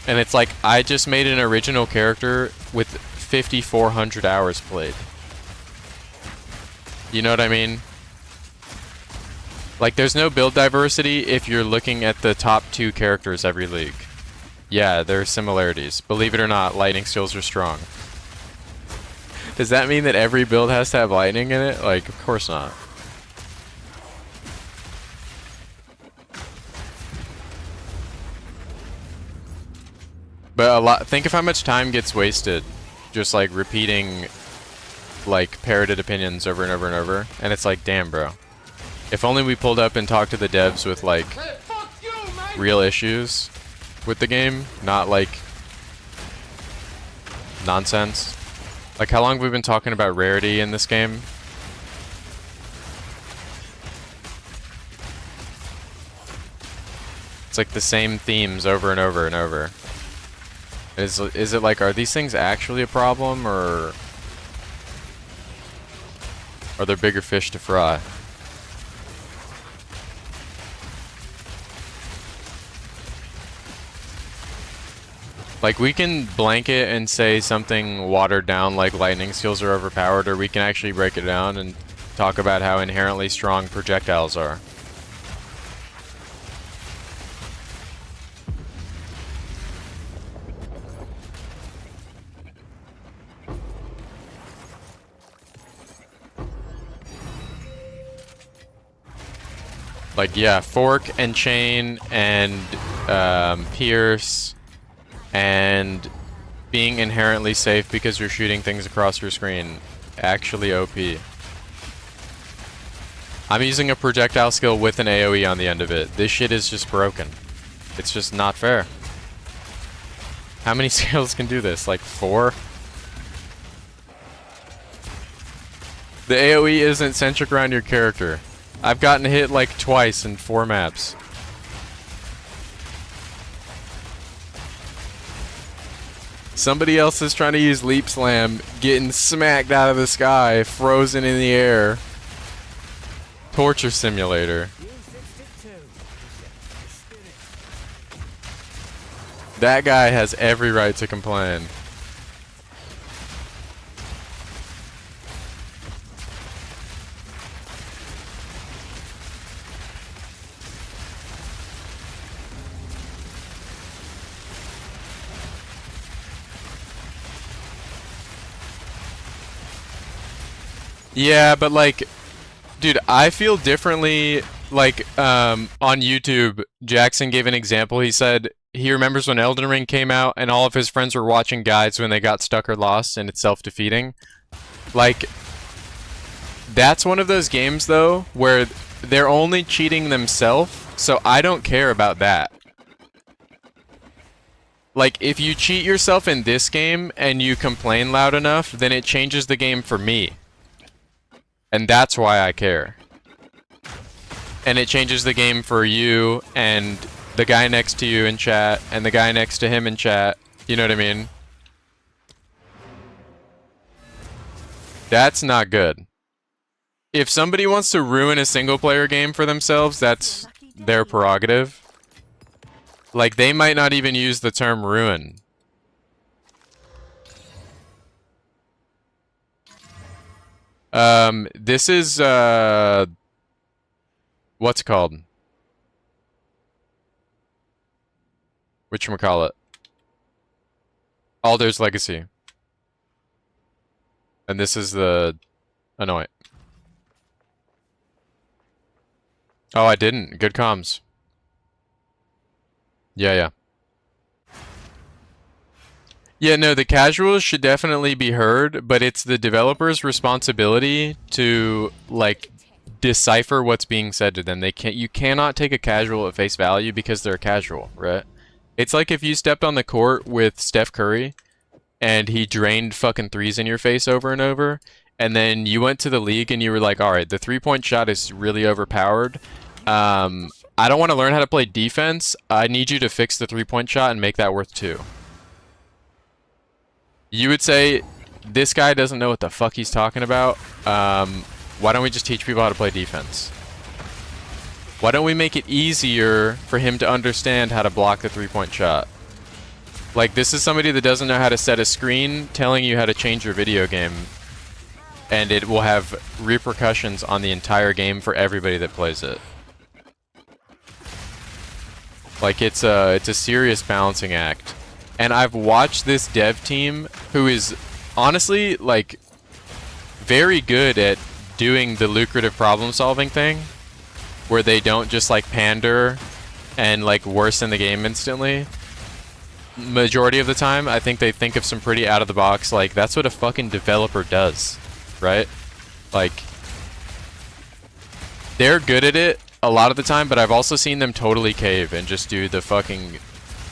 And it's like, I just made an original character with 5,400 hours played. You know what I mean? Like, there's no build diversity if you're looking at the top 2 characters every league. Yeah, there are similarities. Believe it or not, lightning skills are strong. Does that mean that every build has to have lightning in it? Like, of course not. But think of how much time gets wasted just, like, repeating, like, parroted opinions over and over and over. And it's like, damn, bro. If only we pulled up and talked to the devs with, like, real issues with the game, not, like, nonsense. Like, how long have we been talking about rarity in this game? It's like the same themes over and over and over. Is it like, are these things actually a problem, or are there bigger fish to fry? Like, we can blanket and say something watered down like lightning skills are overpowered, or we can actually break it down and talk about how inherently strong projectiles are. Like, yeah, fork and chain and pierce and being inherently safe because you're shooting things across your screen. Actually OP. I'm using a projectile skill with an AoE on the end of it. This shit is just broken. It's just not fair. How many skills can do this? Like 4? The AoE isn't centric around your character. I've gotten hit like twice in 4 maps. Somebody else is trying to use Leap Slam, getting smacked out of the sky, frozen in the air. Torture simulator. That guy has every right to complain. Yeah, but like, dude, I feel differently. Like, on YouTube, Jackson gave an example. He said he remembers when Elden Ring came out and all of his friends were watching guides when they got stuck or lost and it's self-defeating. Like, that's one of those games, though, where they're only cheating themselves, so I don't care about that. Like, if you cheat yourself in this game and you complain loud enough, then it changes the game for me. And that's why I care. And it changes the game for you and the guy next to you in chat and the guy next to him in chat. You know what I mean? That's not good. If somebody wants to ruin a single player game for themselves, that's their prerogative. Like, they might not even use the term ruin. This is, what's it called? Whatchamacallit? Alder's Legacy. And this is the Annoy. Oh, I didn't. Good comms. Yeah. Yeah, no, the casuals should definitely be heard, but it's the developer's responsibility to, like, decipher what's being said to them. You cannot take a casual at face value because they're a casual, right? It's like if you stepped on the court with Steph Curry and he drained fucking threes in your face over and over, and then you went to the league and you were like, all right, the three-point shot is really overpowered. I don't want to learn how to play defense. I need you to fix the three-point shot and make that worth 2. You would say, this guy doesn't know what the fuck he's talking about. Why don't we just teach people how to play defense? Why don't we make it easier for him to understand how to block the three-point shot? Like, this is somebody that doesn't know how to set a screen telling you how to change your video game. And it will have repercussions on the entire game for everybody that plays it. Like, it's a serious balancing act. And I've watched this dev team who is honestly, like, very good at doing the lucrative problem-solving thing, where they don't just, like, pander and, like, worsen the game instantly. Majority of the time, I think they think of some pretty out-of-the-box, like, that's what a fucking developer does, right? Like, they're good at it a lot of the time, but I've also seen them totally cave and just do the fucking,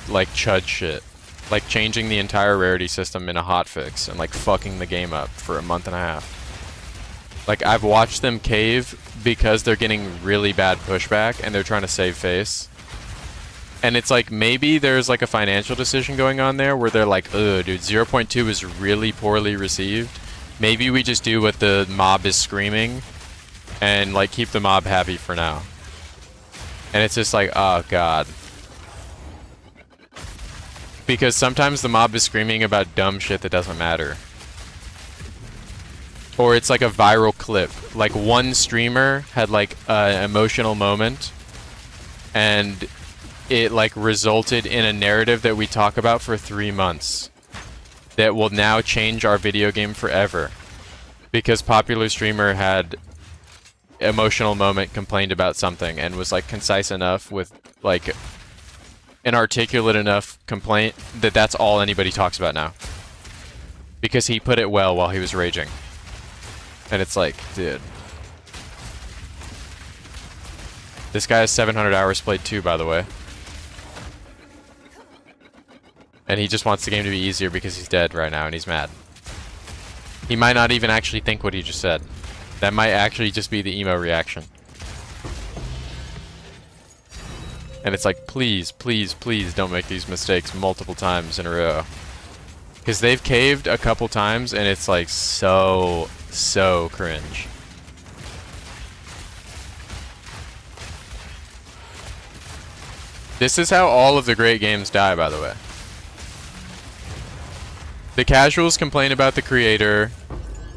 like, chud shit. Like, changing the entire rarity system in a hotfix and, like, fucking the game up for a month and a half. Like, I've watched them cave because they're getting really bad pushback and they're trying to save face. And it's like, maybe there's, like, a financial decision going on there where they're like, ugh, dude, 0.2 is really poorly received. Maybe we just do what the mob is screaming and, like, keep the mob happy for now. And it's just like, oh, God. Because sometimes the mob is screaming about dumb shit that doesn't matter. Or it's like a viral clip. Like, one streamer had, like, an emotional moment, and it, like, resulted in a narrative that we talk about for 3 months that will now change our video game forever. Because popular streamer had emotional moment, complained about something, and was, like, concise enough with, like, an articulate enough complaint that that's all anybody talks about now. Because he put it well while he was raging. And it's like, dude. This guy has 700 hours played too, by the way. And he just wants the game to be easier because he's dead right now and he's mad. He might not even actually think what he just said. That might actually just be the emo reaction. And it's like, please, please, please don't make these mistakes multiple times in a row. Because they've caved a couple times and it's like so cringe. This is how all of the great games die, by the way. The casuals complain about the creator,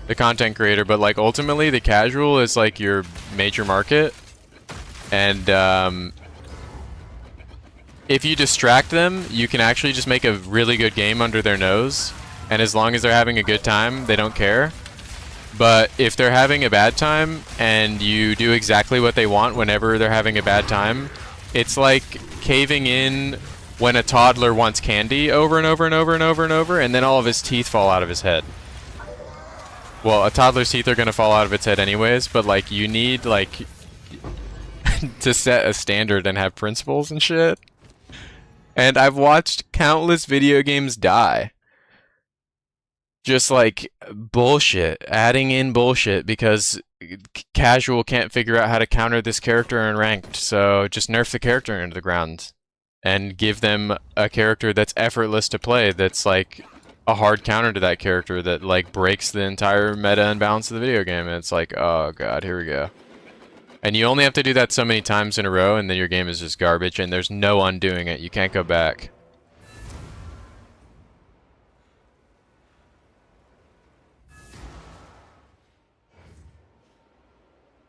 the content creator, but like ultimately the casual is like your major market. And if you distract them, you can actually just make a really good game under their nose. And as long as they're having a good time, they don't care. But if they're having a bad time and you do exactly what they want whenever they're having a bad time, it's like caving in when a toddler wants candy over and over and over and over and over, and then all of his teeth fall out of his head. Well, a toddler's teeth are gonna fall out of its head anyways, but like you need like to set a standard and have principles and shit. And I've watched countless video games die. Just like bullshit, adding in bullshit because casual can't figure out how to counter this character in ranked, so just nerf the character into the ground and give them a character that's effortless to play, that's like a hard counter to that character that like breaks the entire meta and balance of the video game. And it's like, oh god, here we go. And you only have to do that so many times in a row and then your game is just garbage and there's no undoing it. You can't go back.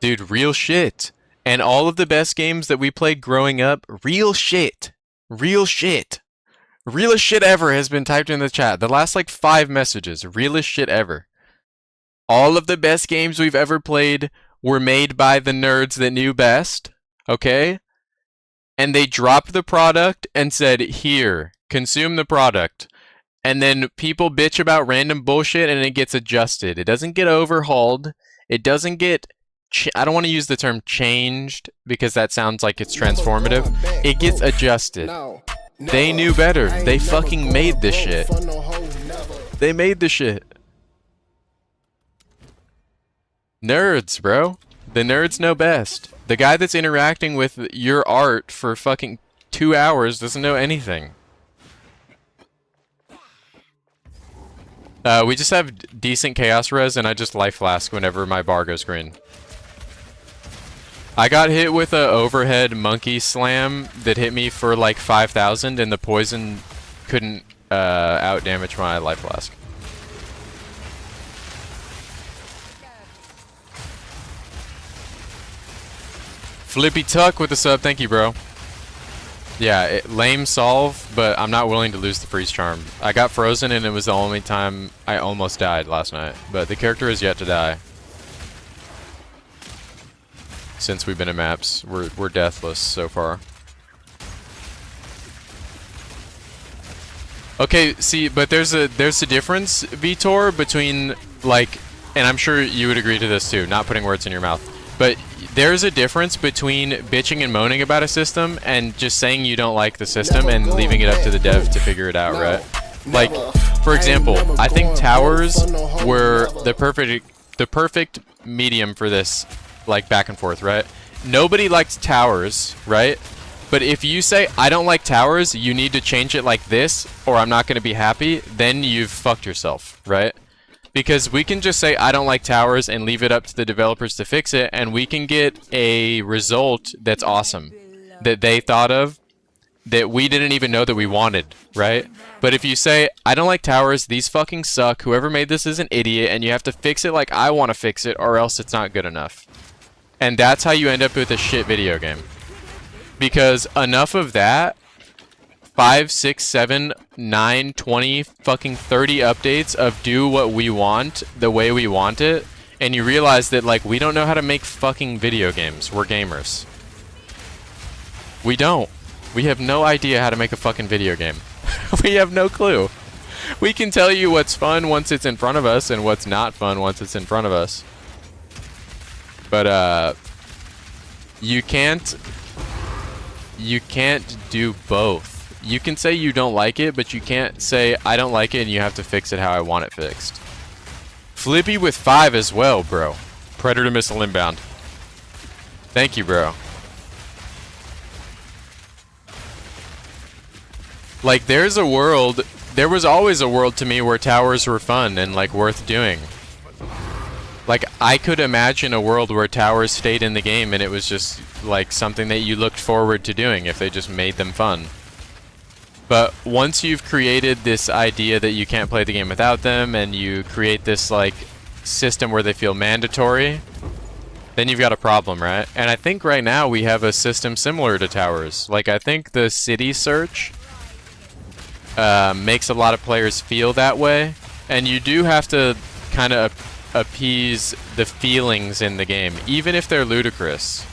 Dude, real shit. And all of the best games that we played growing up, real shit. Real shit. Realest shit ever has been typed in the chat. The last like 5 messages. Realest shit ever. All of the best games we've ever played were made by the nerds that knew best. Okay? And they dropped the product and said, here, consume the product. And then people bitch about random bullshit and it gets adjusted. It doesn't get overhauled. It doesn't get... I don't want to use the term changed because that sounds like it's transformative. It gets adjusted. They knew better. They fucking made this shit. They made the shit. Nerds, bro. The nerds know best. The guy that's interacting with your art for fucking 2 hours doesn't know anything. We just have decent chaos res and I just life flask whenever my bar goes green. I got hit with a overhead monkey slam that hit me for like 5,000 and the poison couldn't out damage my life flask. Flippy Tuck with the sub, thank you bro. Yeah, lame solve, but I'm not willing to lose the freeze charm. I got frozen and it was the only time I almost died last night, but the character is yet to die. Since we've been in maps, we're deathless so far. Okay, see, but there's a difference, Vitor, between like, and I'm sure you would agree to this too, not putting words in your mouth, but there's a difference between bitching and moaning about a system and just saying you don't like the system and leaving it up to the dev to figure it out, right? Like, for example, I think towers were the perfect medium for this. Like back and forth, right? Nobody likes towers, right? But if you say, I don't like towers, you need to change it like this, or I'm not going to be happy, then you've fucked yourself, right? Because we can just say, I don't like towers, and leave it up to the developers to fix it, and we can get a result that's awesome, that they thought of, that we didn't even know that we wanted, right? But if you say, I don't like towers, these fucking suck, whoever made this is an idiot, and you have to fix it like I want to fix it, or else it's not good enough. And that's how you end up with a shit video game. Because enough of that, 5, 6, 7, 9, 20, fucking 30 updates of do what we want, the way we want it, and you realize that, like, we don't know how to make fucking video games. We're gamers. We don't. We have no idea how to make a fucking video game. We have no clue. We can tell you what's fun once it's in front of us and what's not fun once it's in front of us. But you can't do both. you can say you don't like it, but you can't say I don't like it and you have to fix it how I want it fixed. Flippy with 5 as well, bro. Predator missile inbound. Thank you, bro. Like, there was always a world to me where towers were fun and, like, worth doing. Like, I could imagine a world where towers stayed in the game and it was just, like, something that you looked forward to doing if they just made them fun. But once you've created this idea that you can't play the game without them, and you create this, like, system where they feel mandatory, then you've got a problem, right? And I think right now we have a system similar to towers. Like, I think the city search makes a lot of players feel that way, and you do have to kind of appease the feelings in the game, even if they're ludicrous.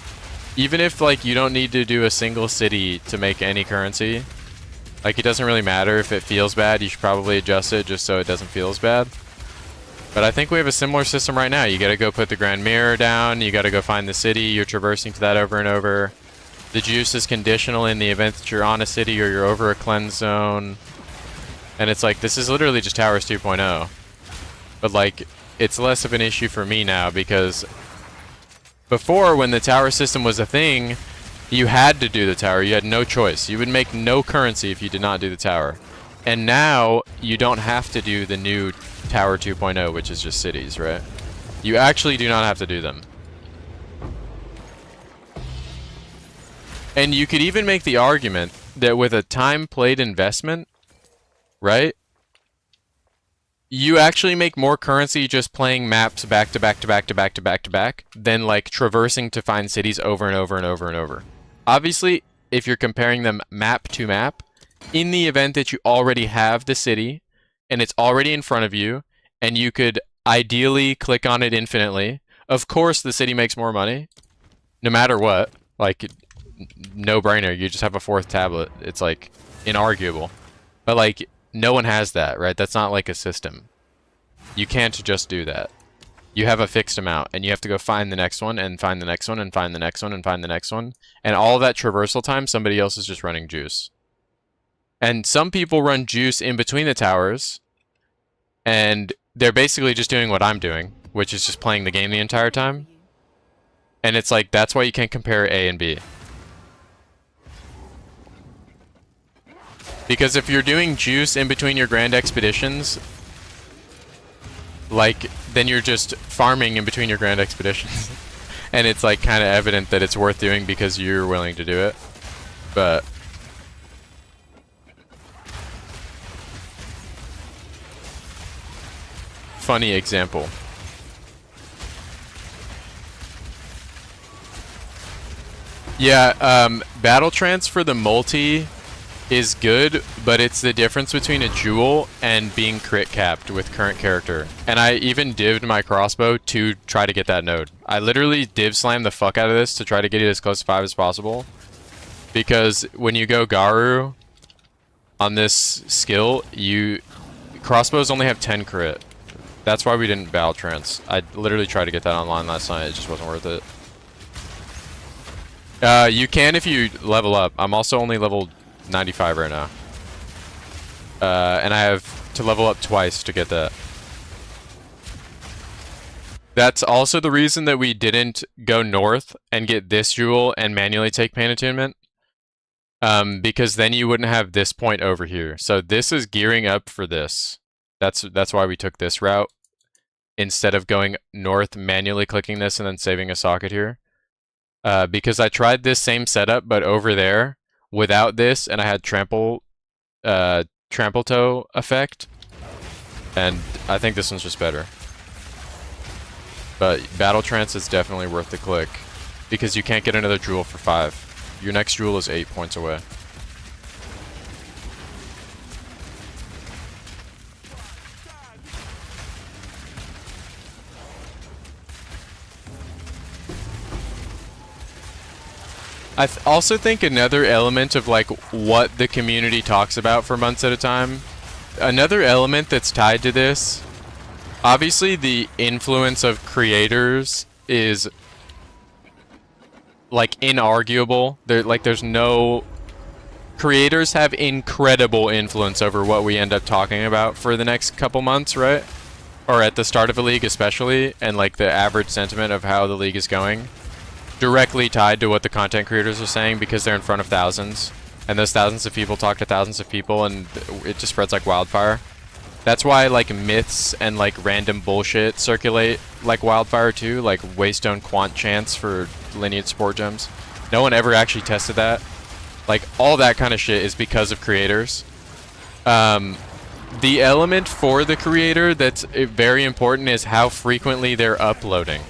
Even if, like, you don't need to do a single city to make any currency. Like, it doesn't really matter if it feels bad. You should probably adjust it just so it doesn't feel as bad. But I think we have a similar system right now. You gotta go put the Grand Mirror down. You gotta go find the city. You're traversing to that over and over. The juice is conditional in the event that you're on a city or you're over a cleanse zone. And it's like, this is literally just Towers 2.0. But, like, it's less of an issue for me now because before, when the tower system was a thing, you had to do the tower. You had no choice. You would make no currency if you did not do the tower. And now, you don't have to do the new Tower 2.0, which is just cities, right? You actually do not have to do them. And you could even make the argument that with a time-played investment, right? You actually make more currency just playing maps back to back to back to back to back to back than, like, traversing to find cities over and over and over and over. Obviously, if you're comparing them map to map, in the event that you already have the city and it's already in front of you and you could ideally click on it infinitely, of course the city makes more money no matter what. Like, no brainer. You just have a 4th tablet. It's, like, inarguable. But, like, no one has that, right? That's not like a system. You can't just do that. You have a fixed amount, and you have to go find the next one, and find the next one, and find the next one, and find the next one. And all of that traversal time, somebody else is just running juice. And some people run juice in between the towers, and they're basically just doing what I'm doing, which is just playing the game the entire time. And it's like, that's why you can't compare A and B. Because if you're doing juice in between your grand expeditions, like, then you're just farming in between your grand expeditions. And it's, like, kind of evident that it's worth doing because you're willing to do it. But funny example. Yeah, battle trance for the multi is good, but it's the difference between a jewel and being crit capped with current character. And I even div'd my crossbow to try to get that node. I literally div slammed the fuck out of this to try to get it as close to 5 as possible. Because when you go Garu on this skill, crossbows only have 10 crit. That's why we didn't battle trance. I literally tried to get that online last night, it just wasn't worth it. You can if you level up. I'm also only level 95 right now. And I have to level up twice to get that. That's also the reason that we didn't go north and get this jewel and manually take pain attunement. Because then you wouldn't have this point over here. So this is gearing up for this. That's why we took this route instead of going north, manually clicking this and then saving a socket here. Because I tried this same setup but over there without this, and I had trample toe effect, and I think this one's just better. But battle trance is definitely worth the click because you can't get another jewel for 5. Your next jewel is 8 points away. I also think another element of, like, what the community talks about for months at a time, another element that's tied to this, obviously the influence of creators is, like, inarguable. There's no creators have incredible influence over what we end up talking about for the next couple months, right? Or at the start of a league especially, and like the average sentiment of how the league is going. Directly tied to what the content creators are saying because they're in front of thousands. And those thousands of people talk to thousands of people and it just spreads like wildfire. That's why like myths and like random bullshit circulate like wildfire too, like Waystone Quant Chance for Lineage Sport Gems. No one ever actually tested that. Like all that kind of shit is because of creators. The element for the creator that's very important is how frequently they're uploading.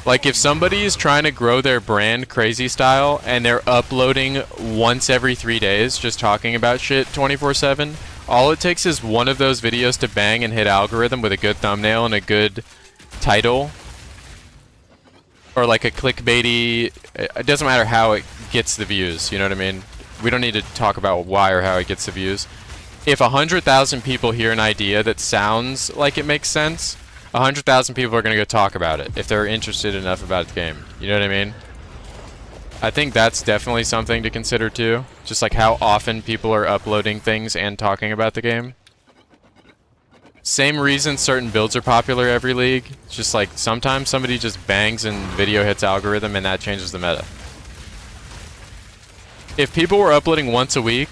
Like if somebody is trying to grow their brand crazy style and they're uploading once every 3 days just talking about shit 24/7, all it takes is one of those videos to bang and hit algorithm with a good thumbnail and a good title. Or like a clickbaity, it doesn't matter how it gets the views, you know what I mean? We don't need to talk about why or how it gets the views. If 100,000 people hear an idea that sounds like it makes sense, 100,000 people are going to go talk about it if they're interested enough about the game. You know what I mean? I think that's definitely something to consider too. Just like how often people are uploading things and talking about the game. Same reason certain builds are popular every league. It's just like sometimes somebody just bangs and video hits algorithm and that changes the meta. If people were uploading once a week,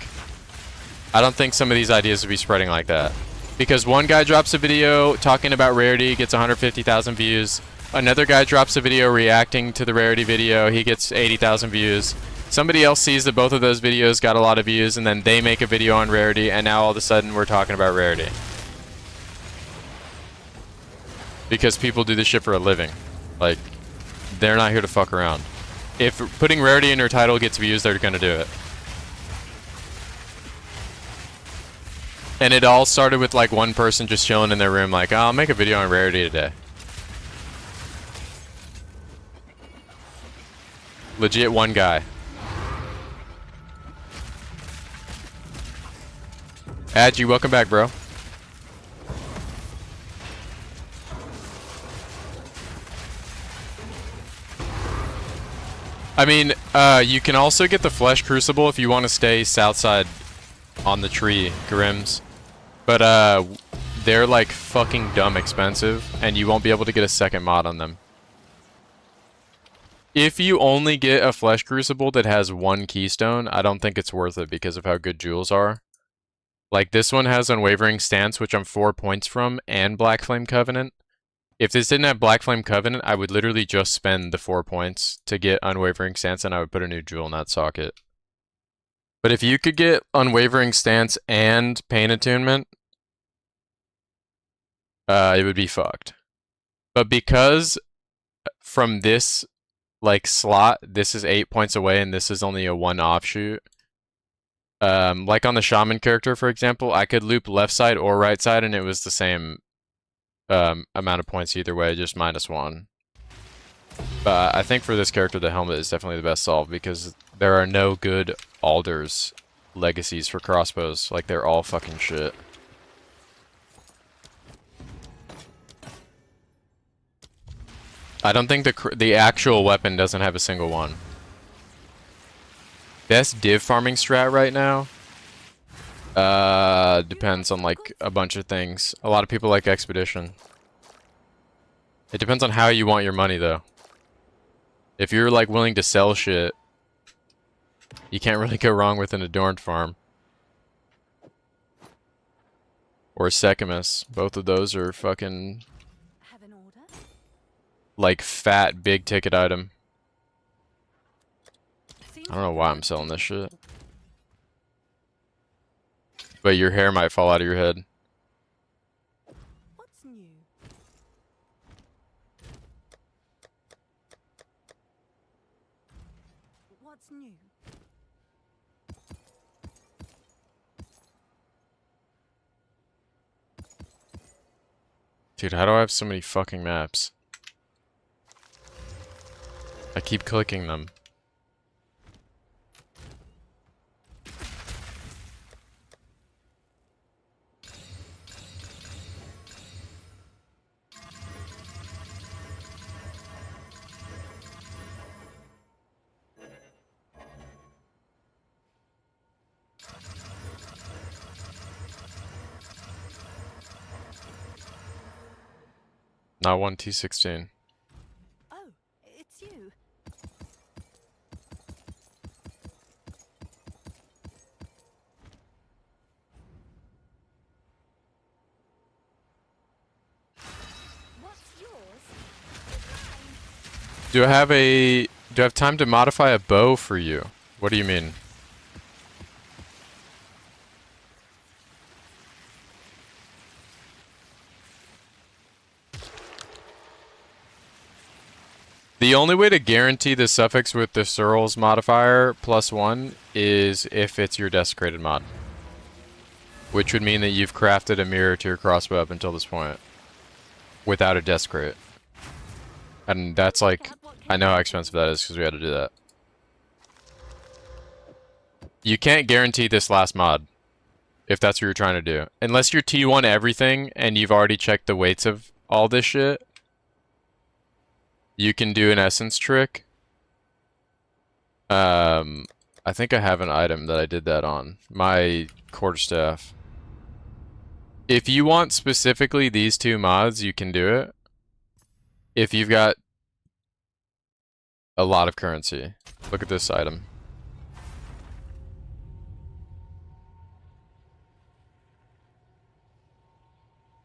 I don't think some of these ideas would be spreading like that. Because one guy drops a video talking about Rarity, gets 150,000 views. Another guy drops a video reacting to the Rarity video, he gets 80,000 views. Somebody else sees that both of those videos got a lot of views, and then they make a video on Rarity, and now all of a sudden we're talking about Rarity. Because people do this shit for a living. Like, they're not here to fuck around. If putting Rarity in their title gets views, they're gonna do it. And it all started with like one person just chilling in their room like, oh, I'll make a video on Rarity today. Legit one guy. Adji, welcome back, bro. I mean, you can also get the Flesh Crucible if you want to stay south side on the tree, Grims. But they're like fucking dumb expensive, and you won't be able to get a second mod on them. If you only get a Flesh Crucible that has one keystone, I don't think it's worth it because of how good jewels are. Like this one has Unwavering Stance, which I'm 4 points from, and Black Flame Covenant. If this didn't have Black Flame Covenant, I would literally just spend the 4 points to get Unwavering Stance, and I would put a new jewel in that socket. But if you could get Unwavering Stance and Pain Attunement, it would be fucked. But because from this like slot, this is 8 points away and this is only a one offshoot. Like on the Shaman character, for example, I could loop left side or right side and it was the same amount of points either way, just -1. But I think for this character, the helmet is definitely the best solve because there are no good Alders legacies for crossbows. Like, they're all fucking shit. I don't think the actual weapon doesn't have a single one. Best div farming strat right now? Depends on like a bunch of things. A lot of people like Expedition. It depends on how you want your money though. If you're like willing to sell shit, you can't really go wrong with an Adorned farm. Or Secamus. Both of those are fucking Have an order? like fat big ticket item. I don't know why I'm selling this shit. But your hair might fall out of your head. What's new? What's new? Dude, how do I have so many fucking maps? I keep clicking them. Not 1T16. Oh, it's you. What's yours? Do I have time to modify a bow for you? What do you mean? The only way to guarantee the suffix with the Searles modifier +1 is if it's your desecrated mod. Which would mean that you've crafted a mirror to your crossbow up until this point. Without a desecrate. And that's like, I know how expensive that is because we had to do that. You can't guarantee this last mod. If that's what you're trying to do. Unless you're T1 everything and you've already checked the weights of all this shit. You can do an essence trick. I think I have an item that I did that on. My quarterstaff. If you want specifically these two mods, you can do it. If you've got a lot of currency. Look at this item.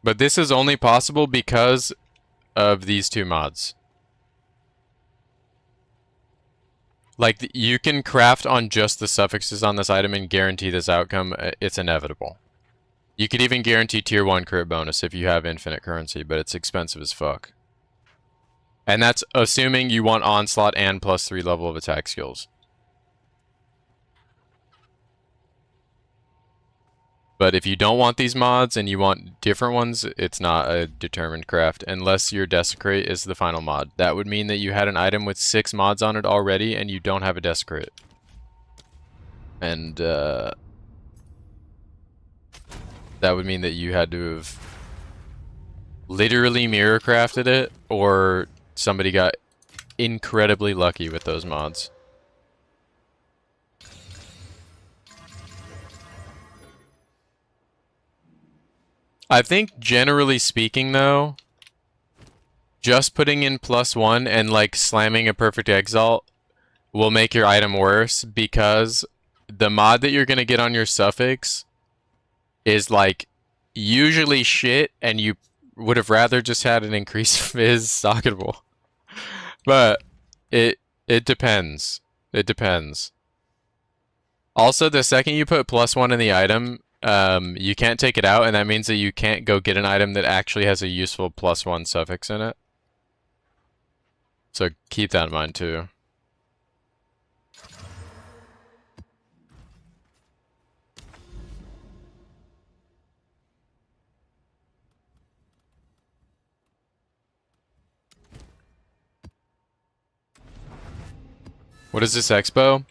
But this is only possible because of these two mods. Like, you can craft on just the suffixes on this item and guarantee this outcome. It's inevitable. You could even guarantee tier 1 crit bonus if you have infinite currency, but it's expensive as fuck. And that's assuming you want onslaught and +3 level of attack skills. But if you don't want these mods and you want different ones, it's not a determined craft unless your desecrate is the final mod. That would mean that you had an item with 6 mods on it already and you don't have a desecrate. And that would mean that you had to have literally mirror crafted it, or somebody got incredibly lucky with those mods. I think generally speaking though, just putting in +1 and like slamming a perfect exalt will make your item worse, because the mod that you're gonna get on your suffix is like usually shit and you would have rather just had an increased fizz socketable. But it depends. It depends. Also, the second you put +1 in the item, you can't take it out, and that means that you can't go get an item that actually has a useful +1 suffix in it. So keep that in mind too. What is this expo?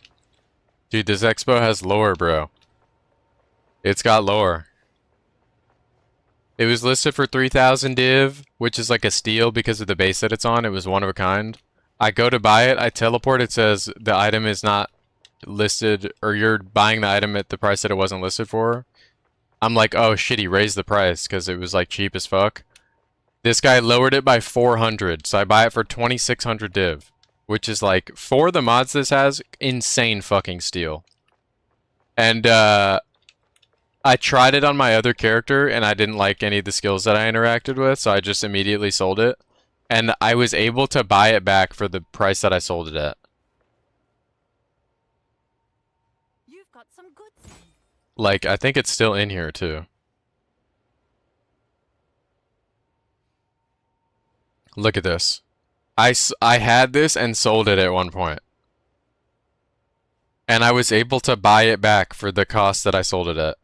Dude, this expo has lore, bro. It's got lore. It was listed for 3,000 div, which is like a steal because of the base that it's on. It was one of a kind. I go to buy it, I teleport, it says the item is not listed, or you're buying the item at the price that it wasn't listed for. I'm like, oh shit, he raised the price because it was like cheap as fuck. This guy lowered it by 400, so I buy it for 2,600 div, which is like, for the mods this has, insane fucking steal. And I tried it on my other character, and I didn't like any of the skills that I interacted with, so I just immediately sold it. And I was able to buy it back for the price that I sold it at. You've got some good things. Like, I think it's still in here, too. Look at this. I had this and sold it at one point. And I was able to buy it back for the cost that I sold it at.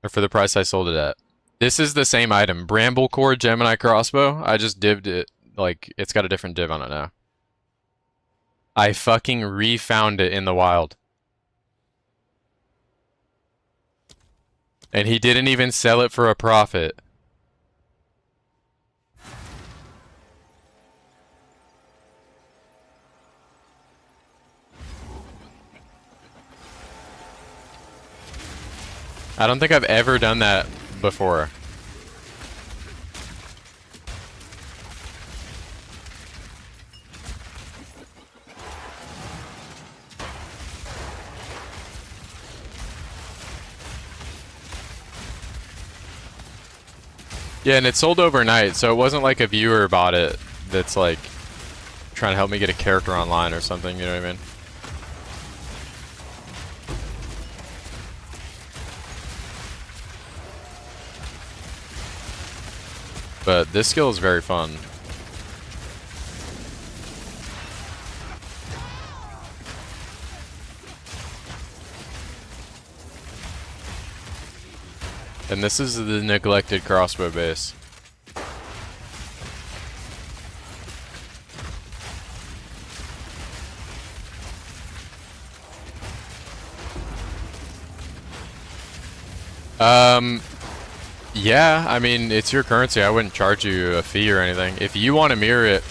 Or for the price I sold it at. This is the same item. Bramblecore Gemini crossbow. I just divved it. Like, it's got a different div on it now. I fucking refound it in the wild. And he didn't even sell it for a profit. I don't think I've ever done that before. Yeah, and it sold overnight, so it wasn't like a viewer bought it that's like trying to help me get a character online or something, you know what I mean? But this skill is very fun. And this is the neglected crossbow base. Yeah, I mean, it's your currency. I wouldn't charge you a fee or anything. If you want to mirror it,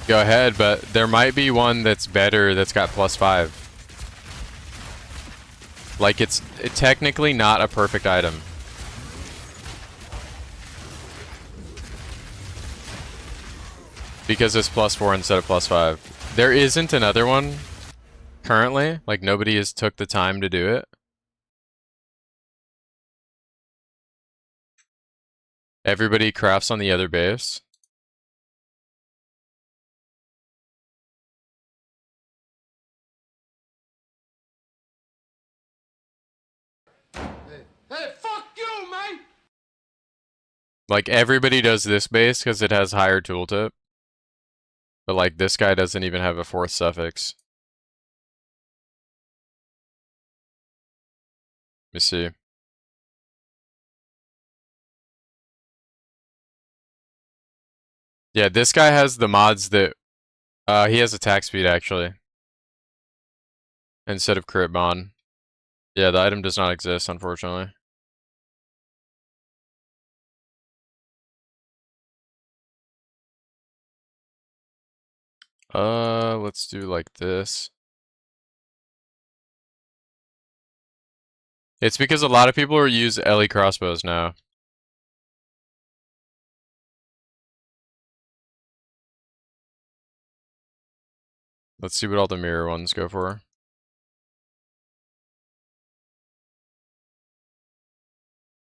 go ahead, but there might be one that's better that's got +5. Like, it's technically not a perfect item. Because it's +4 instead of +5. There isn't another one currently. Like, nobody has took the time to do it. Everybody crafts on the other base. Hey, fuck you, man! Like, everybody does this base because it has higher tooltip. But, like, this guy doesn't even have a 4th suffix. Let me see. Yeah, this guy has the mods that... he has attack speed, actually. Instead of crit bond. Yeah, the item does not exist, unfortunately. Let's do like this. It's because a lot of people use LE crossbows now. Let's see what all the mirror ones go for.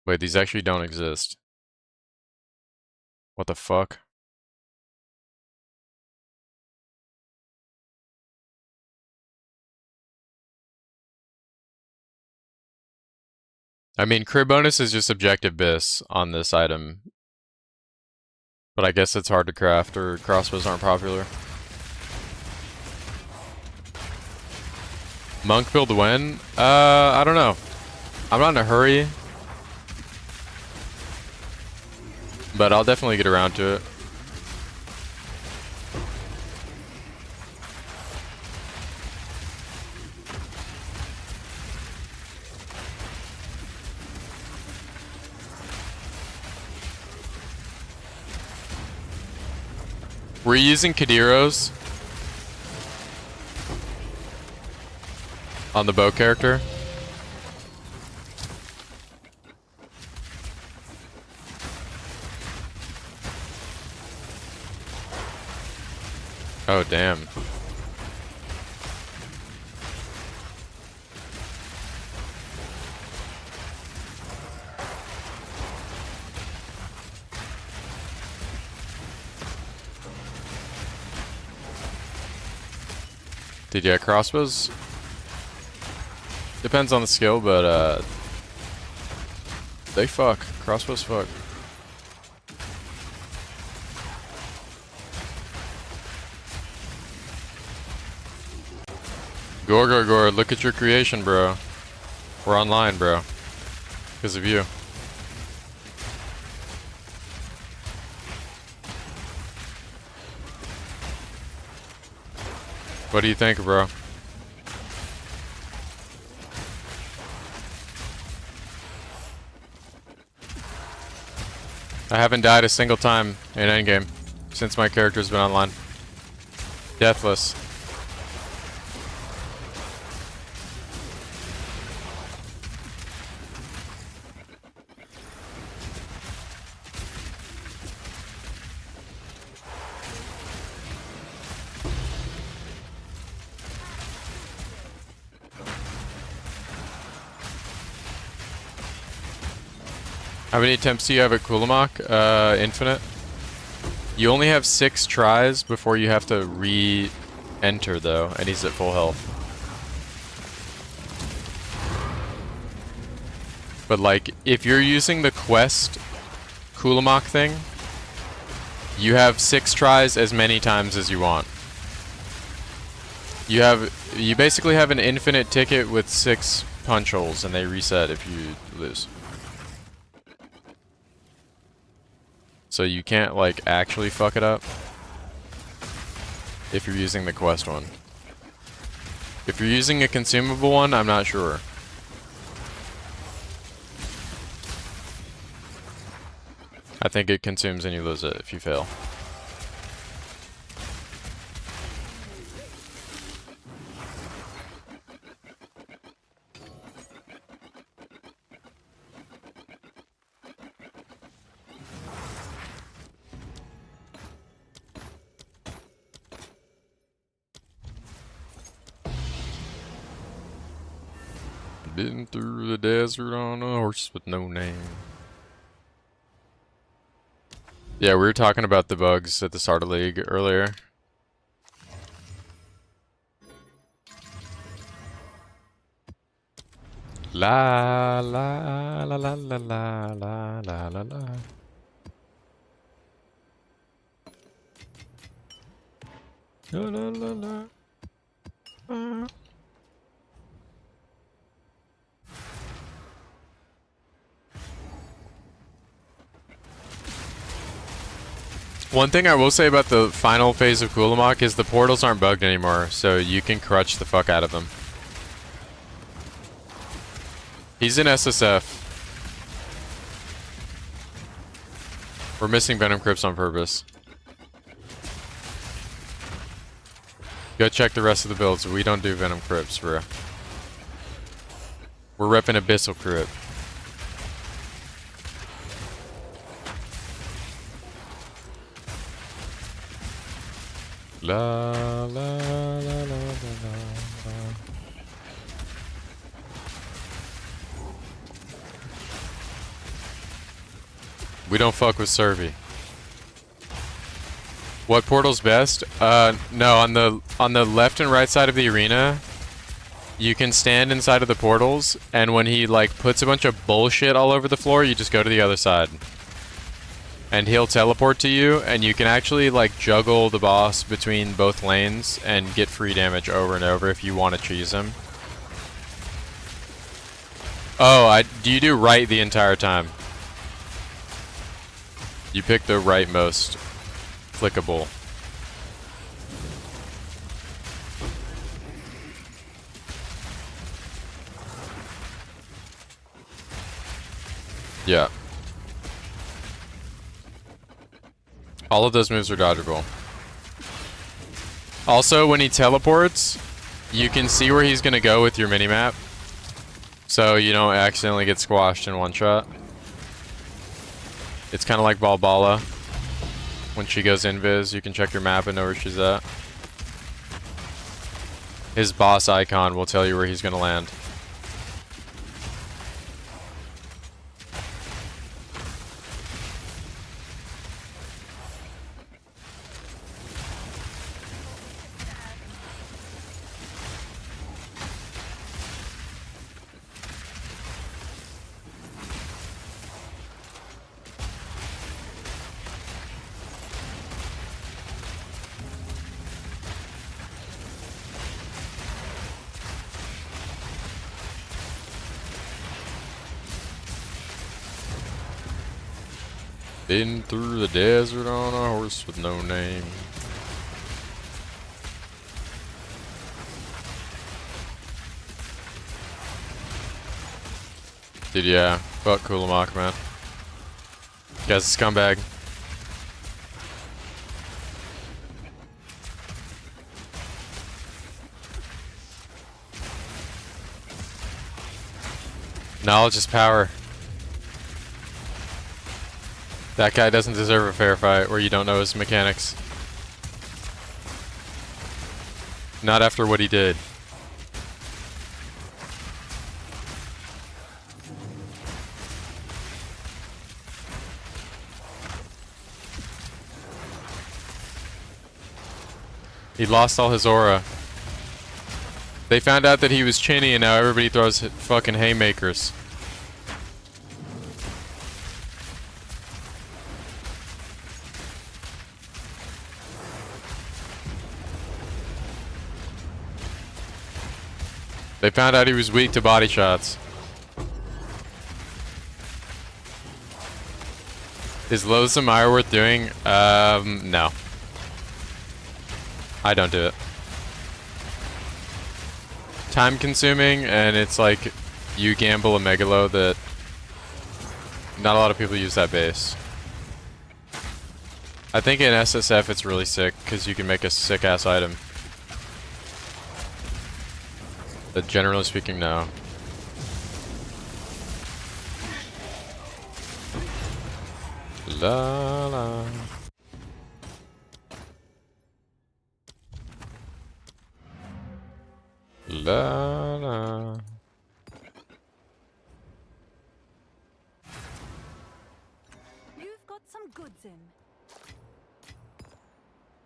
Wait, these actually don't exist. What the fuck? I mean, crit bonus is just objective bis on this item. But I guess it's hard to craft, or crossbows aren't popular. Monk build when? I don't know. I'm not in a hurry. But I'll definitely get around to it. We're using Kadiros on the bow character. Oh, damn. Dude, yeah, crossbows depends on the skill, but they fuck. Crossbows fuck. Gore, look at your creation, bro. We're online, bro. Because of you. What do you think, bro? I haven't died a single time in endgame since my character's been online. Deathless. How many attempts do you have at Kulamok? Infinite. You only have 6 tries before you have to re-enter though, and he's at full health. But like, if you're using the quest Kulamok thing, you have 6 tries as many times as you want. You basically have an infinite ticket with 6 punch holes, and they reset if you lose. So you can't like actually fuck it up if you're using the quest one. If you're using a consumable one, I'm not sure. I think it consumes and you lose it if you fail. Been through the desert on a horse with no name. Yeah, we were talking about the bugs at the start of League earlier. La la la la la la la la la la. La la la la. One thing I will say about the final phase of Kulamok is the portals aren't bugged anymore, so you can crutch the fuck out of them. He's in SSF. We're missing Venom Crypts on purpose. Go check the rest of the builds. We don't do Venom Crypts, bro. We're repping Abyssal Crypt. La la la la la la. We don't fuck with Servi. What portal's best? No, on the left and right side of the arena, you can stand inside of the portals, and when he like puts a bunch of bullshit all over the floor, you just go to the other side. And he'll teleport to you, and you can actually like juggle the boss between both lanes and get free damage over and over if you want to cheese him. Oh, do you do right the entire time? You pick the rightmost clickable. Yeah. All of those moves are dodgeable. Also, when he teleports, you can see where he's gonna go with your minimap, so you don't accidentally get squashed in one shot. It's kind of like Balbala. When she goes invis, you can check your map and know where she's at. His boss icon will tell you where he's gonna land. Been through the desert on a horse with no name. Dude, yeah. Fuck Kulamok, man. Guy's a scumbag. Knowledge is power. That guy doesn't deserve a fair fight where you don't know his mechanics. Not after what he did. He lost all his aura. They found out that he was chinny and now everybody throws fucking haymakers. They found out he was weak to body shots. Is Loathsome Ire worth doing? No. I don't do it. Time consuming, and it's like you gamble a Megalo that not a lot of people use that base. I think in SSF it's really sick because you can make a sick ass item. But generally speaking, no. La la. La la. You've got some goods in.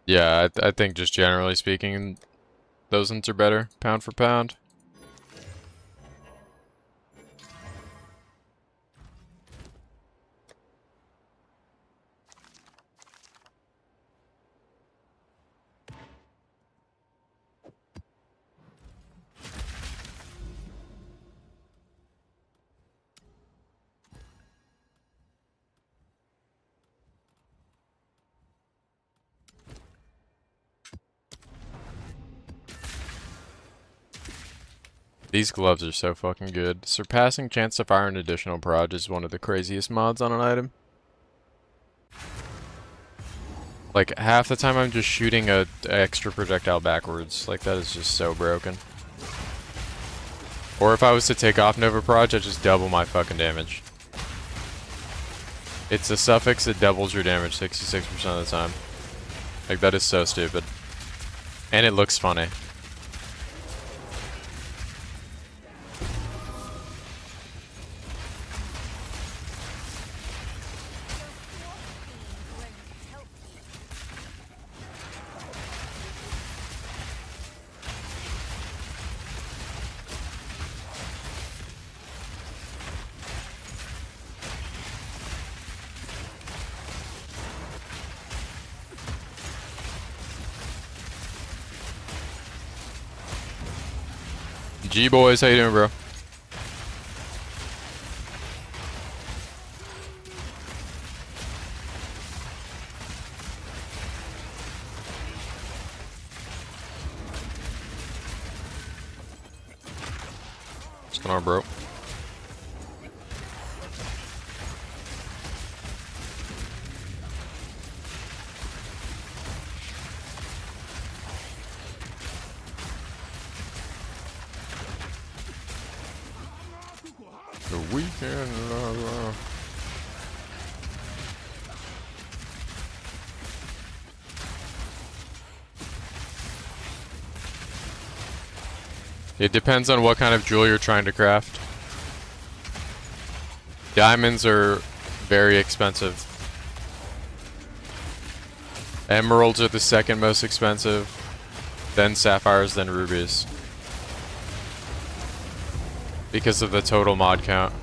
Yeah, I think just generally speaking, those ones are better, pound for pound. These gloves are so fucking good. Surpassing chance to fire an additional prod is one of the craziest mods on an item. Like, half the time I'm just shooting a extra projectile backwards. Like, that is just so broken. Or if I was to take off Nova Proj, I just double my fucking damage. It's a suffix that doubles your damage 66% of the time. Like, that is so stupid. And it looks funny. G boys, how you doing, bro? What's going on, bro? The weekend. It depends on what kind of jewel you're trying to craft. Diamonds are very expensive. Emeralds are the second most expensive, then sapphires, then rubies. Because of the total mod count.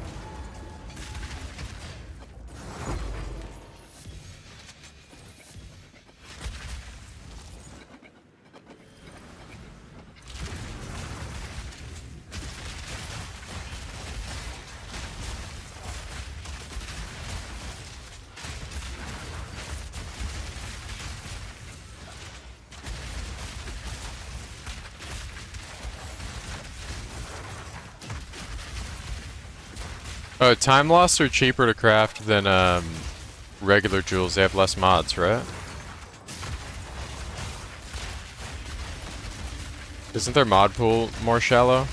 Time loss are cheaper to craft than regular jewels. They have less mods, right? Isn't their mod pool more shallow?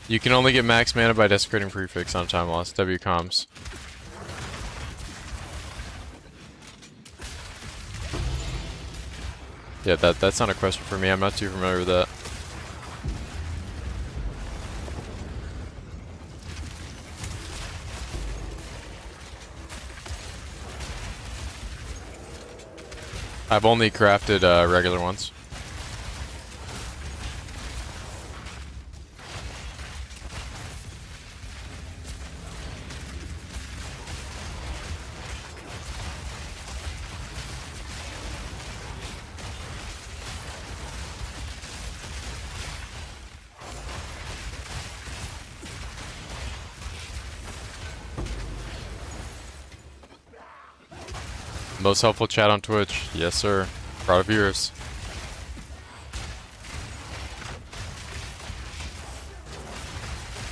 You can only get max mana by desecrating prefix on time loss. W comms. Yeah, that's not a question for me. I'm not too familiar with that. I've only crafted regular ones. Most helpful chat on Twitch. Yes, sir. Proud of yours.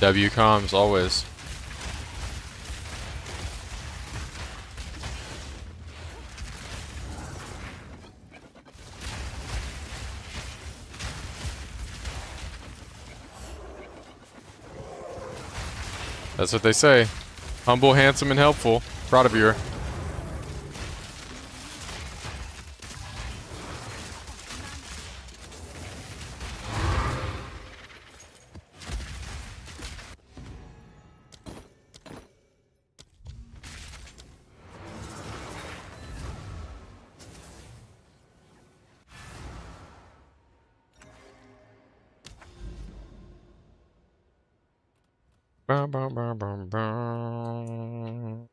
W comms always. That's what they say. Humble, handsome, and helpful. Proud of you. Bum, bum, bum, bum, bum.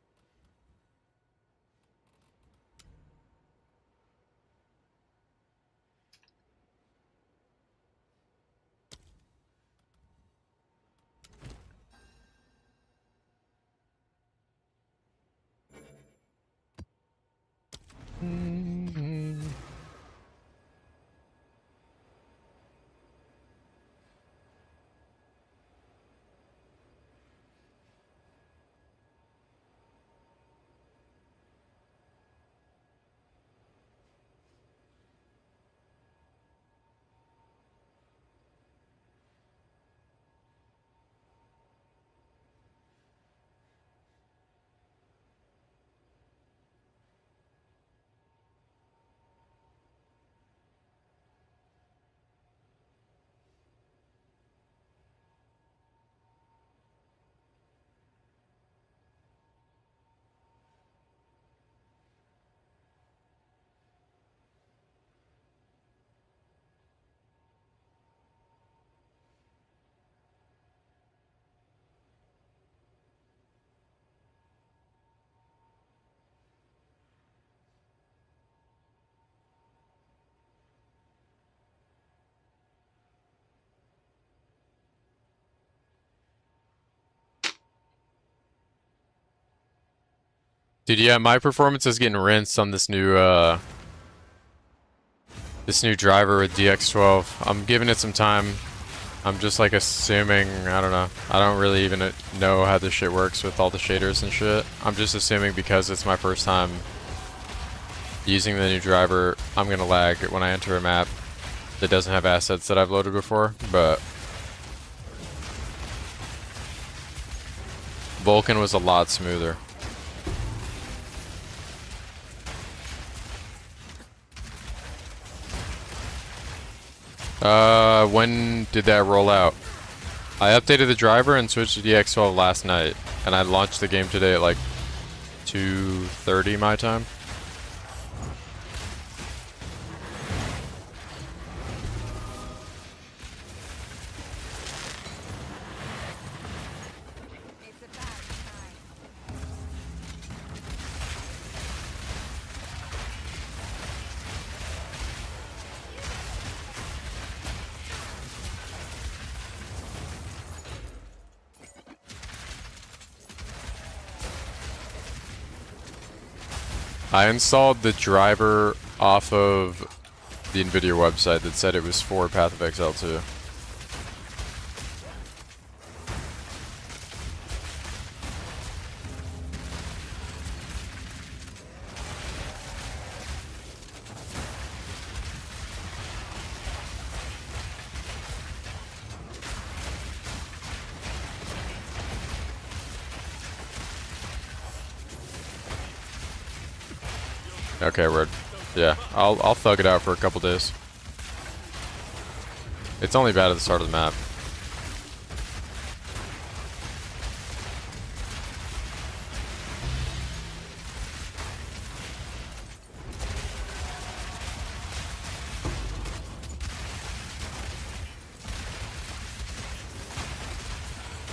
Dude, yeah, my performance is getting rinsed on this new driver with DX12. I'm giving it some time. I'm just like assuming, I don't know. I don't really even know how this shit works with all the shaders and shit. I'm just assuming because it's my first time using the new driver, I'm gonna lag when I enter a map that doesn't have assets that I've loaded before, but Vulcan was a lot smoother. When did that roll out? I updated the driver and switched to DX12 last night, and I launched the game today at like 2:30 my time. I installed the driver off of the NVIDIA website that said it was for Path of Exile 2. Okay, word. Yeah, I'll thug it out for a couple days. It's only bad at the start of the map.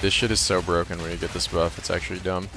This shit is so broken when you get this buff, it's actually dumb.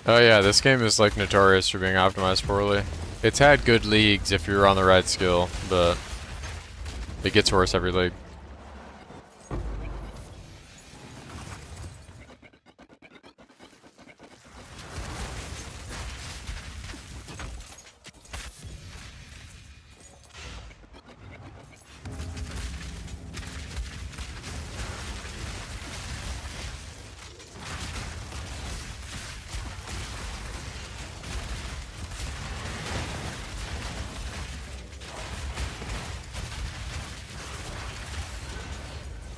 Oh yeah, this game is like notorious for being optimized poorly. It's had good leagues if you're on the right skill, but it gets worse every league.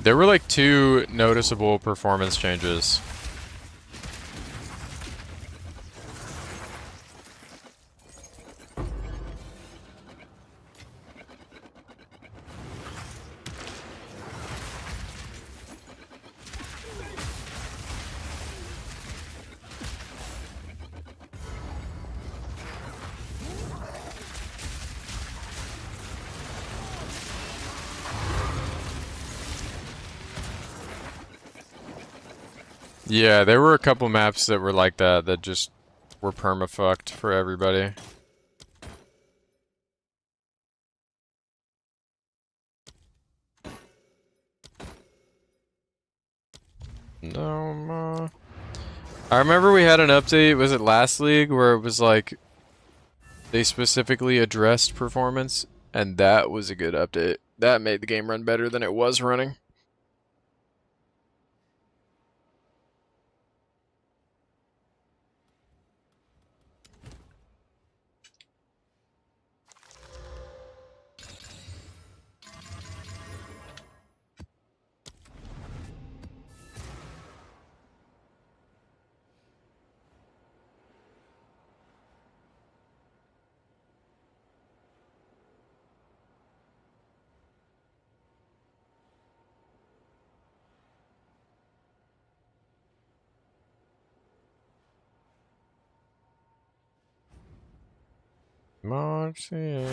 There were like 2 noticeable performance changes. Yeah, there were a couple maps that were like that just were perma-fucked for everybody. No, I remember we had an update, was it last league, where it was like they specifically addressed performance, and that was a good update. That made the game run better than it was running. Martius.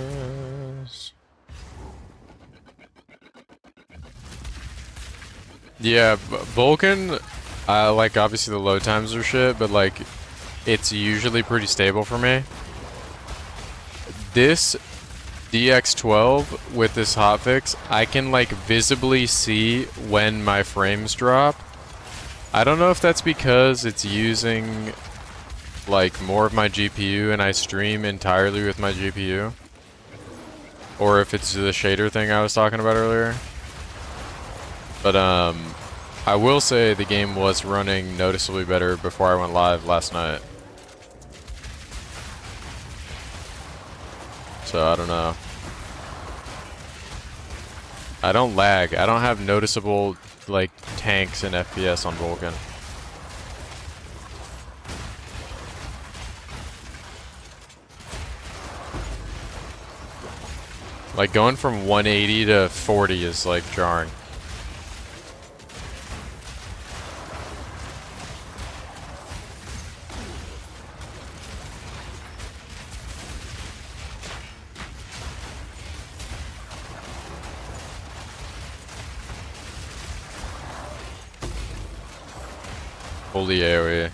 Yeah, Vulcan, like obviously the load times are shit, but like it's usually pretty stable for me. This DX12 with this hotfix, I can like visibly see when my frames drop. I don't know if that's because it's using like more of my GPU and I stream entirely with my GPU, or if it's the shader thing I was talking about earlier. But I will say the game was running noticeably better before I went live last night. So I don't know. I don't lag. I don't have noticeable like tanks in FPS on Vulcan. Like going from 180 to 40 is like jarring. Holy AoE.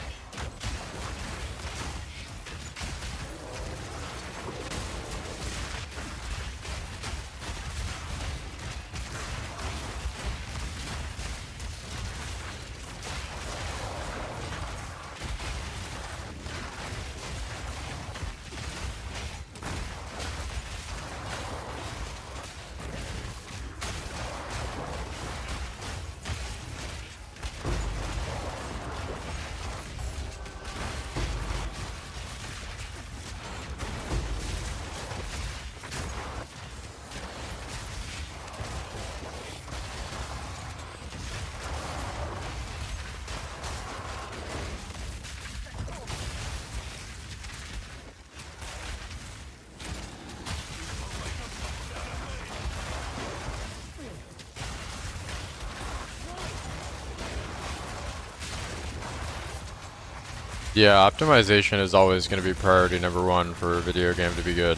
Yeah, optimization is always going to be priority number one for a video game to be good.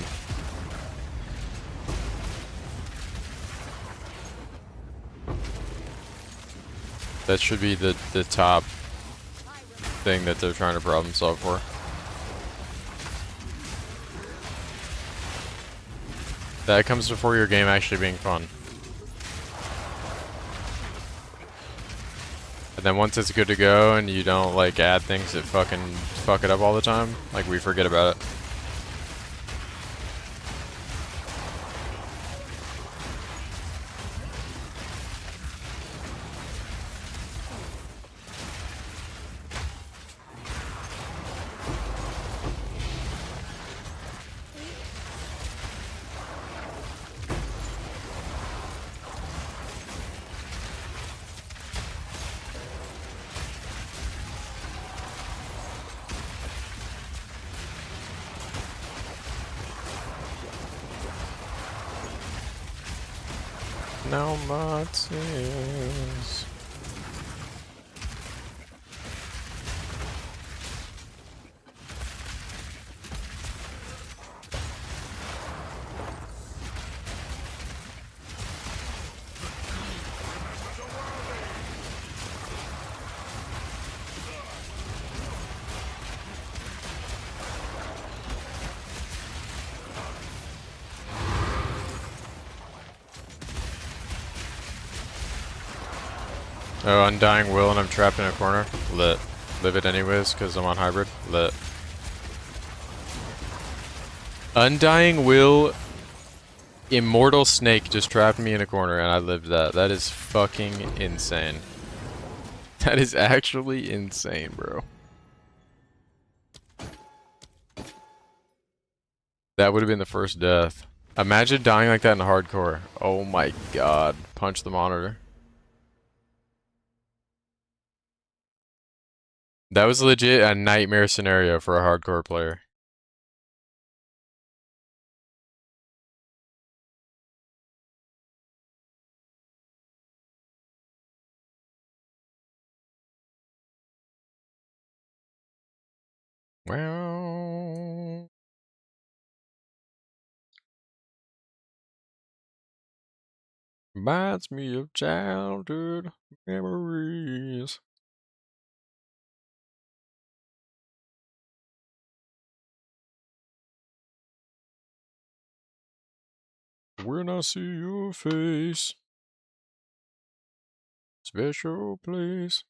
That should be the top thing that they're trying to problem solve for. That comes before your game actually being fun. And then once it's good to go and you don't like add things that fucking fuck it up all the time, like we forget about it. No more tears. Oh, Undying Will and I'm trapped in a corner. Lit. Live it anyways, because I'm on hybrid. Lit. Undying Will, Immortal Snake just trapped me in a corner and I lived that. That is fucking insane. That is actually insane, bro. That would have been the first death. Imagine dying like that in hardcore. Oh my god. Punch the monitor. That was legit a nightmare scenario for a hardcore player. Well, reminds me of childhood memories. When I see your face, special place.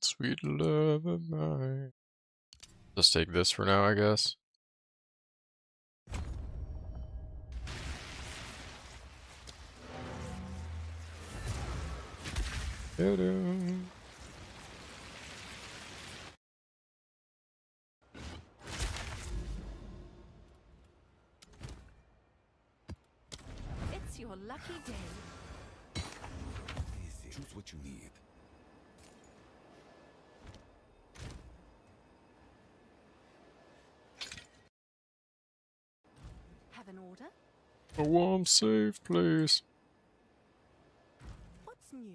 Sweet love of mine. Just take this for now, I guess. Ta-da. It's your lucky day. Choose what you need. Have an order? A warm, safe place. What's new?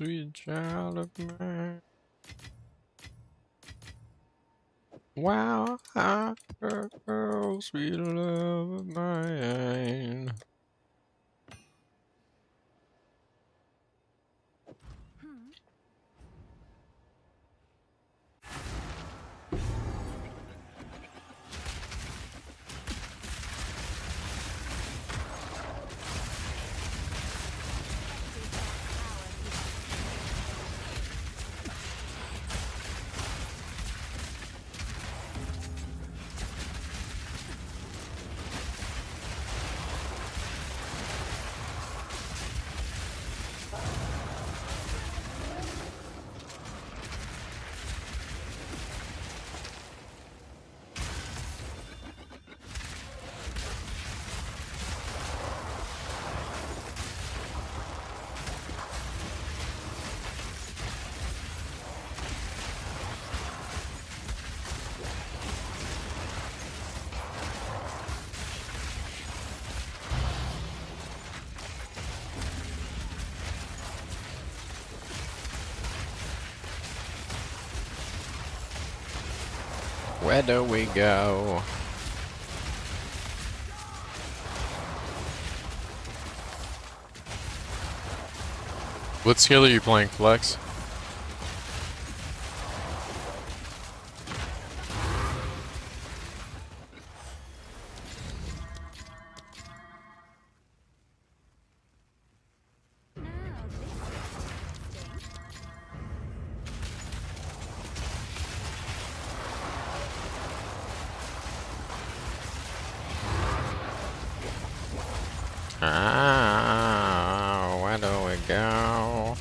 sweet child of mine. Wow, oh, sweet love of mine. Where do we go? What skill are you playing, Flex? Ah, where do we go?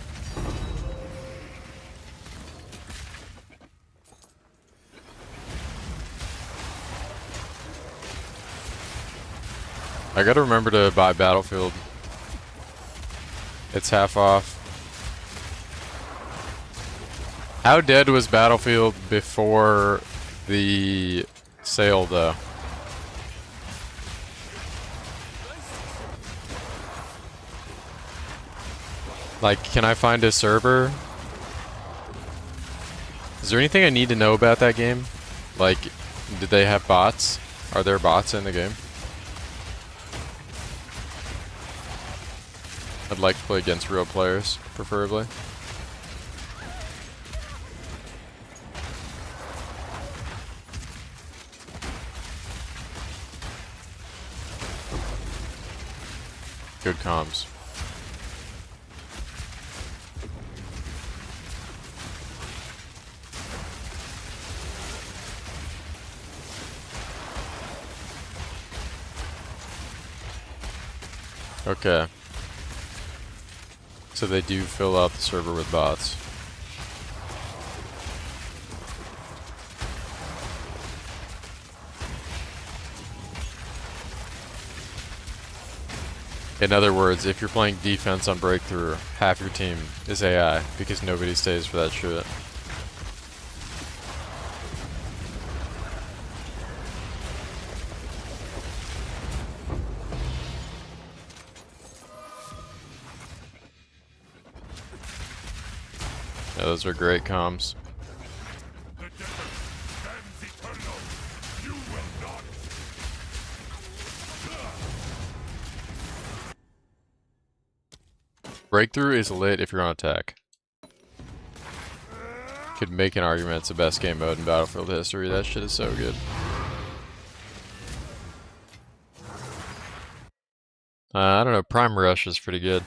I gotta remember to buy Battlefield. It's half off. How dead was Battlefield before the sale, though? Like, can I find a server? Is there anything I need to know about that game? Like, did they have bots? Are there bots in the game? I'd like to play against real players, preferably. Good comms. Okay. So they do fill out the server with bots. In other words, if you're playing defense on Breakthrough, half your team is AI because nobody stays for that shit. Yeah, those are great comms. The desert stands eternal. You will not. Breakthrough is lit if you're on attack. Could make an argument it's the best game mode in Battlefield history. That shit is so good. I don't know, Prime Rush is pretty good.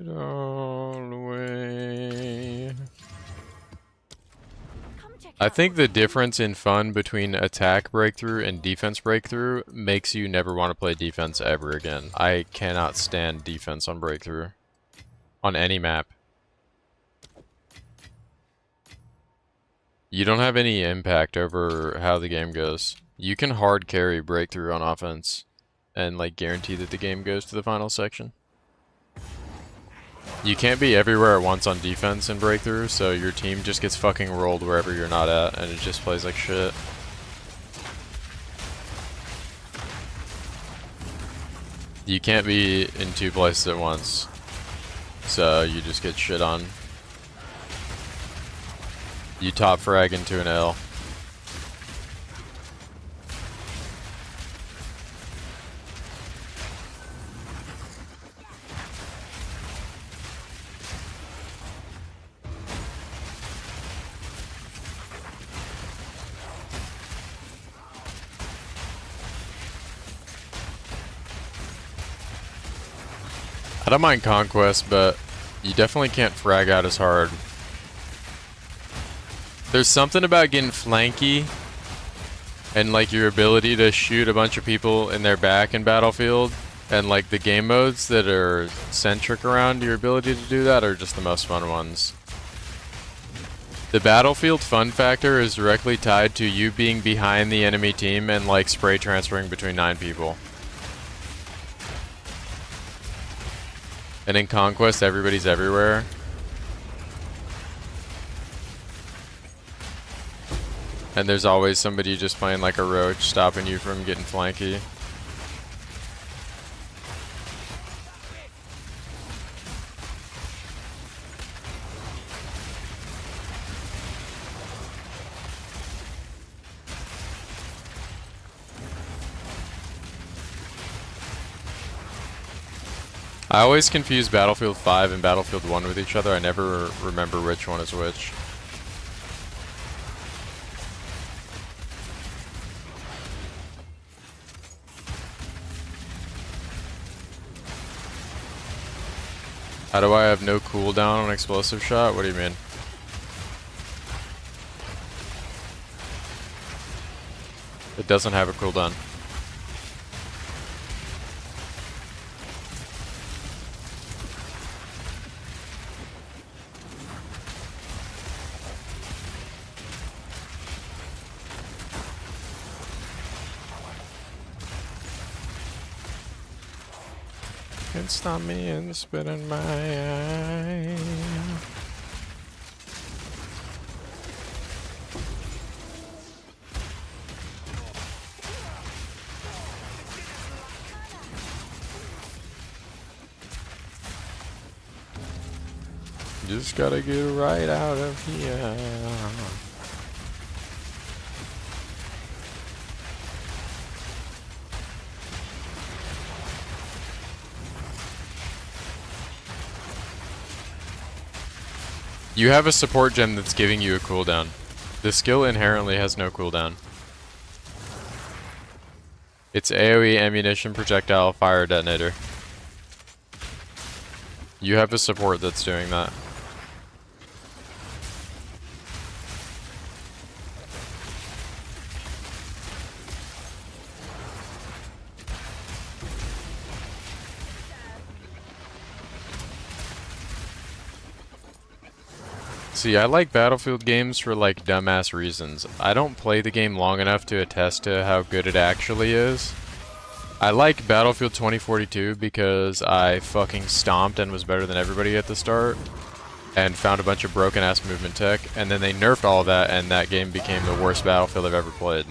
All the way. I think the difference in fun between attack Breakthrough and defense Breakthrough makes you never want to play defense ever again. I cannot stand defense on Breakthrough. On any map. You don't have any impact over how the game goes. You can hard carry Breakthrough on offense and like guarantee that the game goes to the final section. You can't be everywhere at once on defense in Breakthrough, so your team just gets fucking rolled wherever you're not at, and it just plays like shit. You can't be in two places at once. So you just get shit on. You top frag into an L. I don't mind Conquest, but you definitely can't frag out as hard. There's something about getting flanky and like your ability to shoot a bunch of people in their back in Battlefield, and like the game modes that are centric around your ability to do that are just the most fun ones. The Battlefield fun factor is directly tied to you being behind the enemy team and like spray transferring between 9 people. And in Conquest, everybody's everywhere. And there's always somebody just playing like a roach, stopping you from getting flanky. I always confuse Battlefield 5 and Battlefield 1 with each other. I never remember which one is which. How do I have no cooldown on explosive shot? What do you mean? It doesn't have a cooldown. Can't stop me in spit in my eye. Just gotta get right out of here. You have a support gem that's giving you a cooldown. The skill inherently has no cooldown. It's AoE, ammunition, projectile, fire detonator. You have a support that's doing that. See, I like Battlefield games for like dumbass reasons. I don't play the game long enough to attest to how good it actually is. I like Battlefield 2042 because I fucking stomped and was better than everybody at the start, and found a bunch of broken ass movement tech, and then they nerfed all of that and that game became the worst Battlefield I've ever played.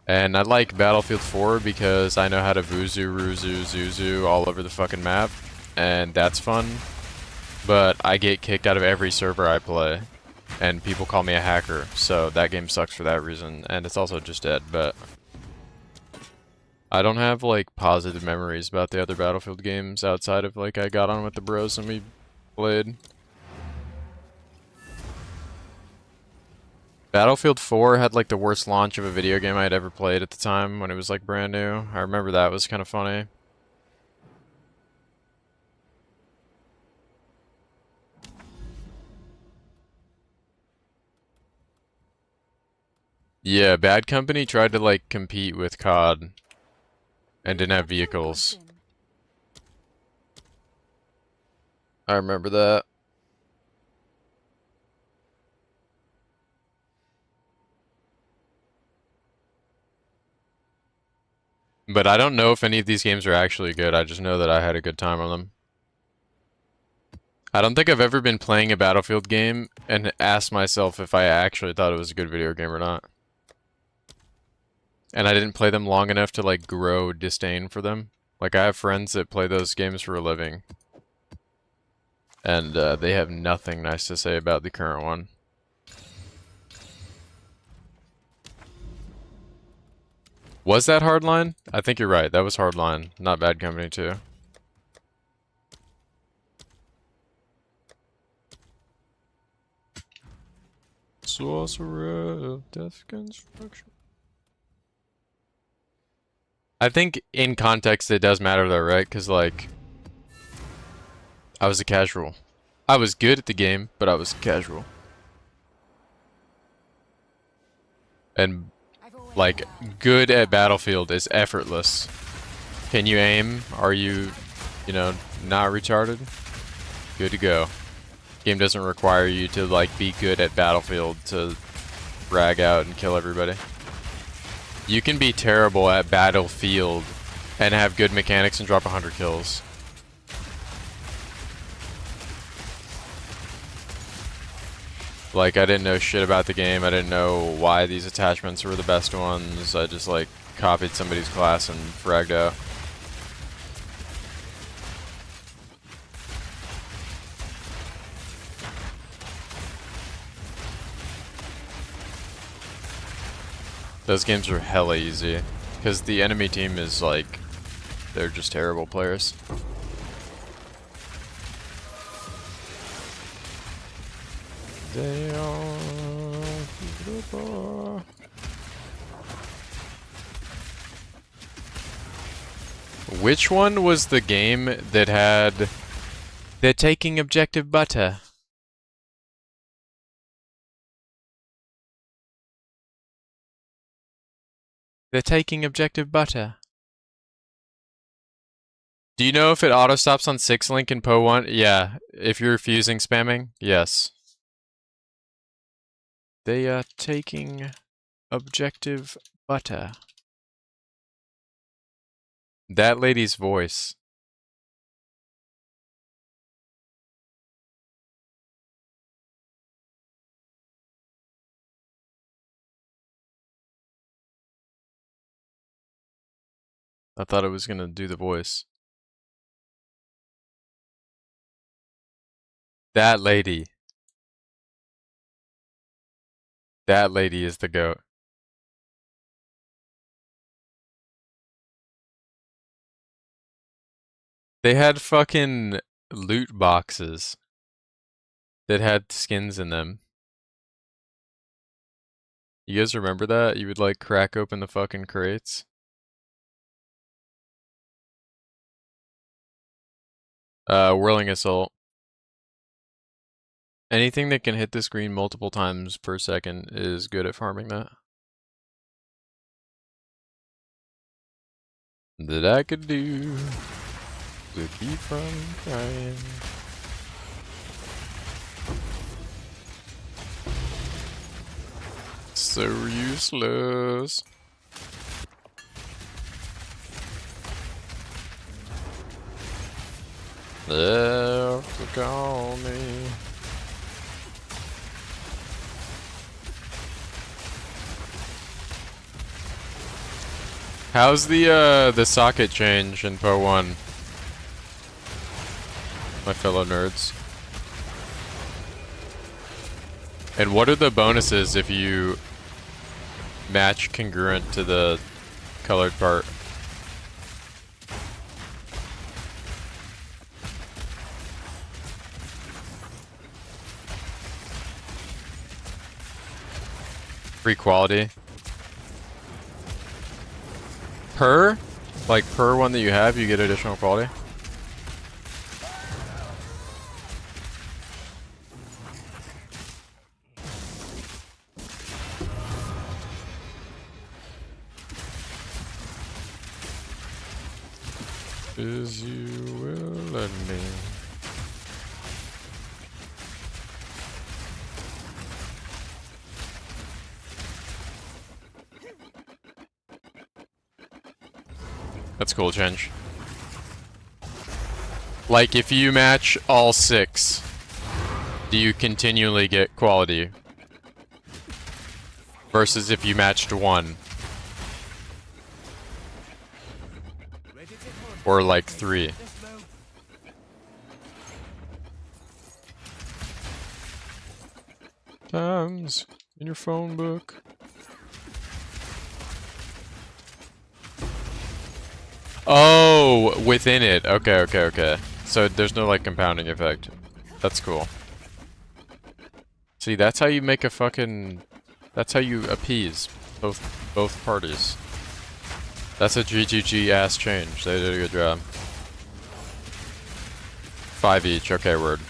And I like Battlefield 4 because I know how to Vuzu, Ruzu, Zuzu all over the fucking map, and that's fun. But I get kicked out of every server I play, and people call me a hacker, so that game sucks for that reason, and it's also just dead, but I don't have, like, positive memories about the other Battlefield games outside of, like, I got on with the bros and we played. Battlefield 4 had, like, the worst launch of a video game I had ever played at the time when it was, like, brand new. I remember that was kind of funny. Yeah, Bad Company tried to like compete with COD and didn't have vehicles. I remember that. But I don't know if any of these games are actually good. I just know that I had a good time on them. I don't think I've ever been playing a Battlefield game and asked myself if I actually thought it was a good video game or not. And I didn't play them long enough to like grow disdain for them. Like, I have friends that play those games for a living, and they have nothing nice to say about the current one. Was that Hardline? I think you're right. That was Hardline. Not Bad Company 2. Sorcerer of Death Construction. I think in context it does matter though, right? Because, like, I was a casual. I was good at the game, but I was casual. And, like, good at Battlefield is effortless. Can you aim? Are you, not retarded? Good to go. Game doesn't require you to, like, be good at Battlefield to rag out and kill everybody. You can be terrible at Battlefield and have good mechanics and drop 100 kills. Like, I didn't know shit about the game. I didn't know why these attachments were the best ones. I just, like, copied somebody's class and fragged out. Those games are hella easy, because the enemy team is like, they're just terrible players. They are beautiful. Which one was the game that had they're taking objective butter? They're taking objective butter. Do you know if it auto stops on 6 link in PO 1? Yeah, if you're fusing spamming, yes. They are taking objective butter. That lady's voice. I thought it was gonna do the voice. That lady. That lady is the GOAT. They had fucking loot boxes that had skins in them. You guys remember that? You would like crack open the fucking crates. Whirling Assault. Anything that can hit the screen multiple times per second is good at farming that. That I could do to keep from crying. So useless. Left to call me. How's the socket change in PO 1? My fellow nerds. And what are the bonuses if you match congruent to the colored part? Free quality. Per? Like per one that you have, you get additional quality? As you will let me. That's cool change. Like if you match all 6, do you continually get quality? Versus if you matched 1. Ready to hunt. Or like 3. Just move. Times in your phone book. Oh, within it. Okay, okay, okay. So there's no like compounding effect. That's cool. See, that's how you make a fucking... That's how you appease both parties. That's a GGG ass change. They did a good job. 5 each. Okay, word.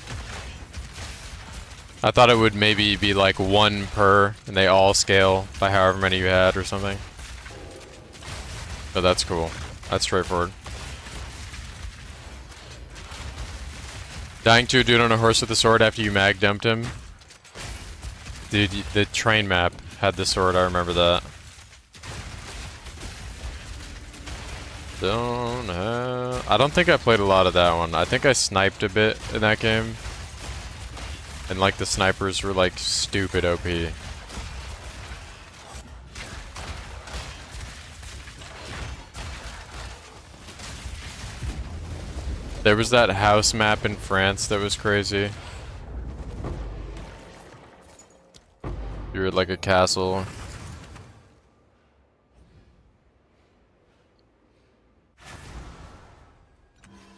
I thought it would maybe be like 1 per, and they all scale by however many you had or something. But that's cool. That's straightforward. Dying to a dude on a horse with a sword after you mag dumped him. Dude, the train map had the sword, I remember that. I don't think I played a lot of that one. I think I sniped a bit in that game. And like the snipers were like stupid OP. There was that house map in France that was crazy. You were at like a castle.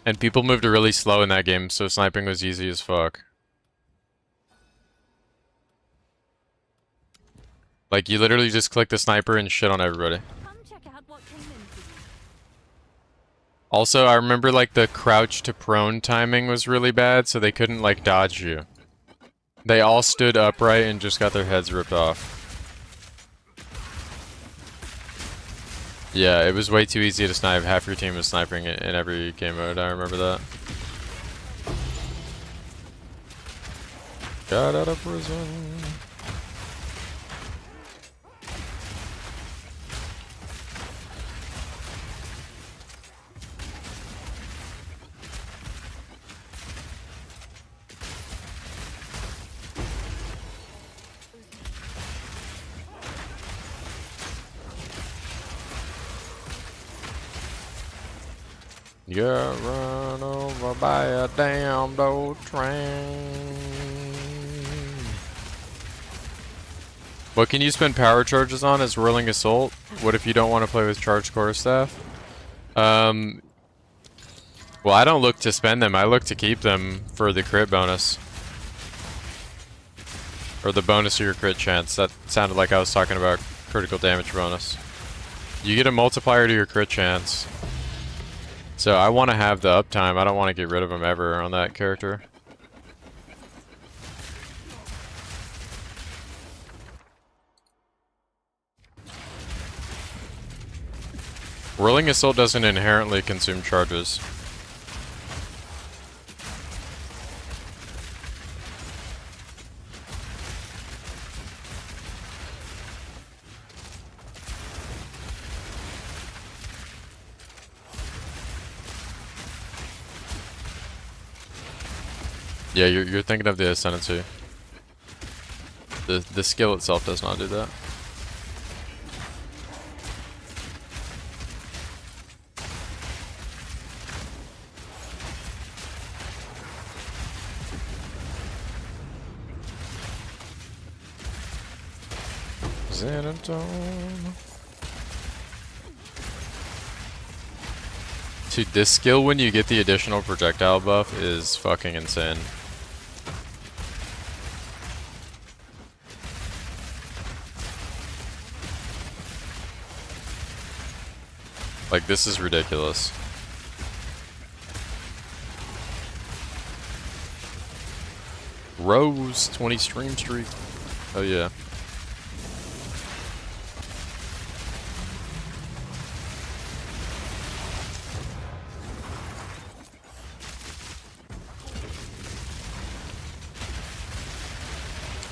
And people moved really slow in that game, so sniping was easy as fuck. Like, you literally just click the sniper and shit on everybody. Come check out what came in for you. Also, I remember like the crouch to prone timing was really bad, so they couldn't like dodge you. They all stood upright and just got their heads ripped off. Yeah, it was way too easy to snipe. Half your team was sniping it in every game mode, I remember that. Got out of prison. Got run over by a damned old train. What can you spend power charges on as Whirling Assault? What if you don't want to play with Charged Quarterstaff? Well, I don't look to spend them. I look to keep them for the crit bonus. Or the bonus of your crit chance. That sounded like I was talking about critical damage bonus. You get a multiplier to your crit chance. So I want to have the uptime. I don't want to get rid of them ever on that character. Whirling Assault doesn't inherently consume charges. Yeah, you're thinking of the Ascendancy. The skill itself does not do that. Xanatone. Dude, this skill when you get the additional projectile buff is fucking insane. Like, this is ridiculous. Rose, 20 stream streak. Oh yeah.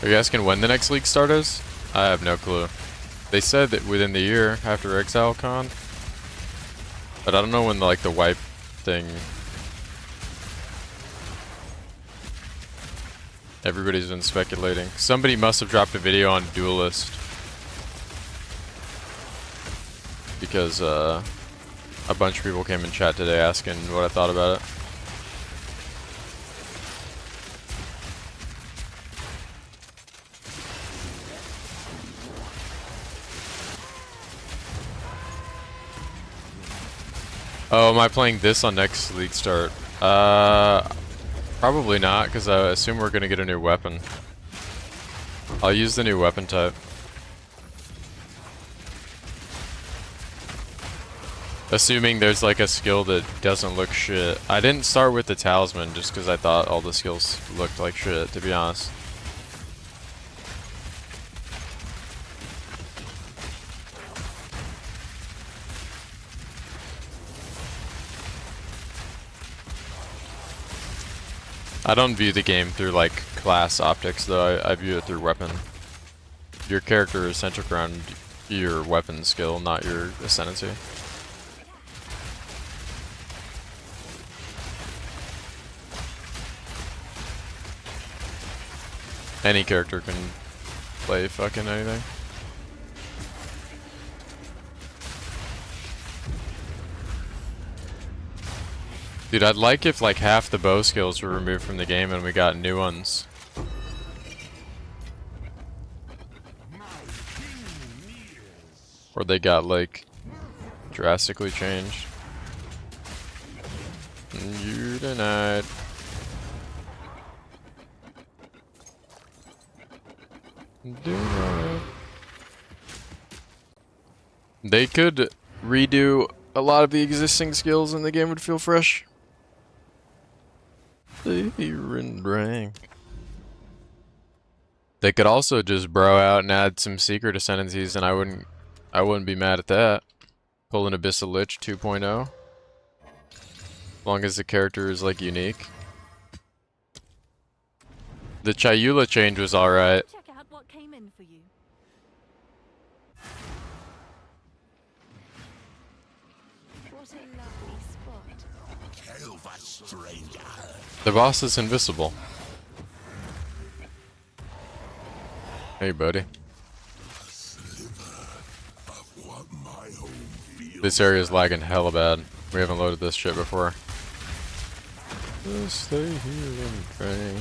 Are you asking when the next league start is? I have no clue. They said that within the year after ExileCon. But I don't know when like the wipe thing. Everybody's been speculating. Somebody must have dropped a video on Duelist. Because A bunch of people came in chat today asking what I thought about it. Oh, am I playing this on next league start? Probably not, because I assume we're gonna get a new weapon. I'll use the new weapon type. Assuming there's like a skill that doesn't look shit. I didn't start with the talisman just because I thought all the skills looked like shit, to be honest. I don't view the game through like class optics though, I view it through weapon. Your character is centric around your weapon skill, not your ascendancy. Any character can play fucking anything. Dude, I'd like if like half the bow skills were removed from the game and we got new ones. Or they got like drastically changed. You denied. They could redo a lot of the existing skills and the game would feel fresh. They could also just bro out and add some secret ascendancies and I wouldn't be mad at that. Pull an Abyssal Lich 2.0. As long as the character is like unique. The Chayula change was alright. Check out what came in for you. What a lovely spot. Kill the stranger. The boss is invisible. Hey, buddy. This area is lagging hella bad. We haven't loaded this shit before. Just stay here and train.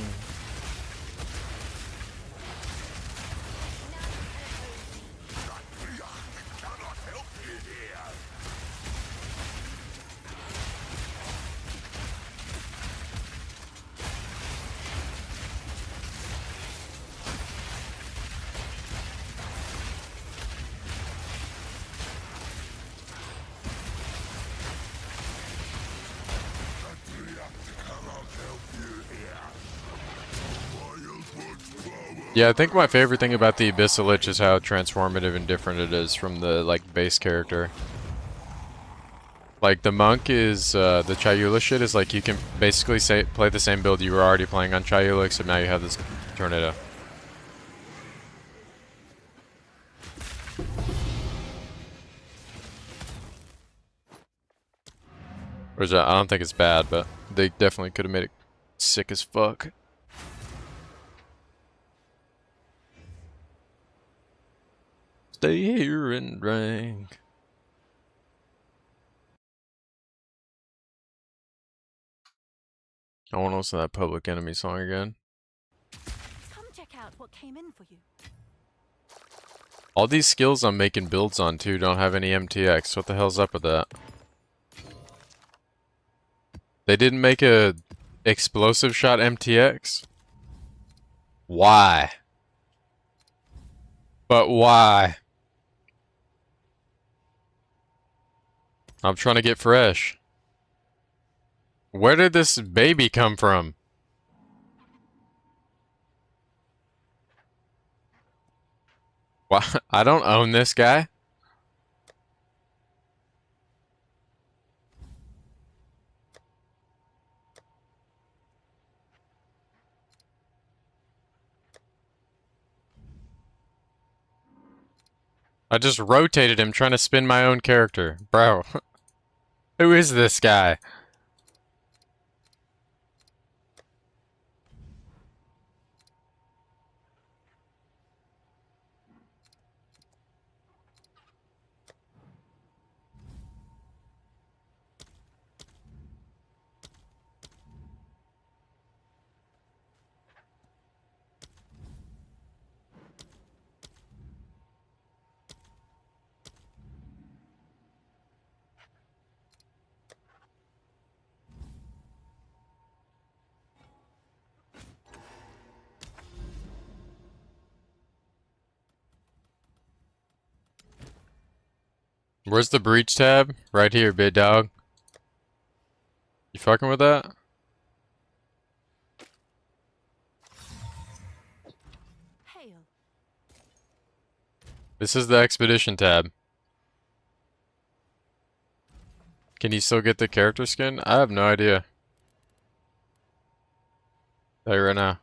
Yeah, I think my favorite thing about the Abyssal Lich is how transformative and different it is from the like base character. Like the monk is the Chayula shit is like you can basically play the same build you were already playing on Chayula, except now you have this tornado. Which I don't think it's bad, but they definitely could have made it sick as fuck. Stay here and drink. I want to listen to that Public Enemy song again. Come check out what came in for you. All these skills I'm making builds on too don't have any MTX. What the hell's up with that? They didn't make a explosive shot MTX? Why? But why? I'm trying to get fresh. Where did this baby come from? Why? I don't own this guy. I just rotated him trying to spin my own character. Bro. Who is this guy? Where's the breach tab? Right here, big dog. You fucking with that? Hail. This is the expedition tab. Can you still get the character skin? I have no idea. Tell you right now.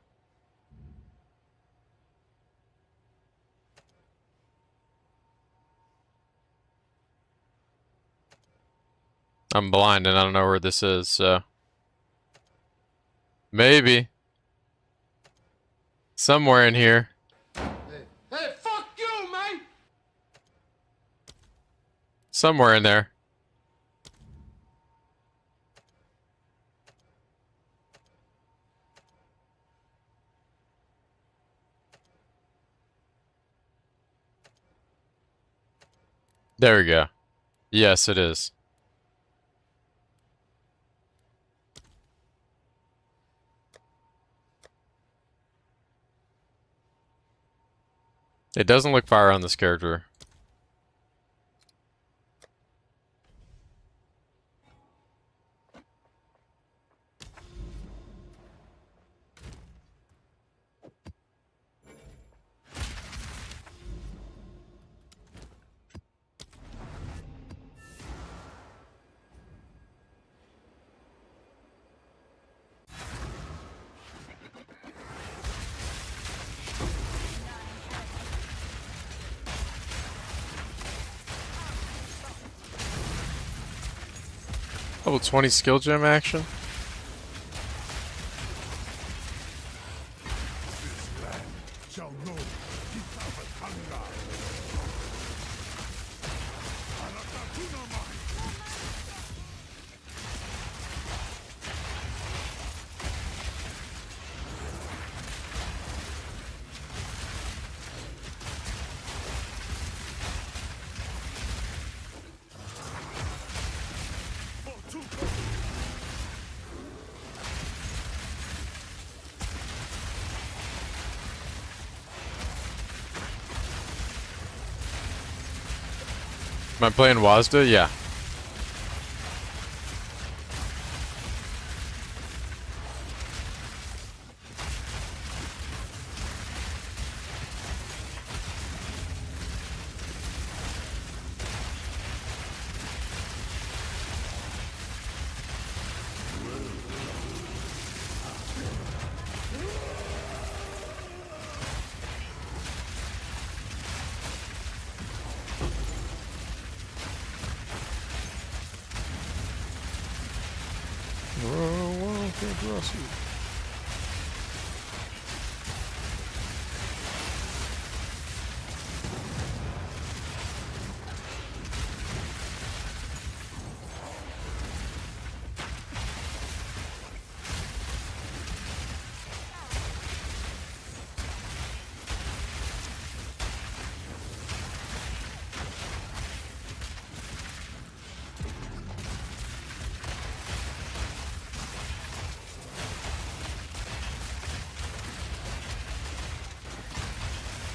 I'm blind and I don't know where this is, so. Maybe. Somewhere in here. Hey, fuck you, man! Somewhere in there. There we go. Yes, it is. It doesn't look fire on this character. Level 20 skill gem action. Shall know the power of hunger. Am I playing Wazda? Yeah.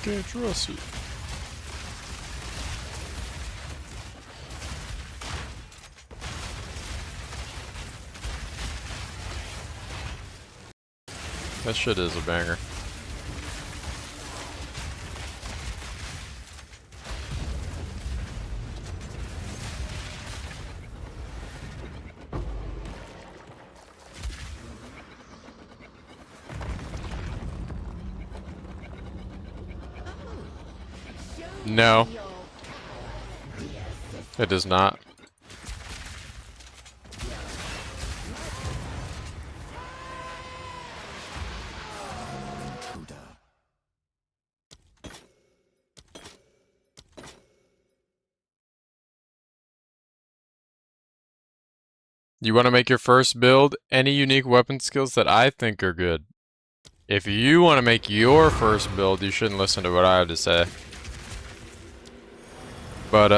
Can't trust it. That shit is a banger. No. It does not. You want to make your first build? Any unique weapon skills that I think are good. If you want to make your first build, you shouldn't listen to what I have to say. But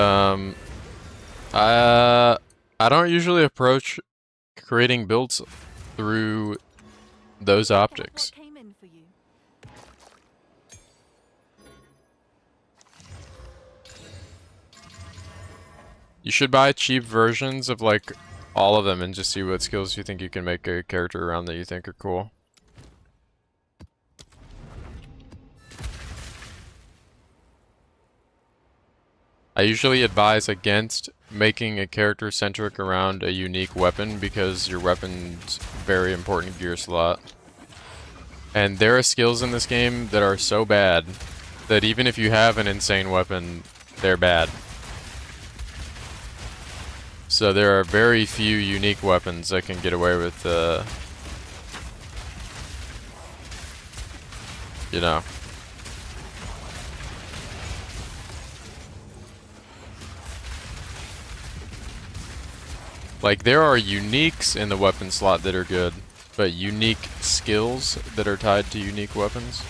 I don't usually approach creating builds through those optics. What came in for you? You should buy cheap versions of like all of them and just see what skills you think you can make a character around that you think are cool. I usually advise against making a character centric around a unique weapon because your weapon's very important gear slot. And there are skills in this game that are so bad that even if you have an insane weapon, they're bad. So there are very few unique weapons that can get away with, you know. Like, there are uniques in the weapon slot that are good, but unique skills that are tied to unique weapons.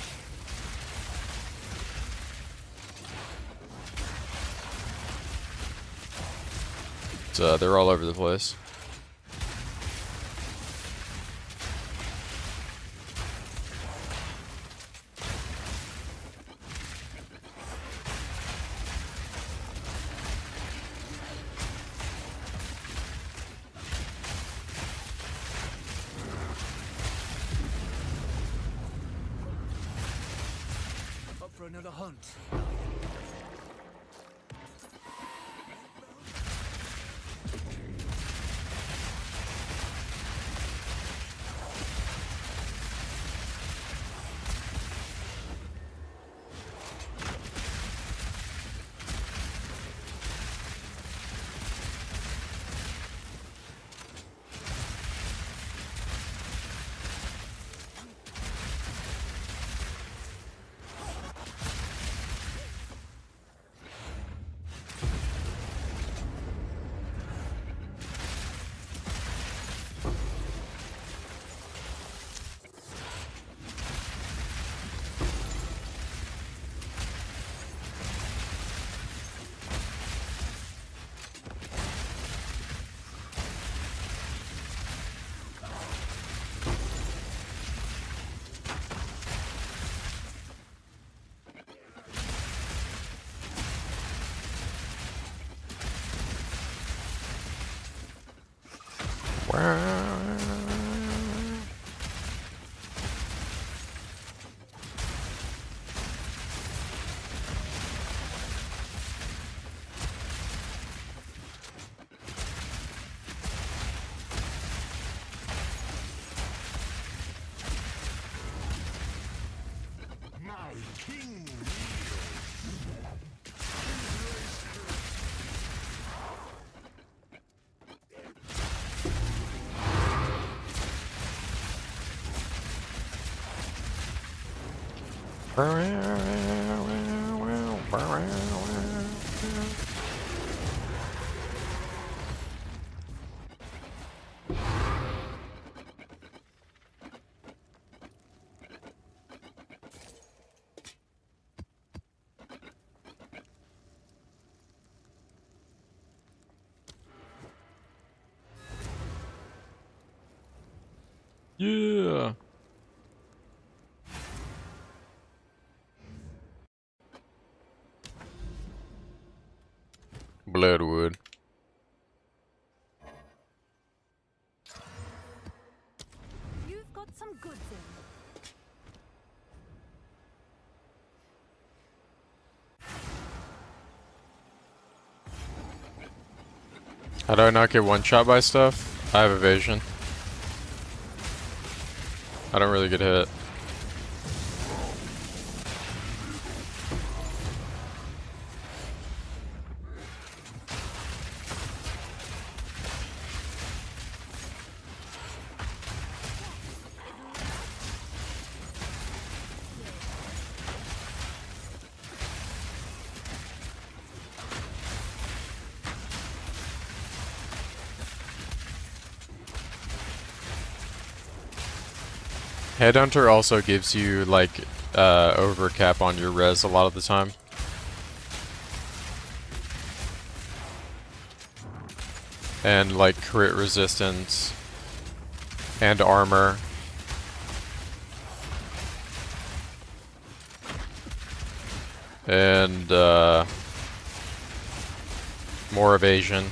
So they're all over the place. Up for another hunt. My king. Yeah. Bloodwood. You've got some goods in. How do I not get one shot by stuff? I have evasion. I don't really get hit. Headhunter also gives you like overcap on your res a lot of the time. And like crit resistance and armor. And More evasion.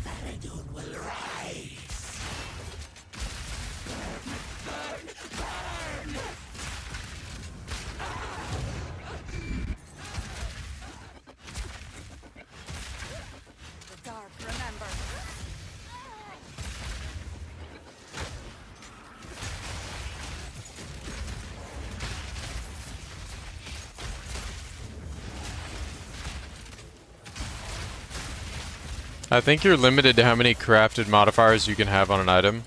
Faradun will rise. The dark, remember. I think you're limited to how many crafted modifiers you can have on an item.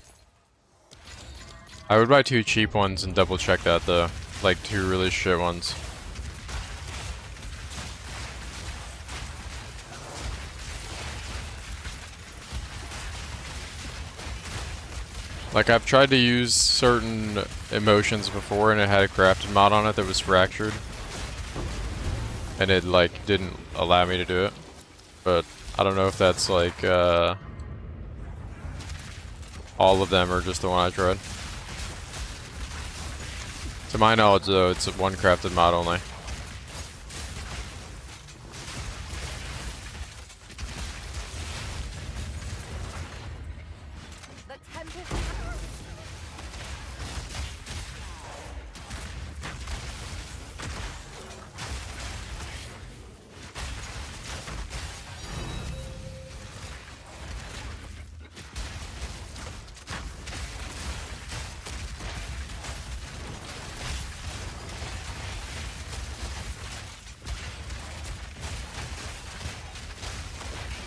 I would buy 2 cheap ones and double check that though. Like 2 really shit ones. Like I've tried to use certain emotions before and it had a crafted mod on it that was fractured. And it like didn't allow me to do it. But I don't know if that's like all of them or just the one I tried. To my knowledge though, it's a 1 crafted mod only. The tempest.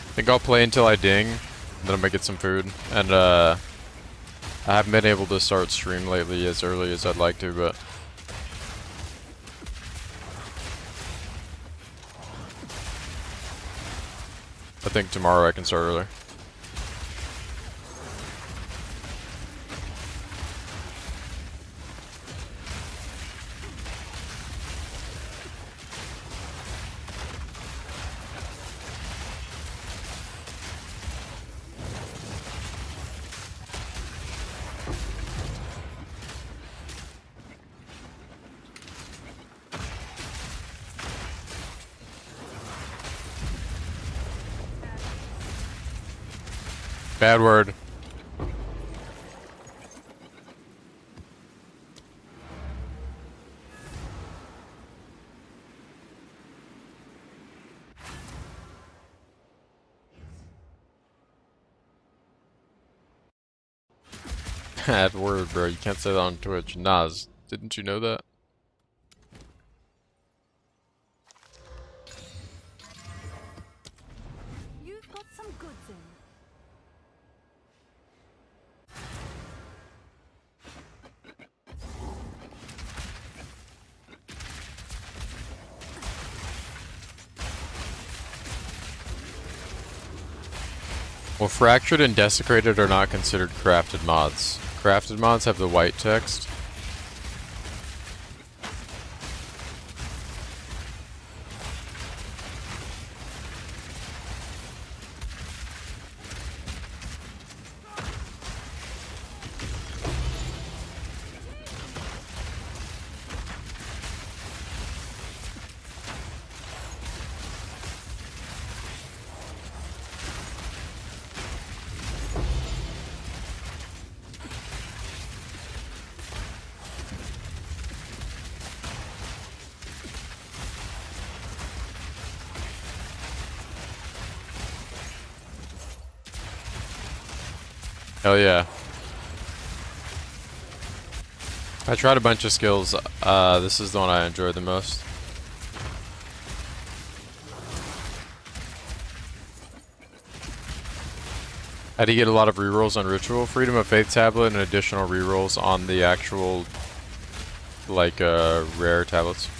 I think I'll play until I ding, and then I'm gonna get some food. And I haven't been able to start stream lately as early as I'd like to, but I think tomorrow I can start earlier. Bad word. Bad word, bro. You can't say that on Twitch. Nas, didn't you know that? You've got some goods in. Well, Fractured and Desecrated are not considered crafted mods. Crafted mods have the white text. Hell yeah. I tried a bunch of skills. This is the one I enjoyed the most. How do you get a lot of rerolls on Ritual? Freedom of Faith tablet and additional rerolls on the actual, like, rare tablets.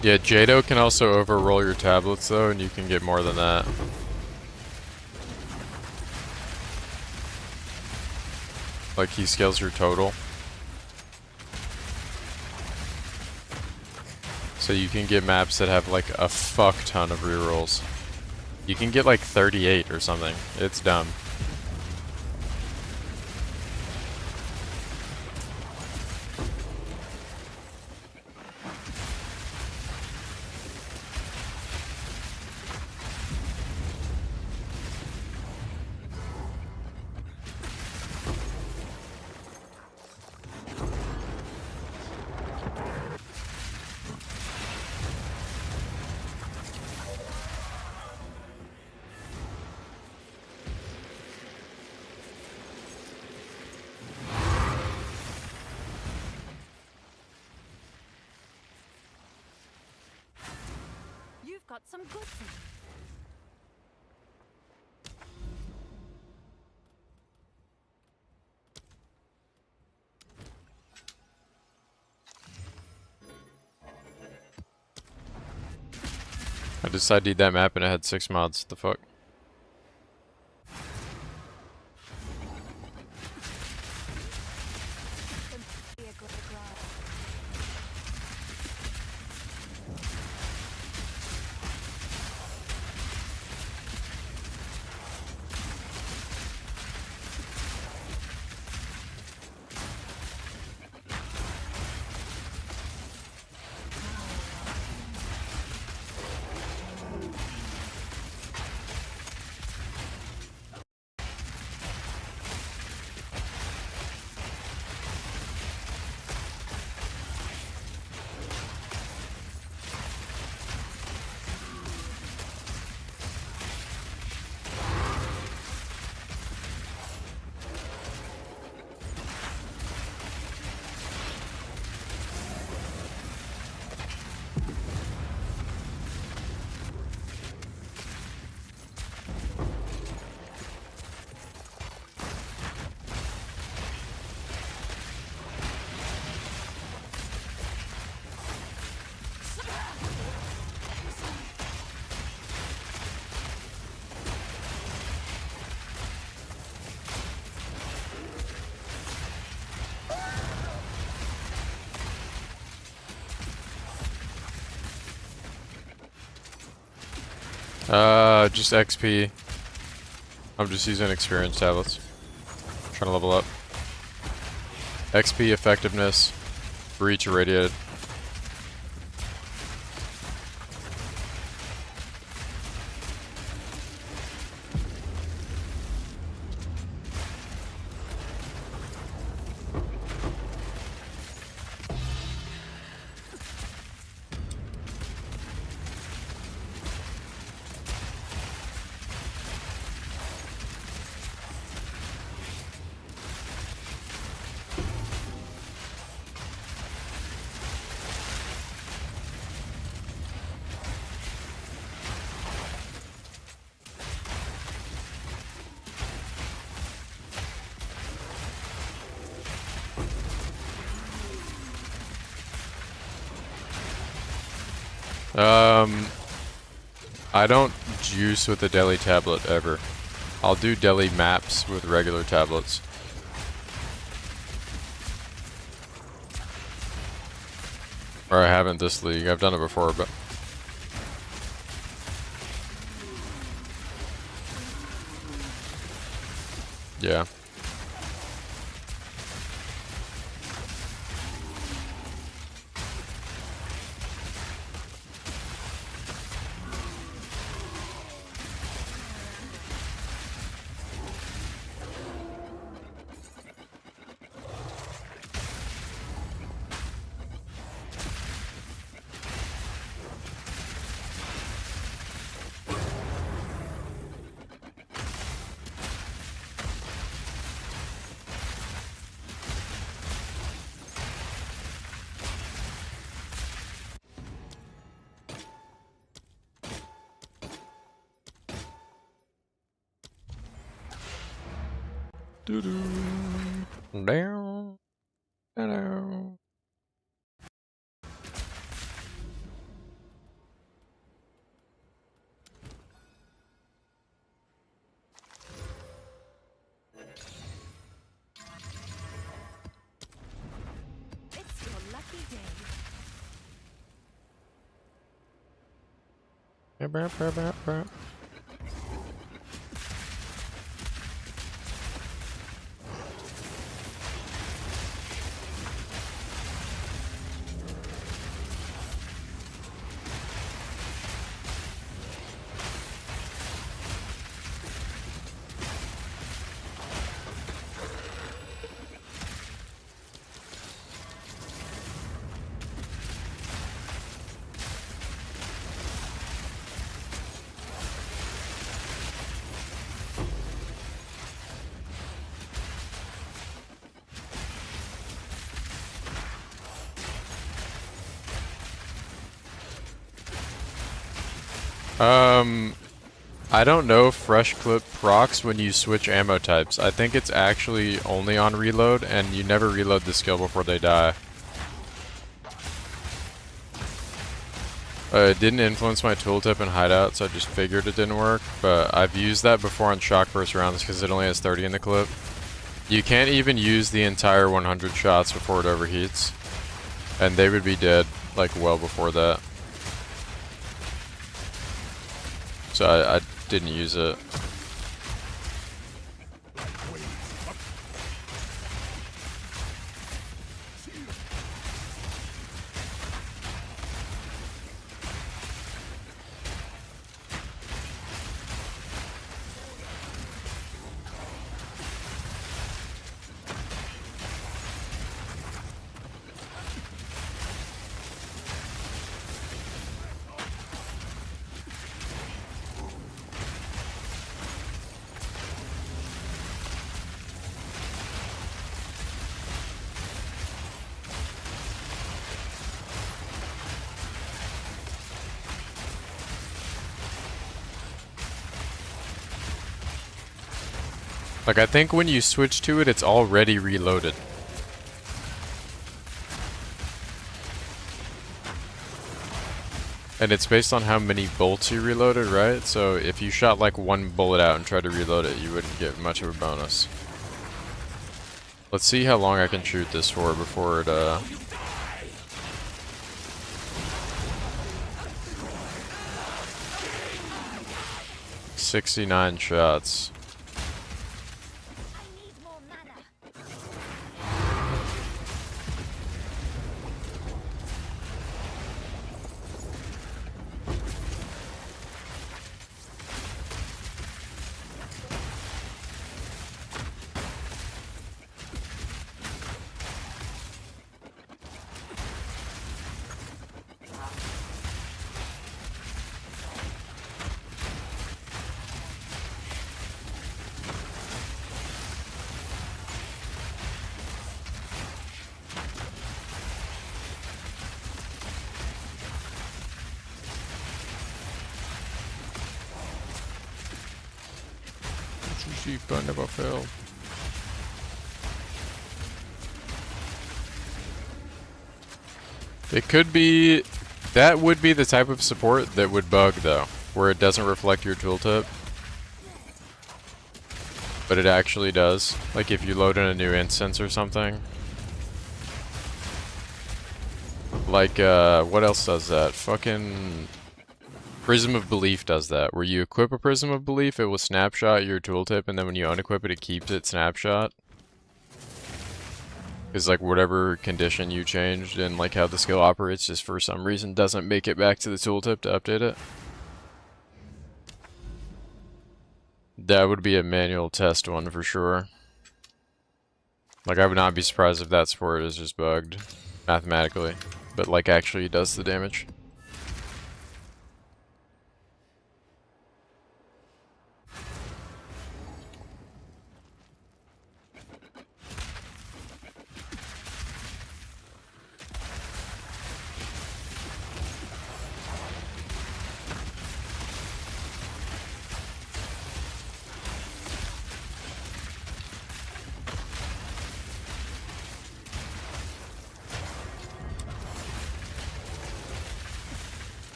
Yeah, Jado can also overroll your tablets though, and you can get more than that. Like he scales your total. So you can get maps that have like a fuck ton of rerolls. You can get like 38 or something. It's dumb. You've got some good things. I decided that map and it had 6 mods. The fuck? Be a good grab. Just XP. I'm just using experience tablets. Trying to level up. XP, effectiveness, breach irradiated. I don't juice with the deli tablet ever. I'll do deli maps with regular tablets. Or I haven't this league. I've done it before, but yeah. Down. Hello. I don't know if fresh clip procs when you switch ammo types. I think it's actually only on reload, and you never reload the skill before they die. It didn't influence my tooltip and hideout, so I just figured it didn't work, but I've used that before on shock burst rounds because it only has 30 in the clip. You can't even use the entire 100 shots before it overheats, and they would be dead, like, well before that. So I didn't use it. Like, I think when you switch to it, it's already reloaded. And it's based on how many bolts you reloaded, right? So if you shot like one bullet out and tried to reload it, you wouldn't get much of a bonus. Let's see how long I can shoot this for before it, 69 shots. I need more mana. I never failed. It could be... That would be the type of support that would bug, though, where it doesn't reflect your tooltip. But it actually does. Like if you load in a new instance or something. Like, what else does that? Fucking... Prism of Belief does that, where you equip a Prism of Belief, it will snapshot your tooltip, and then when you unequip it, it keeps it snapshot. Because, like, whatever condition you changed and, like, how the skill operates just for some reason doesn't make it back to the tooltip to update it. That would be a manual test one for sure. Like, I would not be surprised if that support is just bugged mathematically, but, like, actually does the damage.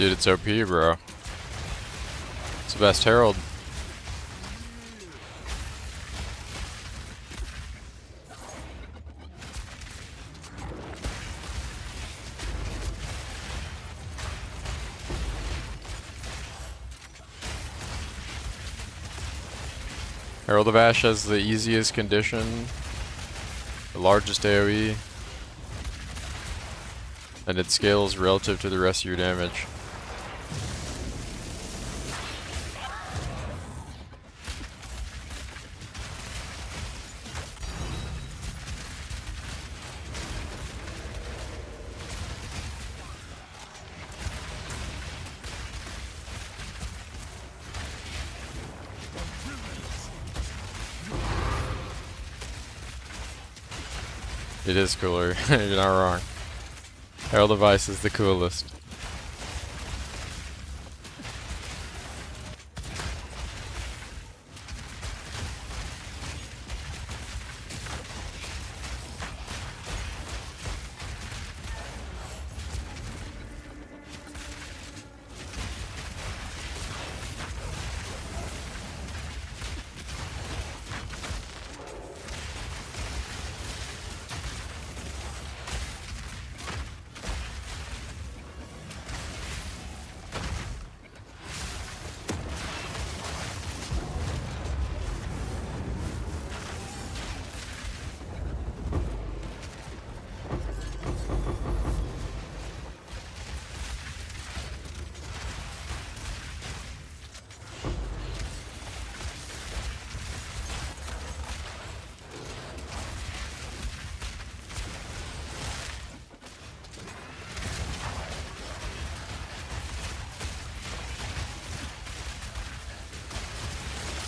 Dude, it's OP, bro. It's the best herald. Herald of Ash has the easiest condition, the largest AoE, and it scales relative to the rest of your damage. It is cooler, you're not wrong. Herald of Ice is the coolest.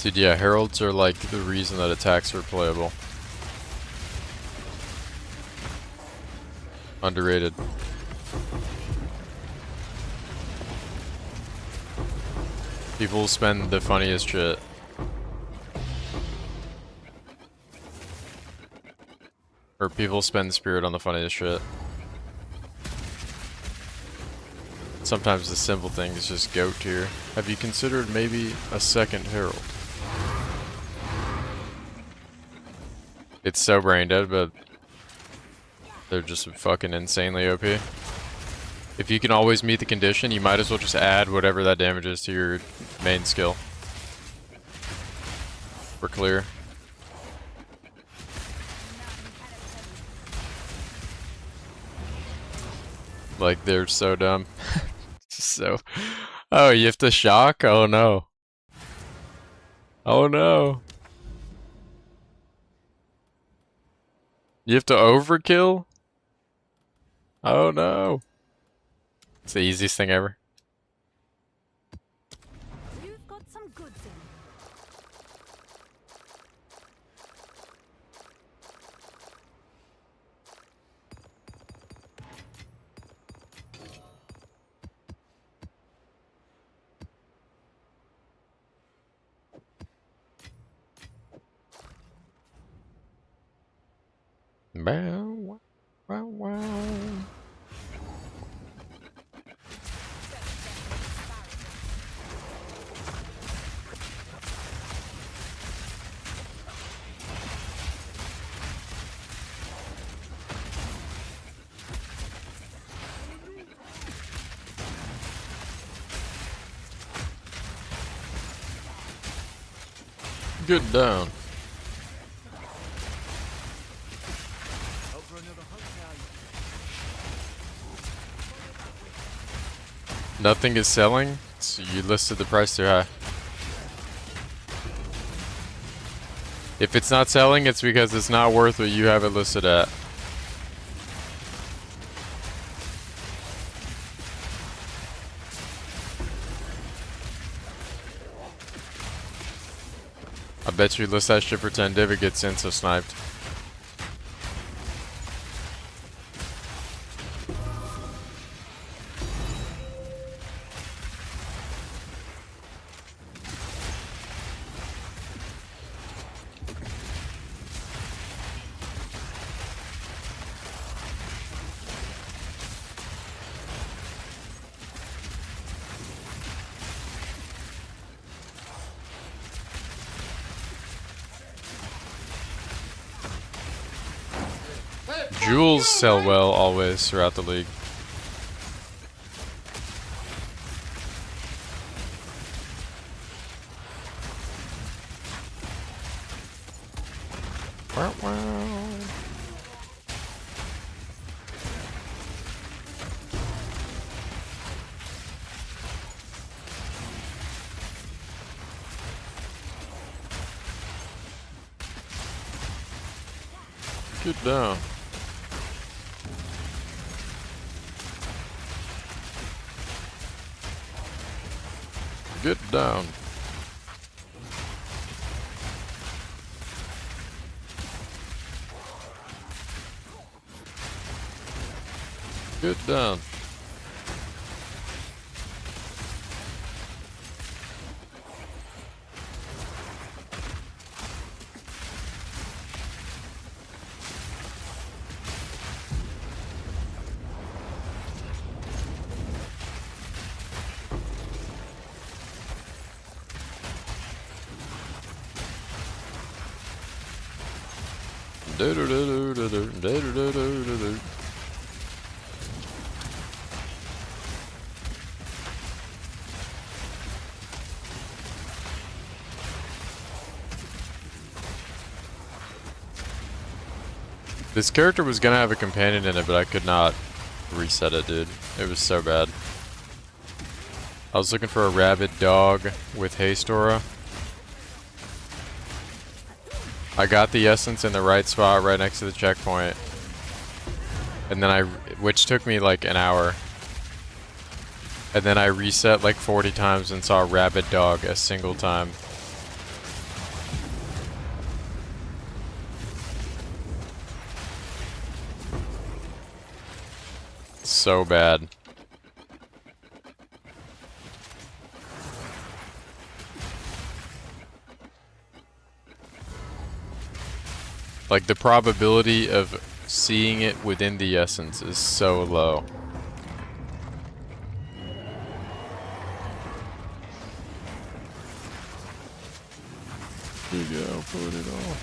Dude, yeah, heralds are like the reason that attacks are playable. Underrated. People spend the funniest shit. Or people spend spirit on the funniest shit. Sometimes the simple thing is just goat tier. Have you considered maybe a second herald? It's so brain dead, but they're just fucking insanely OP. If you can always meet the condition, you might as well just add whatever that damage is to your main skill. We're clear. Like, they're so dumb. So, oh, you have to shock? Oh no. Oh no. You have to overkill? Oh no. It's the easiest thing ever. You've got some goods in. Bow, wow, wow. Good down. Out for another hunt now. Nothing is selling, so you listed the price too high. If it's not selling, it's because it's not worth what you have it listed at. I bet you list that shit for 10 div, it gets insta sniped. Jewels sell well always throughout the league. Wow, wow. Get down. Get down. Get down. Do do do do do do do do do do do. This character was gonna have a companion in it, but I could not reset it, dude. It was so bad. I was looking for a rabid dog with haste aura. I got the essence in the right spot, right next to the checkpoint. And then which took me like an hour. And then I reset like 40 times and saw a rabid dog a single time. So bad. Like the probability of seeing it within the essence is so low. There you go, put it on.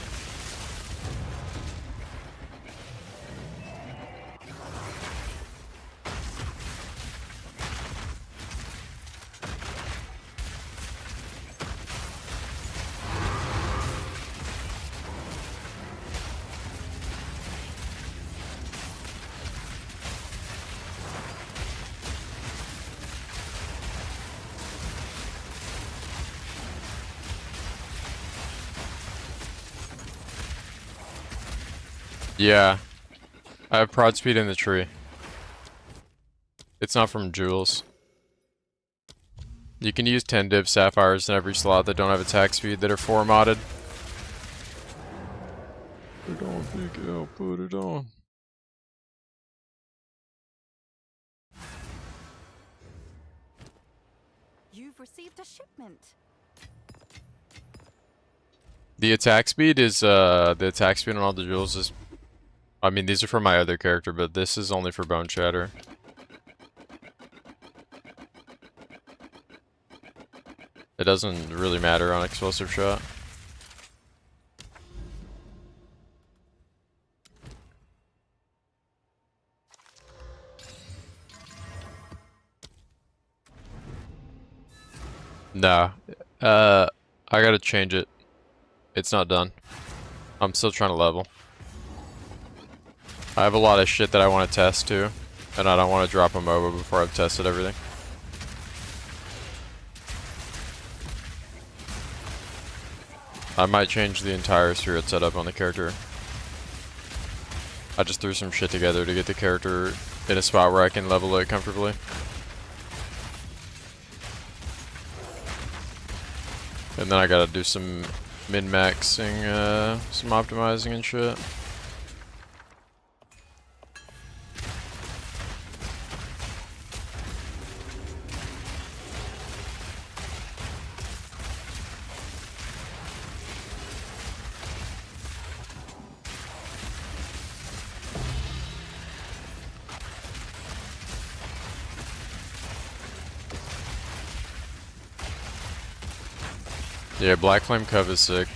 Yeah, I have prod speed in the tree. It's not from jewels. You can use 10 div sapphires in every slot that don't have attack speed that are 4 modded. Put it on, pick it out, put it on. You've received a shipment. The attack speed is, the attack speed on all the jewels is, I mean, these are for my other character, but this is only for Bone Shatter. It doesn't really matter on Explosive Shot. Nah. I gotta change it. It's not done. I'm still trying to level. I have a lot of shit that I want to test too, and I don't want to drop a MOBA before I've tested everything. I might change the entire spirit setup on the character. I just threw some shit together to get the character in a spot where I can level it comfortably. And then I gotta do some min-maxing, some optimizing and shit. Yeah, Black Flame Cove is sick.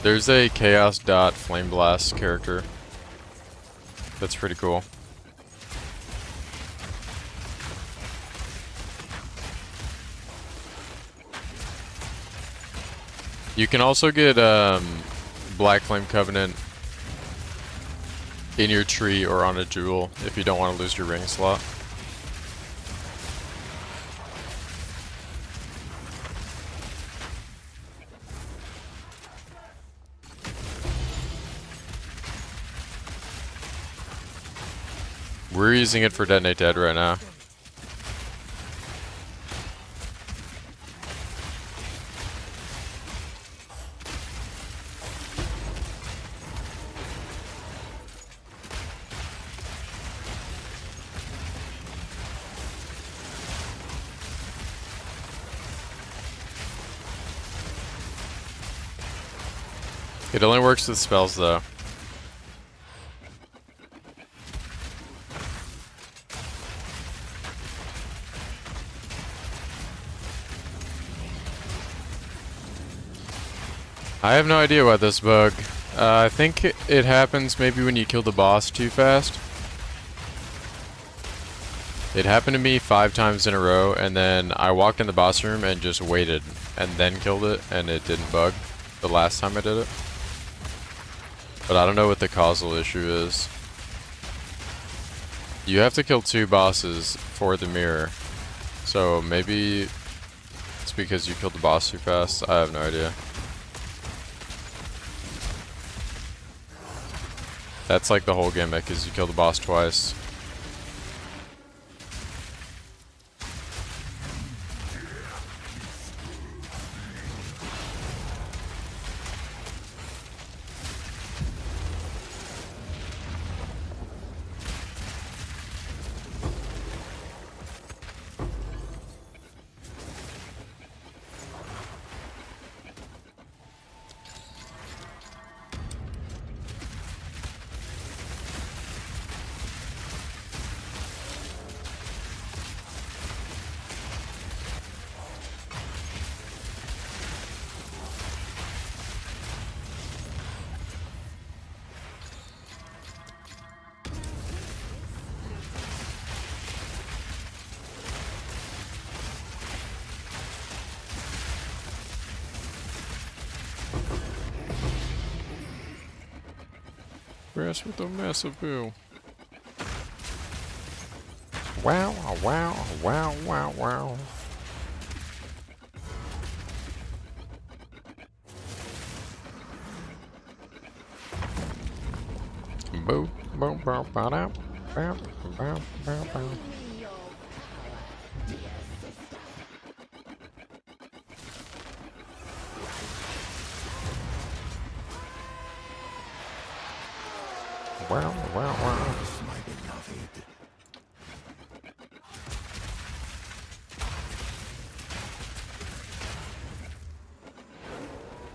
There's a Chaos Dot Flame Blast character. That's pretty cool. You can also get Black Flame Covenant in your tree or on a jewel if you don't want to lose your ring slot. We're using it for Detonate Dead right now. It only works with spells though. I have no idea about this bug. I think it happens maybe when you kill the boss too fast. It happened to me 5 times in a row, and then I walked in the boss room and just waited, and then killed it, and it didn't bug the last time I did it. But I don't know what the causal issue is. You have to kill 2 bosses for the mirror. So maybe it's because you killed the boss too fast. I have no idea. That's like the whole gimmick, is you kill the boss twice. Grass with a massive bill. Wow, wow, wow, wow, wow. Boo, boo, boo, ba da, bow, bow, bow, bow. Wow, wow, wow. My beloved.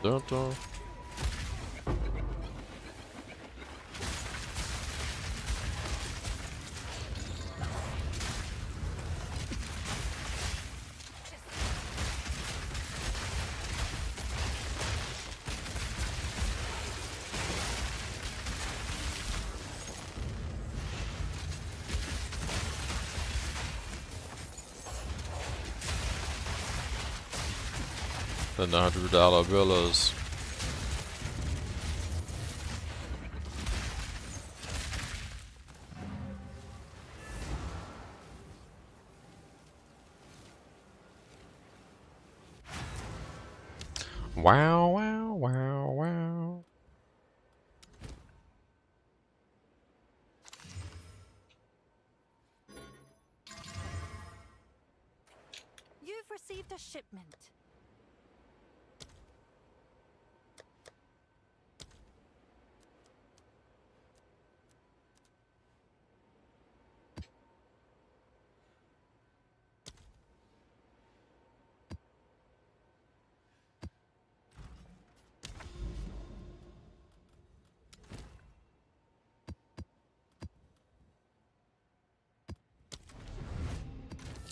Dun, dun. And the $100 villas. Wow, wow, wow, wow. You've received a shipment.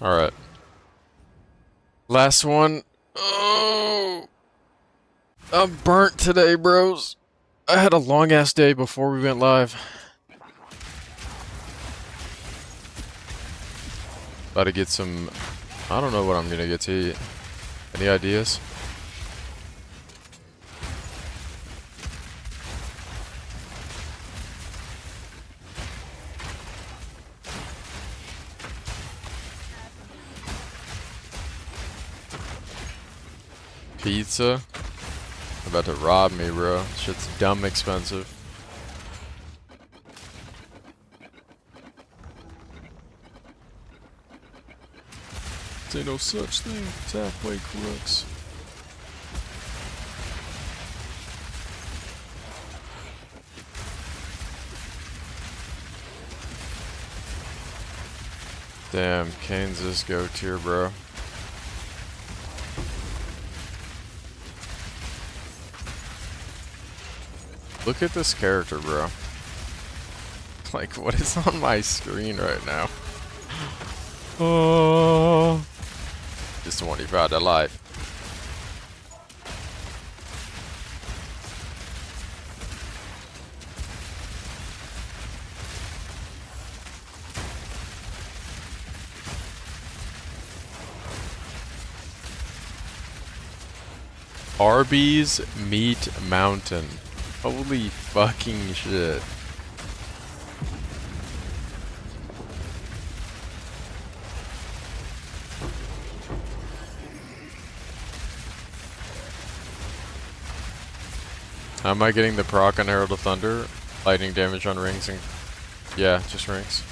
Alright. Last one. Oh. I'm burnt today, bros. I had a long ass day before we went live. About to get some. I don't know what I'm gonna get to eat. Any ideas? Pizza? About to rob me, bro. Shit's dumb expensive. Ain't no such thing as halfway crooks. Damn, Kane's go tier, bro. Look at this character, bro. Like, what is on my screen right now? Oh, just 25 to life. Arby's Meat Mountain. Holy fucking shit. How am I getting the proc on Herald of Thunder? Lightning damage on rings and... yeah, just rings.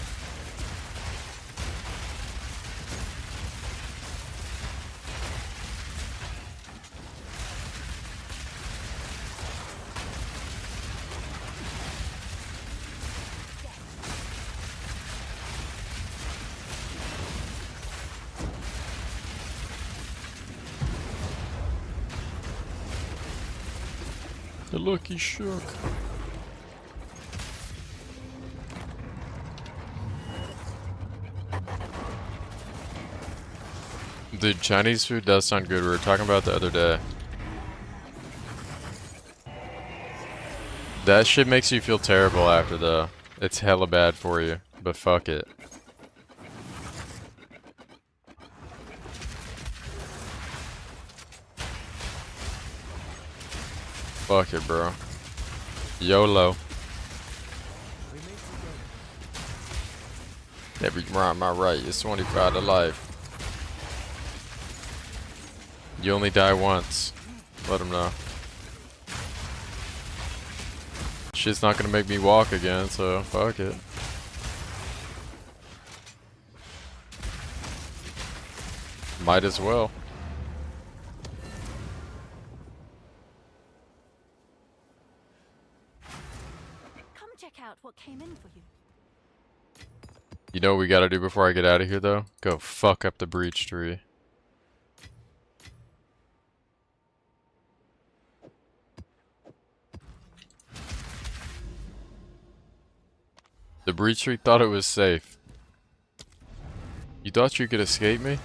Look, he shook. Dude, Chinese food does sound good. We were talking about the other day. That shit makes you feel terrible after though. It's hella bad for you, but fuck it. Fuck it, bro. YOLO. Every rhyme I write is 25 to life. You only die once. Let him know. Shit's not gonna make me walk again, so fuck it. Might as well. Come check out what came in for you. You know what we gotta do before I get out of here, though? Go fuck up the breach tree. The breach tree thought it was safe. You thought you could escape me?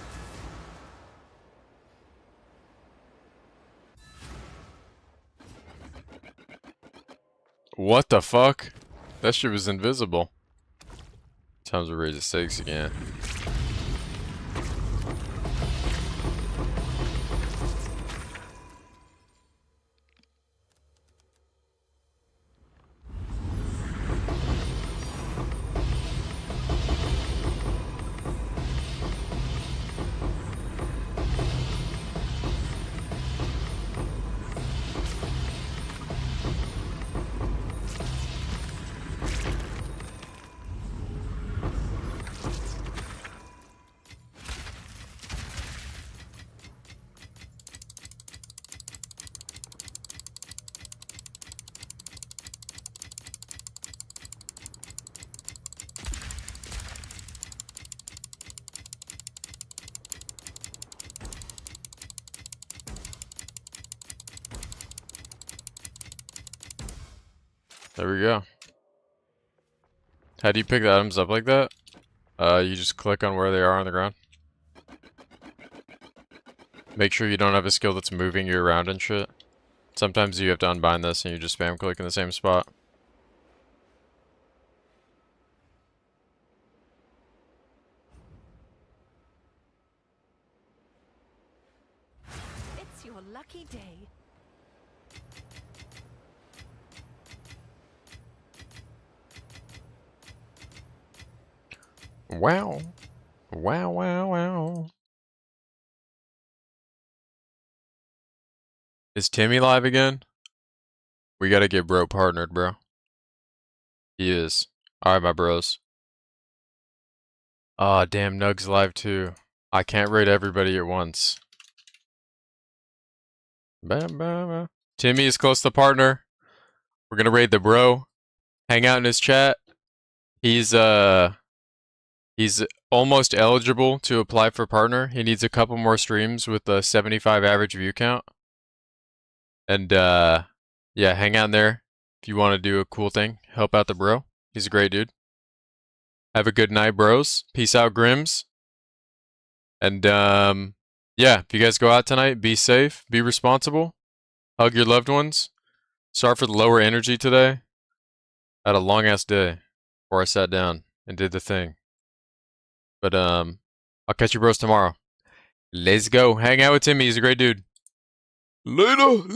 What the fuck? That shit was invisible. Time to raise the stakes again. There we go. How do you pick the items up like that? You just click on where they are on the ground. Make sure you don't have a skill that's moving you around and shit. Sometimes you have to unbind this and you just spam click in the same spot. It's your lucky day. Wow. Wow, wow, wow. Is Timmy live again? We gotta get bro partnered, bro. He is. Alright, my bros. Aw, damn, Nug's live too. I can't raid everybody at once. Timmy is close to partner. We're gonna raid the bro. Hang out in his chat. He's almost eligible to apply for partner. He needs a couple more streams with a 75 average view count. And yeah, hang out in there if you want to do a cool thing. Help out the bro. He's a great dude. Have a good night, bros. Peace out, Grims. And yeah, if you guys go out tonight, be safe, be responsible, hug your loved ones. Sorry for the lower energy today. I had a long ass day before I sat down and did the thing. But I'll catch you bros tomorrow. Let's go. Hang out with Timmy. He's a great dude. Later.